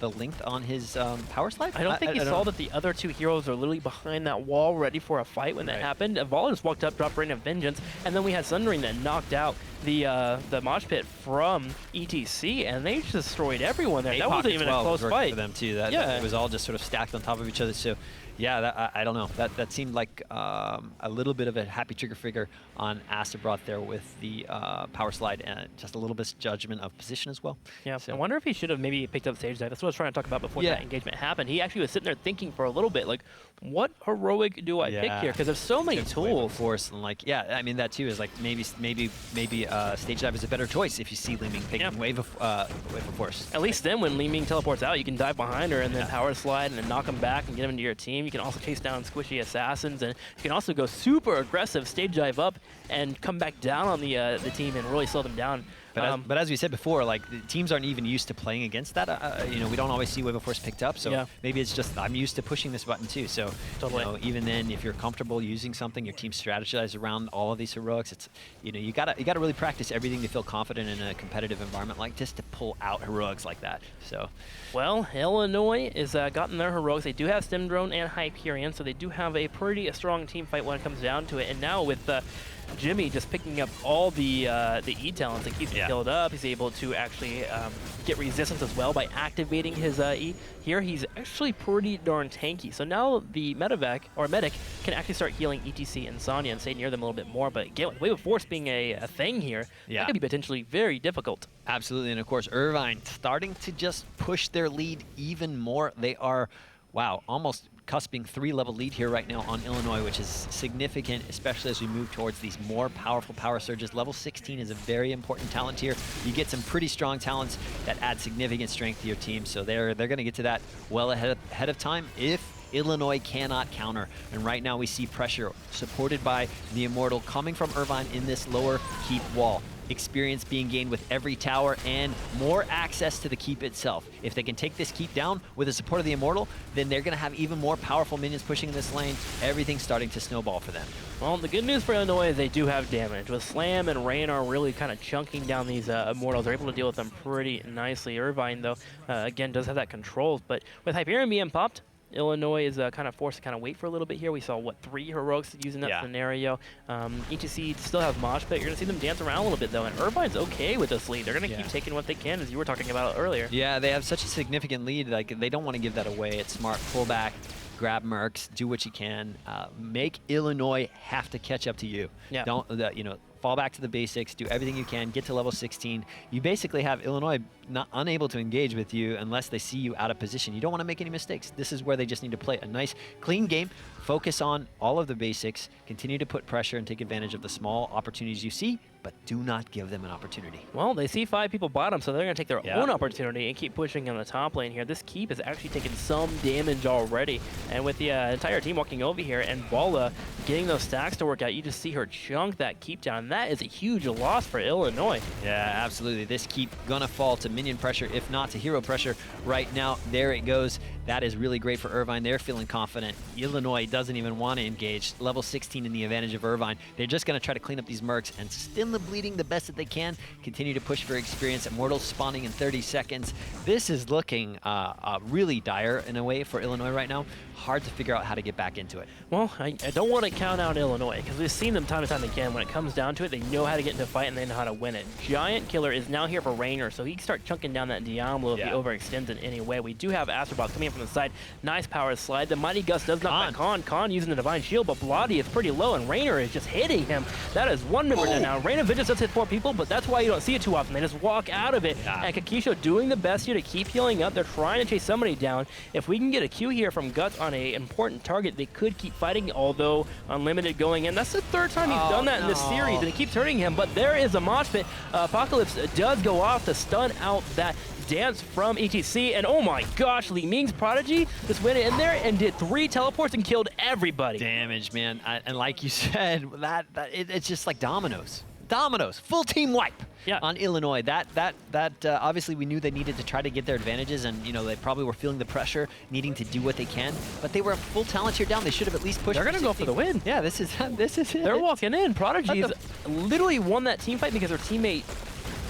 length on his power slide. I don't think he saw that the other two heroes are literally behind that wall, ready for a fight when that happened. Vala just walked up, dropped Rain of Vengeance, and then we had Sundering that knocked out the Mosh Pit from ETC, and they just destroyed everyone there. That wasn't even a close fight for them too. It was all just sort of stacked on top of each other. So. Yeah, I don't know. That seemed like a little bit of a happy trigger figure on Astrobot there with the power slide and just a little bit of judgment of position as well. Yeah, so I wonder if he should have maybe picked up stage dive. That's what I was trying to talk about before that engagement happened. He actually was sitting there thinking for a little bit, like, what heroic do I pick here? Because there's so many tools. Wave of Force and like, I mean that too is like maybe stage dive is a better choice if you see Li Ming picking Wave of Force. At least then when Li Ming teleports out, you can dive behind her and then power slide and then knock him back and get him into your team. You can also chase down squishy assassins, and you can also go super aggressive, stage dive up, and come back down on the team and really slow them down. But as we said before, like the teams aren't even used to playing against that. You know, we don't always see Wave of Force picked up, so maybe it's just I'm used to pushing this button too. So you know, even then, if you're comfortable using something, your team strategize around all of these heroics. It's you gotta really practice everything to feel confident in a competitive environment like this to pull out heroics like that. So. Well, Illinois is gotten their heroics. They do have Stim Drone and Hyperion, so they do have a pretty strong team fight when it comes down to it. And now with Jimmy just picking up all the E talents, it keeps healed up. He's able to actually get resistance as well by activating his E. Here, he's actually pretty darn tanky. So now the medic can actually start healing ETC and Sonya and stay near them a little bit more. But again, with Wave of Force being a thing here, that could be potentially very difficult. Absolutely, and of course, Irvine starting to just push their lead even more. They are, wow, almost cusping 3-level lead here right now on Illinois, which is significant, especially as we move towards these more powerful power surges. Level 16 is a very important talent here. You get some pretty strong talents that add significant strength to your team, so they're going to get to that well ahead of time if Illinois cannot counter. And right now we see pressure supported by the Immortal coming from Irvine in this lower keep wall. Experience being gained with every tower and more access to the keep itself. If they can take this keep down with the support of the Immortal, then they're going to have even more powerful minions pushing in this lane. Everything's starting to snowball for them. Well, the good news for Illinois is they do have damage. With Slam and Rain are really kind of chunking down these Immortals. They're able to deal with them pretty nicely. Irvine, though, again, does have that control. But with Hyperion being popped, Illinois is kind of forced to kind of wait for a little bit here. We saw, what, 3 heroics using that scenario. ETC still have Mosh Pit. You're going to see them dance around a little bit, though, and Irvine's okay with this lead. They're going to keep taking what they can, as you were talking about earlier. Yeah, they have such a significant lead. Like, they don't want to give that away. It's smart. Pull back, grab mercs, do what you can. Make Illinois have to catch up to you. Yeah. Don't, fall back to the basics, do everything you can, get to level 16. You basically have Illinois not unable to engage with you unless they see you out of position. You don't want to make any mistakes. This is where they just need to play a nice, clean game, focus on all of the basics, continue to put pressure and take advantage of the small opportunities you see, but do not give them an opportunity. Well, they see 5 people bottom, so they're going to take their own opportunity and keep pushing on the top lane here. This keep is actually taking some damage already, and with the entire team walking over here and Bala getting those stacks to work out, you just see her chunk that keep down, and that is a huge loss for Illinois. Yeah, absolutely. This keep gonna fall to minion pressure, if not to hero pressure right now. There it goes. That is really great for Irvine. They're feeling confident. Illinois doesn't even want to engage. Level 16 in the advantage of Irvine. They're just going to try to clean up these mercs and stem the bleeding the best that they can. Continue to push for experience. Immortals spawning in 30 seconds. This is looking really dire in a way for Illinois right now. Hard to figure out how to get back into it. Well, I don't want to count out Illinois, because we've seen them time and time again. When it comes down to it, they know how to get into a fight and they know how to win it. Giant Killer is now here for Rainer, so he can start chunking down that Diablo if he overextends in any way. We do have Astrobot coming in from the side. Nice power slide. The Mighty Gust does knock back Khan. Khan using the Divine Shield, but Bloody is pretty low, and Rainer is just hitting him. That is one member now. Rainer Vengeance does hit 4 people, but that's why you don't see it too often. They just walk out of it. And Kakisho doing the best here to keep healing up. They're trying to chase somebody down. If we can get a Q here from Guts on a important target, they could keep fighting, although Unlimited going in. That's the 3rd time he's done that in this series, and it keeps hurting him, but there is a mosh pit. Apocalypse does go off to stun out that dance from ETC, and oh my gosh, Li Ming's Prodigy just went in there and did 3 teleports and killed everybody. Damage, man. And like you said, it's just like dominoes. Dominoes, full team wipe on Illinois. That obviously we knew they needed to try to get their advantages, and they probably were feeling the pressure, needing to do what they can. But they were a full talent here down. They should have at least pushed. They're gonna go for the win. Yeah, this is it. They're walking in. Prodigy's literally won that team fight because their teammate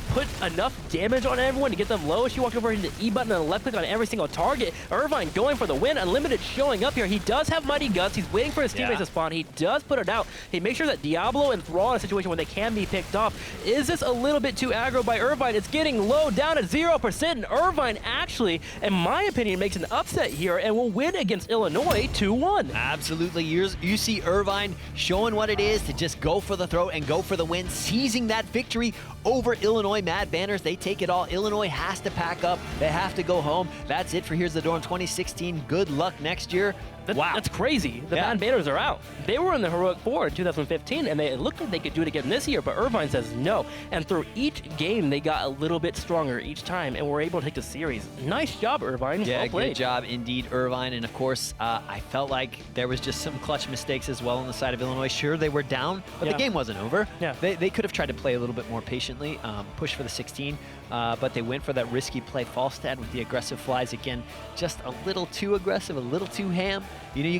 put enough damage on everyone to get them low. She walked over into the E button and a left click on every single target. Irvine going for the win. Unlimited showing up here. He does have Mighty Guts. He's waiting for his teammates to spawn. He does put it out. He makes sure that Diablo and Thrall in a situation where they can be picked off. Is this a little bit too aggro by Irvine? It's getting low down at 0%, and Irvine actually, in my opinion, makes an upset here and will win against Illinois 2-1. Absolutely. UC Irvine showing what it is to just go for the throat and go for the win, seizing that victory over Illinois Mad Banners. They take it all. Illinois has to pack up. They have to go home. That's it for Here's the Dorm 2016. Good luck next year. Wow. That's crazy. The Mad Banners are out. They were in the Heroic 4 in 2015, and it looked like they could do it again this year, but Irvine says no. And through each game, they got a little bit stronger each time, and were able to take the series. Nice job, Irvine. Yeah, well played. Good job indeed, Irvine. And of course, I felt like there was just some clutch mistakes as well on the side of Illinois. Sure, they were down, but the game wasn't over. They could have tried to play a little bit more patiently, push for the 16, but they went for that risky play. Falstad with the aggressive flies again, just a little too aggressive, a little too ham.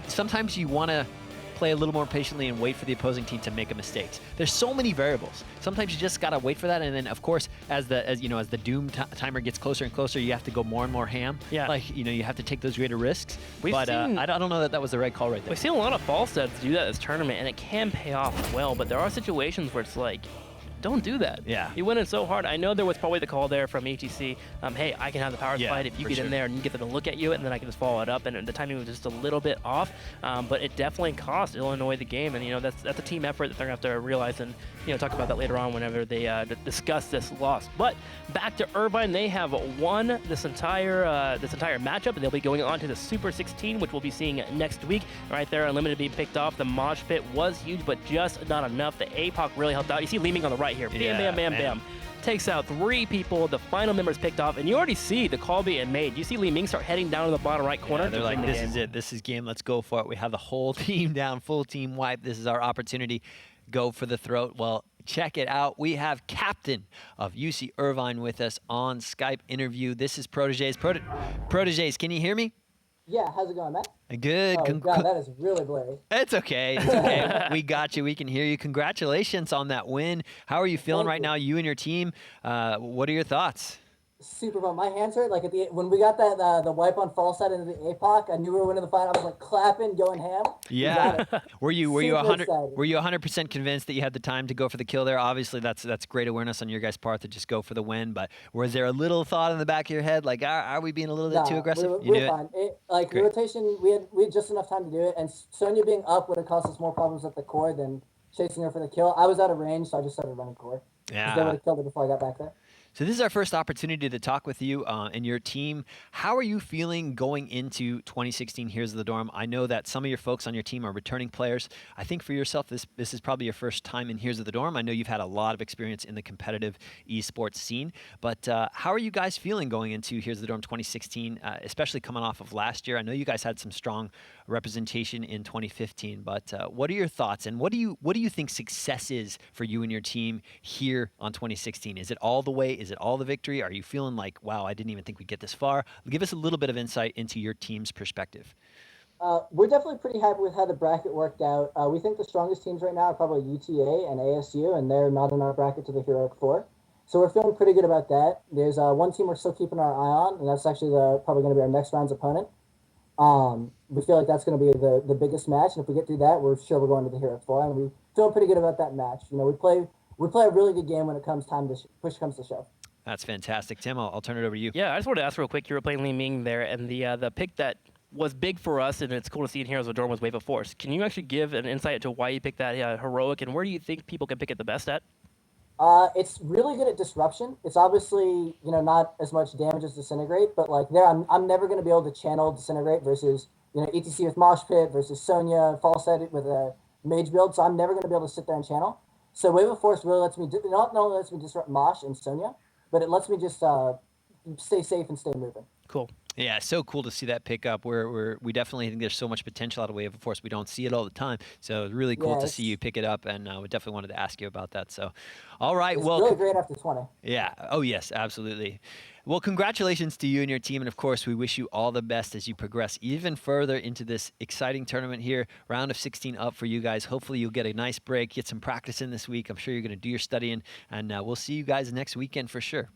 Sometimes you want to play a little more patiently and wait for the opposing team to make a mistake. There's so many variables. Sometimes you just gotta wait for that, and then of course, as the doom timer gets closer and closer, you have to go more and more ham. You have to take those greater risks. I don't know that was the right call right there. We've seen a lot of Falstads do that this tournament, and it can pay off well. But there are situations where it's like, don't do that. Yeah. He went in so hard. I know there was probably the call there from ETC, hey, I can have the power fight if you get in there and you get them to look at you, and then I can just follow it up. And the timing was just a little bit off, but it definitely cost Illinois the game. And, that's a team effort that they're going to have to realize and, talk about that later on whenever they discuss this loss. But back to Irvine, they have won this entire matchup, and they'll be going on to the Super 16, which we'll be seeing next week. Right there, Unlimited being picked off. The mosh pit was huge, but just not enough. The APOC really helped out. You see Leeming on the right here. Bam, bam, bam. Takes out 3 people. The final members picked off, and you already see the call being made. You see Leeming start heading down to the bottom right corner. Yeah, they're like, this is it. This is game. Let's go for it. We have the whole team down, full team wipe. This is our opportunity. Go for the throat. Well, check it out. We have captain of UC Irvine with us on Skype interview. This is Proteges. Proteges, can you hear me? Yeah, how's it going, Matt? Good. Oh, God, that is really blurry. It's okay. It's okay. We got you. We can hear you. Congratulations on that win. How are you feeling right now, you and your team? What are your thoughts? Super fun. My hands hurt. Like when we got that the wipe on false side into the APOC, I knew we were winning the fight. I was like clapping, going ham. Yeah. Were you 100% convinced that you had the time to go for the kill there? Obviously, that's great awareness on your guys' part to just go for the win. But was there a little thought in the back of your head, like, are we being a little bit too aggressive? We're fine. The rotation, we had just enough time to do it. And Sonya being up would have caused us more problems at the core than chasing her for the kill. I was out of range, so I just started running core. Yeah. They would have killed her before I got back there. So this is our first opportunity to talk with you and your team. How are you feeling going into 2016 Heroes of the Dorm? I know that some of your folks on your team are returning players. I think for yourself, this is probably your first time in Heroes of the Dorm. I know you've had a lot of experience in the competitive esports scene, but how are you guys feeling going into Heroes of the Dorm 2016, especially coming off of last year? I know you guys had some strong representation in 2015, but what are your thoughts, and what do you think success is for you and your team here on 2016? Is it all the way? Is it all the victory? Are you feeling like, wow, I didn't even think we'd get this far? Give us a little bit of insight into your team's perspective. We're definitely pretty happy with how the bracket worked out. We think the strongest teams right now are probably UTA and ASU, and they're not in our bracket to the Heroic 4. So we're feeling pretty good about that. There's one team we're still keeping our eye on, and that's actually probably going to be our next round's opponent. We feel like that's going to be the biggest match, and if we get through that, we're sure we're going to the Heroic 4, and we feel pretty good about that match. We play a really good game when it comes time to push comes to shove. That's fantastic. Tim, I'll turn it over to you. Yeah, I just wanted to ask real quick. You were playing Leeming there, and the pick that was big for us, and it's cool to see in Heroes of the Dorm, was Wave of Force. Can you actually give an insight into why you picked that heroic, and where do you think people can pick it the best at? It's really good at disruption. It's obviously not as much damage as Disintegrate, but like I'm never going to be able to channel Disintegrate versus ETC with Mosh Pit versus Sonya false edit with a mage build, so I'm never going to be able to sit there and channel. So Wave of Force really lets me not only lets me disrupt Mosh and Sonya, but it lets me just stay safe and stay moving. Cool. Yeah, so cool to see that pick up. We definitely think there's so much potential out of Wave of Force. We don't see it all the time, so it's really cool to see you pick it up, and we definitely wanted to ask you about that. So, all right, it's really great after 20. Yeah. Oh yes, absolutely. Well, congratulations to you and your team, and of course, we wish you all the best as you progress even further into this exciting tournament here. Round of 16 up for you guys. Hopefully, you'll get a nice break, get some practice in this week. I'm sure you're going to do your studying, and we'll see you guys next weekend for sure.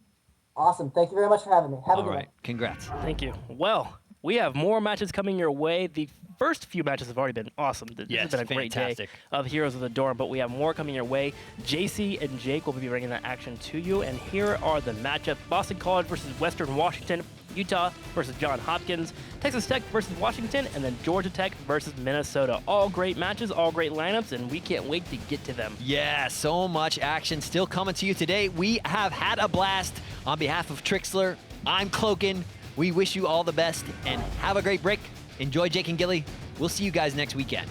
Awesome. Thank you very much for having me. Have a good one. Congrats. Thank you. Well, we have more matches coming your way. The first few matches have already been awesome. This has been a great day of Heroes of the Dorm, but we have more coming your way. Jaycie and Jake will be bringing that action to you, and here are the matchups. Boston College versus Western Washington, Utah versus Johns Hopkins, Texas Tech versus Washington, and then Georgia Tech versus Minnesota. All great matches, all great lineups, and we can't wait to get to them. Yeah, so much action still coming to you today. We have had a blast. On behalf of Trikslyr, I'm Cloaken. We wish you all the best and have a great break. Enjoy Jake and Gilly. We'll see you guys next weekend.